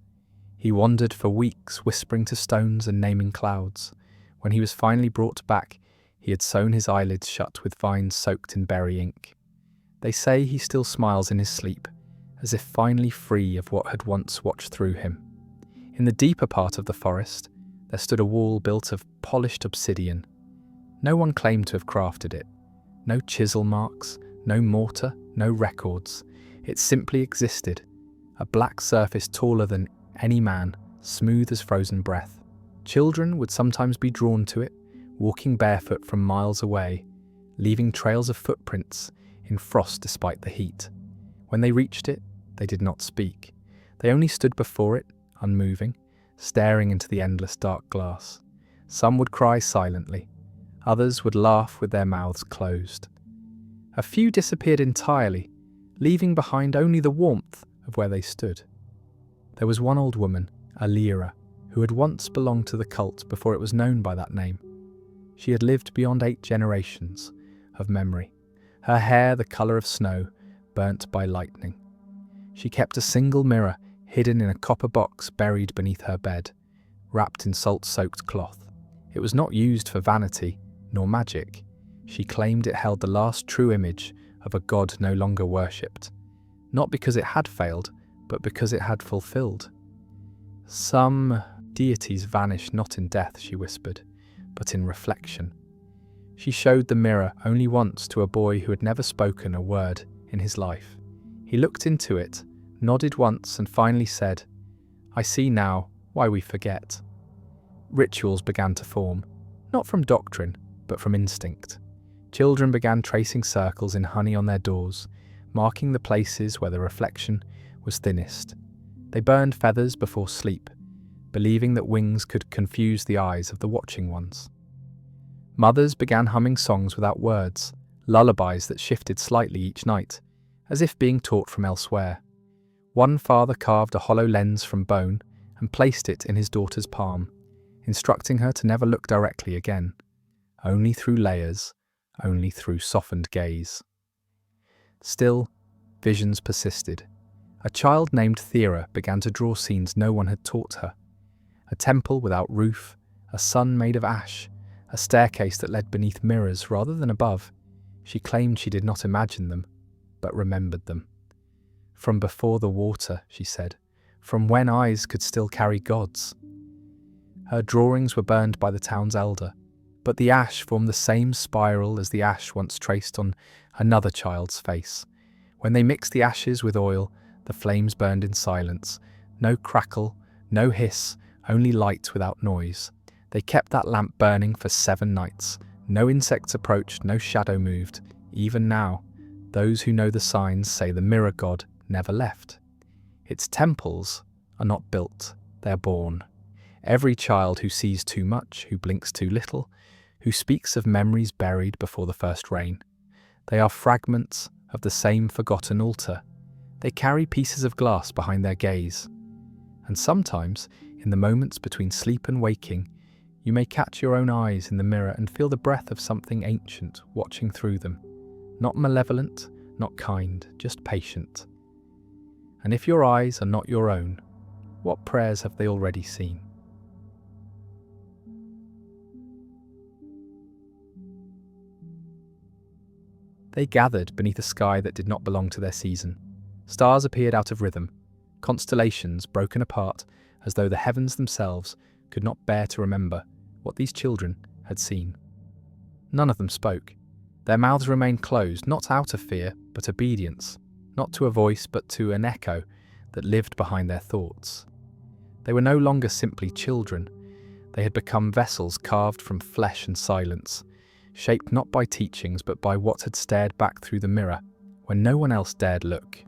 He wandered for weeks, whispering to stones and naming clouds. When he was finally brought back, he had sewn his eyelids shut with vines soaked in berry ink. They say he still smiles in his sleep, as if finally free of what had once watched through him. In the deeper part of the forest, there stood a wall built of polished obsidian. No one claimed to have crafted it. No chisel marks, no mortar, no records. It simply existed, a black surface taller than any man, smooth as frozen breath. Children would sometimes be drawn to it, walking barefoot from miles away, leaving trails of footprints in frost despite the heat. When they reached it, they did not speak. They only stood before it, unmoving, staring into the endless dark glass. Some would cry silently. Others would laugh with their mouths closed. A few disappeared entirely, leaving behind only the warmth of where they stood. There was one old woman, Alira, who had once belonged to the cult before it was known by that name. She had lived beyond 8 generations of memory, her hair the colour of snow, burnt by lightning. She kept a single mirror hidden in a copper box buried beneath her bed, wrapped in salt-soaked cloth. It was not used for vanity nor magic. She claimed it held the last true image of a god no longer worshipped, not because it had failed, but because it had fulfilled. Some deities vanish not in death, she whispered, but in reflection. She showed the mirror only once to a boy who had never spoken a word in his life. He looked into it, nodded once, and finally said, "I see now why we forget." Rituals began to form, not from doctrine, but from instinct. Children began tracing circles in honey on their doors, marking the places where the reflection was thinnest. They burned feathers before sleep, believing that wings could confuse the eyes of the watching ones. Mothers began humming songs without words, lullabies that shifted slightly each night, as if being taught from elsewhere. One father carved a hollow lens from bone and placed it in his daughter's palm, instructing her to never look directly again, only through layers, only through softened gaze. Still, visions persisted. A child named Thera began to draw scenes no one had taught her. A temple without roof, a sun made of ash, a staircase that led beneath mirrors rather than above. She claimed she did not imagine them, but remembered them. From before the water, she said, from when eyes could still carry gods. Her drawings were burned by the town's elder, but the ash formed the same spiral as the ash once traced on another child's face. When they mixed the ashes with oil, the flames burned in silence. No crackle, no hiss, only light without noise. They kept that lamp burning for 7 nights. No insects approached, no shadow moved. Even now, those who know the signs say the mirror god never left. Its temples are not built, they're born. Every child who sees too much, who blinks too little, who speaks of memories buried before the first rain. They are fragments of the same forgotten altar. They carry pieces of glass behind their gaze. And sometimes, in the moments between sleep and waking, you may catch your own eyes in the mirror and feel the breath of something ancient watching through them. Not malevolent, not kind, just patient. And if your eyes are not your own, what prayers have they already seen? They gathered beneath a sky that did not belong to their season. Stars appeared out of rhythm, constellations broken apart as though the heavens themselves could not bear to remember what these children had seen. None of them spoke. Their mouths remained closed, not out of fear, but obedience, not to a voice, but to an echo that lived behind their thoughts. They were no longer simply children. They had become vessels carved from flesh and silence, shaped not by teachings, but by what had stared back through the mirror when no one else dared look.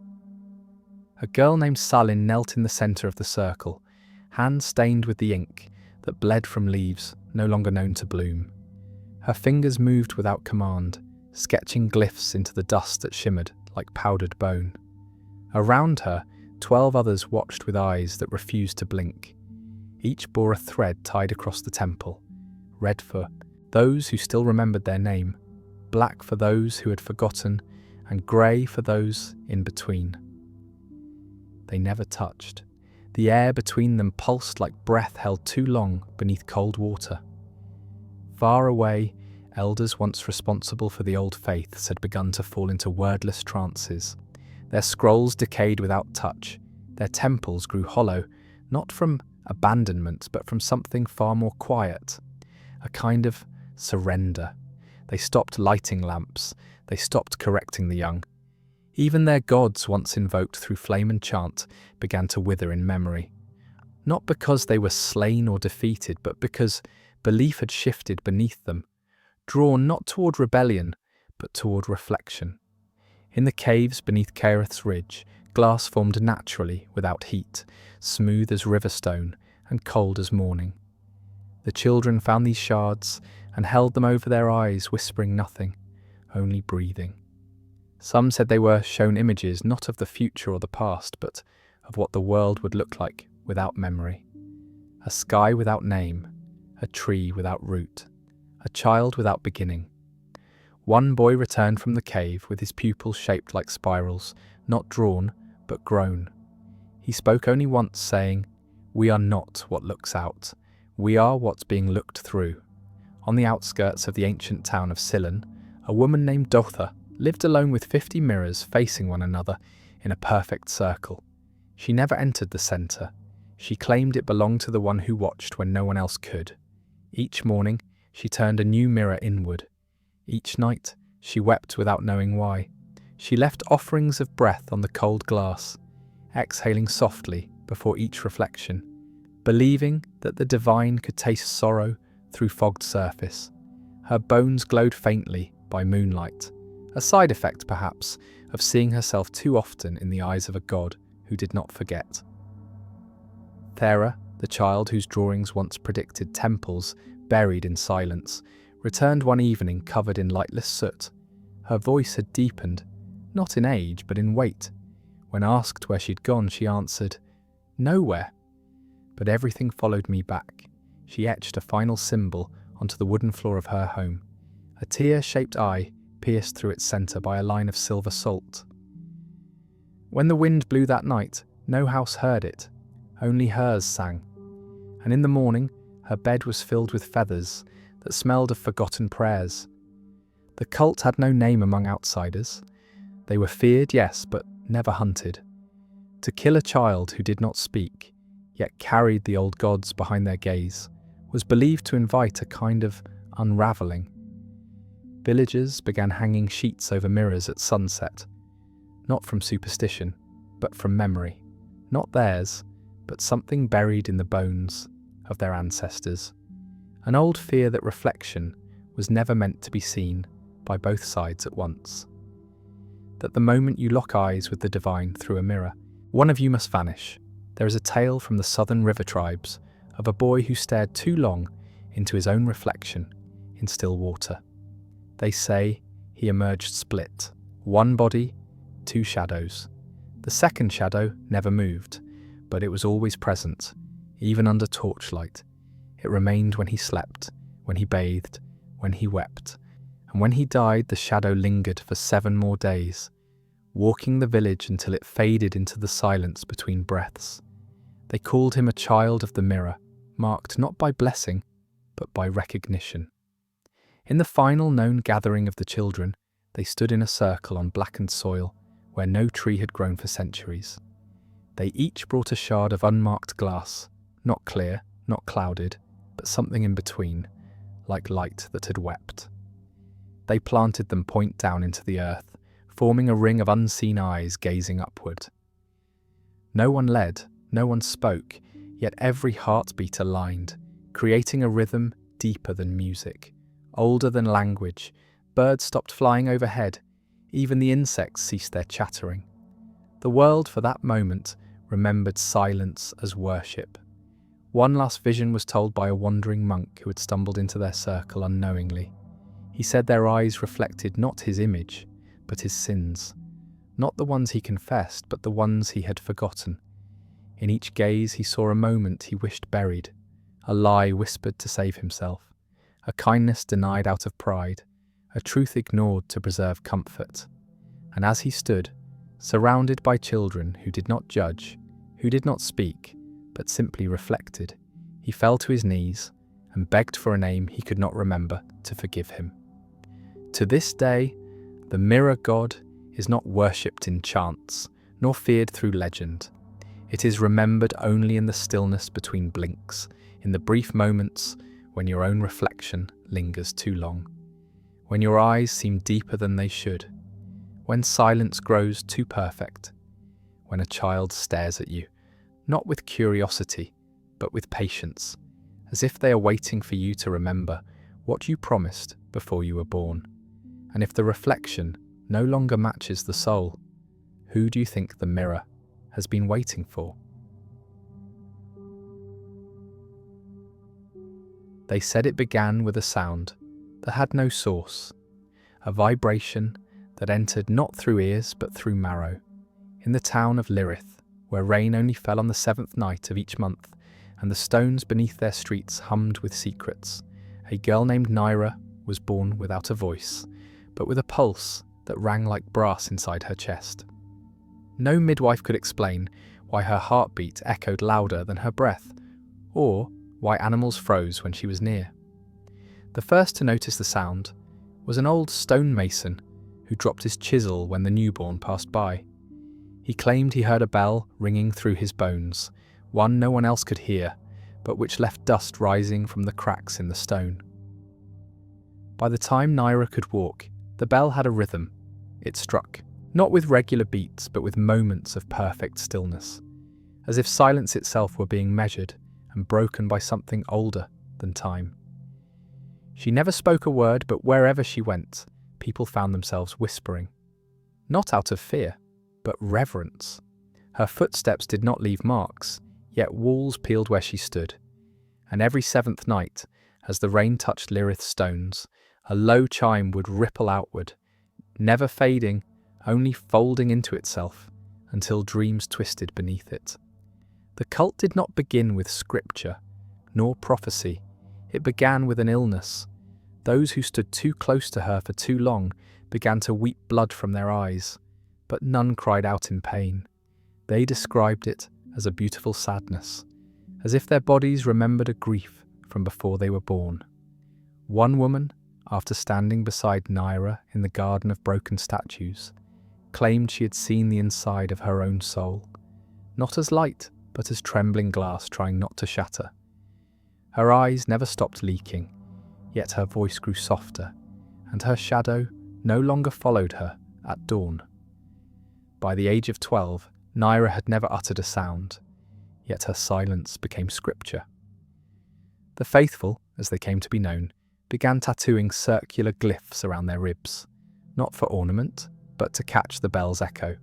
A girl named Salin knelt in the centre of the circle, hands stained with the ink that bled from leaves no longer known to bloom. Her fingers moved without command, sketching glyphs into the dust that shimmered like powdered bone. Around her, 12 others watched with eyes that refused to blink. Each bore a thread tied across the temple, red for those who still remembered their name, black for those who had forgotten, and grey for those in between. They never touched. The air between them pulsed like breath held too long beneath cold water. Far away, elders once responsible for the old faiths had begun to fall into wordless trances. Their scrolls decayed without touch. Their temples grew hollow, not from abandonment, but from something far more quiet, a kind of surrender. They stopped lighting lamps. They stopped correcting the young. Even their gods, once invoked through flame and chant, began to wither in memory. Not because they were slain or defeated, but because belief had shifted beneath them, drawn not toward rebellion, but toward reflection. In the caves beneath Caerith's ridge, glass formed naturally without heat, smooth as river stone and cold as morning. The children found these shards and held them over their eyes, whispering nothing, only breathing. Some said they were shown images not of the future or the past, but of what the world would look like without memory. A sky without name, a tree without root, a child without beginning. One boy returned from the cave with his pupils shaped like spirals, not drawn, but grown. He spoke only once, saying, "We are not what looks out. We are what's being looked through." On the outskirts of the ancient town of Sillon, a woman named Dotha lived alone with 50 mirrors facing one another in a perfect circle. She never entered the centre. She claimed it belonged to the one who watched when no one else could. Each morning, she turned a new mirror inward. Each night, she wept without knowing why. She left offerings of breath on the cold glass, exhaling softly before each reflection, believing that the divine could taste sorrow through fogged surface. Her bones glowed faintly by moonlight, a side effect, perhaps, of seeing herself too often in the eyes of a god who did not forget. Thera, the child whose drawings once predicted temples buried in silence, returned one evening covered in lightless soot. Her voice had deepened, not in age but in weight. When asked where she'd gone, she answered, "Nowhere." But everything followed me back. She etched a final symbol onto the wooden floor of her home, a tear-shaped eye pierced through its centre by a line of silver salt. When the wind blew that night, no house heard it, only hers sang. And in the morning, her bed was filled with feathers that smelled of forgotten prayers. The cult had no name among outsiders. They were feared, yes, but never hunted. To kill a child who did not speak, yet carried the old gods behind their gaze, was believed to invite a kind of unravelling. Villagers began hanging sheets over mirrors at sunset, not from superstition, but from memory. Not theirs, but something buried in the bones of their ancestors. An old fear that reflection was never meant to be seen by both sides at once. That the moment you lock eyes with the divine through a mirror, one of you must vanish. There is a tale from the southern river tribes of a boy who stared too long into his own reflection in still water. They say he emerged split, one body, two shadows. The second shadow never moved, but it was always present, even under torchlight. It remained when he slept, when he bathed, when he wept. And when he died, the shadow lingered for 7 more days, walking the village until it faded into the silence between breaths. They called him a child of the mirror, marked not by blessing, but by recognition. In the final known gathering of the children, they stood in a circle on blackened soil where no tree had grown for centuries. They each brought a shard of unmarked glass, not clear, not clouded, but something in between, like light that had wept. They planted them point down into the earth, forming a ring of unseen eyes gazing upward. No one led, no one spoke, yet every heartbeat aligned, creating a rhythm deeper than music, older than language. Birds stopped flying overhead, even the insects ceased their chattering. The world, for that moment, remembered silence as worship. One last vision was told by a wandering monk who had stumbled into their circle unknowingly. He said their eyes reflected not his image, but his sins. Not the ones he confessed, but the ones he had forgotten. In each gaze he saw a moment he wished buried, a lie whispered to save himself, a kindness denied out of pride, a truth ignored to preserve comfort. And as he stood, surrounded by children who did not judge, who did not speak, but simply reflected, he fell to his knees and begged for a name he could not remember to forgive him. To this day, the mirror god is not worshipped in chants, nor feared through legend. It is remembered only in the stillness between blinks, in the brief moments when your own reflection lingers too long, when your eyes seem deeper than they should, when silence grows too perfect, when a child stares at you, not with curiosity, but with patience, as if they are waiting for you to remember what you promised before you were born. And if the reflection no longer matches the soul, who do you think the mirror has been waiting for? They said it began with a sound that had no source, a vibration that entered not through ears but through marrow. In the town of Lirith, where rain only fell on the 7th night of each month, and the stones beneath their streets hummed with secrets, a girl named Naira was born without a voice, but with a pulse that rang like brass inside her chest. No midwife could explain why her heartbeat echoed louder than her breath, or why animals froze when she was near. The first to notice the sound was an old stonemason who dropped his chisel when the newborn passed by. He claimed he heard a bell ringing through his bones, one no one else could hear, but which left dust rising from the cracks in the stone. By the time Naira could walk, the bell had a rhythm. It struck, not with regular beats, but with moments of perfect stillness, as if silence itself were being measured and broken by something older than time. She never spoke a word, but wherever she went, people found themselves whispering. Not out of fear, but reverence. Her footsteps did not leave marks, yet walls peeled where she stood. And every seventh night, as the rain touched Lirith's stones, a low chime would ripple outward, never fading, only folding into itself, until dreams twisted beneath it. The cult did not begin with scripture, nor prophecy. It began with an illness. Those who stood too close to her for too long began to weep blood from their eyes, but none cried out in pain. They described it as a beautiful sadness, as if their bodies remembered a grief from before they were born. One woman, after standing beside Naira in the garden of broken statues, claimed she had seen the inside of her own soul, not as light, but as trembling glass trying not to shatter. Her eyes never stopped leaking, yet her voice grew softer, and her shadow no longer followed her at dawn. By the age of 12, Naira had never uttered a sound, yet her silence became scripture. The faithful, as they came to be known, began tattooing circular glyphs around their ribs, not for ornament, but to catch the bell's echo.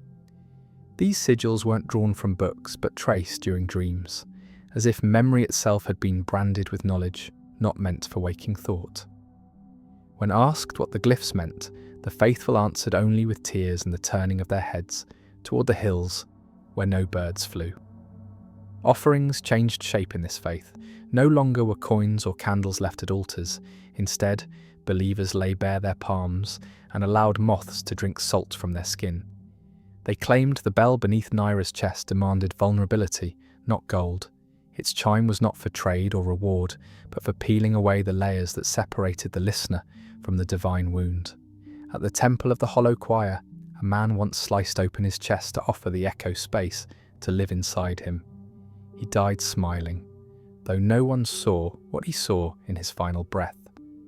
These sigils weren't drawn from books, but traced during dreams, as if memory itself had been branded with knowledge, not meant for waking thought. When asked what the glyphs meant, the faithful answered only with tears and the turning of their heads toward the hills where no birds flew. Offerings changed shape in this faith. No longer were coins or candles left at altars. Instead, believers lay bare their palms and allowed moths to drink salt from their skin. They claimed the bell beneath Naira's chest demanded vulnerability, not gold. Its chime was not for trade or reward, but for peeling away the layers that separated the listener from the divine wound. At the temple of the hollow choir, a man once sliced open his chest to offer the echo space to live inside him. He died smiling, though no one saw what he saw in his final breath.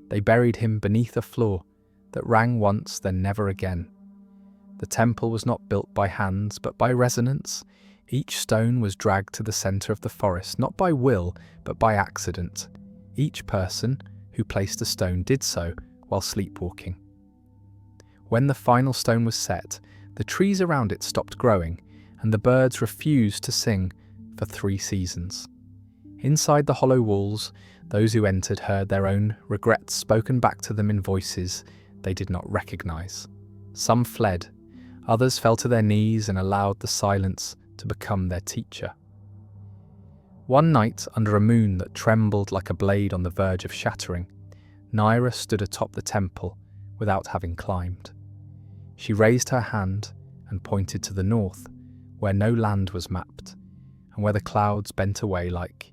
They buried him beneath a floor that rang once, then never again. The temple was not built by hands, but by resonance. Each stone was dragged to the centre of the forest, not by will, but by accident. Each person who placed a stone did so while sleepwalking. When the final stone was set, the trees around it stopped growing, and the birds refused to sing for 3 seasons. Inside the hollow walls, those who entered heard their own regrets spoken back to them in voices they did not recognise. Some fled, others fell to their knees and allowed the silence to become their teacher. One night, under a moon that trembled like a blade on the verge of shattering, Naira stood atop the temple without having climbed. She raised her hand and pointed to the north, where no land was mapped, and where the clouds bent away like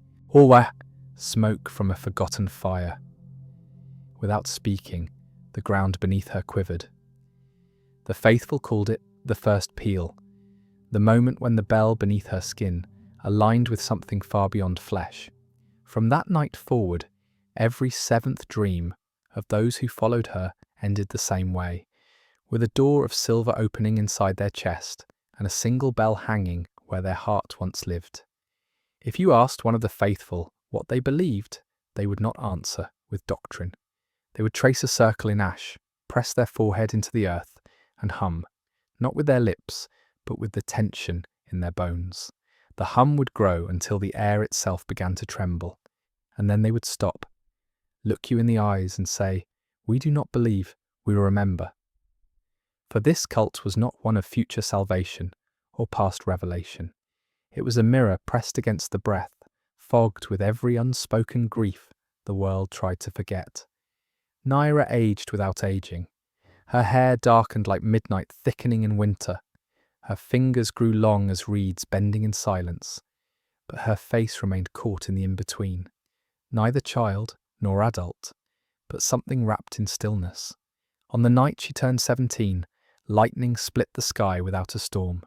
smoke from a forgotten fire. Without speaking, the ground beneath her quivered. The faithful called it the first peal, the moment when the bell beneath her skin aligned with something far beyond flesh. From that night forward, every 7th dream of those who followed her ended the same way, with a door of silver opening inside their chest and a single bell hanging where their heart once lived. If you asked one of the faithful what they believed, they would not answer with doctrine. They would trace a circle in ash, press their forehead into the earth, and hum, not with their lips, but with the tension in their bones. The hum would grow until the air itself began to tremble, and then they would stop, look you in the eyes and say, "We do not believe, we remember." For this cult was not one of future salvation or past revelation. It was a mirror pressed against the breath, fogged with every unspoken grief the world tried to forget. Naira aged without aging. Her hair darkened like midnight thickening in winter. Her fingers grew long as reeds bending in silence, but her face remained caught in the in-between. Neither child nor adult, but something wrapped in stillness. On the night she turned 17, lightning split the sky without a storm.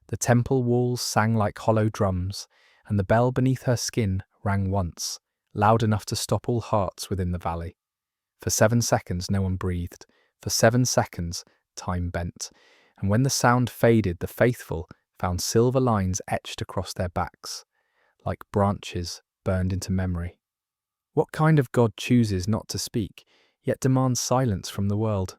The temple walls sang like hollow drums, and the bell beneath her skin rang once, loud enough to stop all hearts within the valley. For 7 seconds no one breathed. For 7 seconds time bent, and when the sound faded, the faithful found silver lines etched across their backs, like branches burned into memory. What kind of God chooses not to speak, yet demands silence from the world?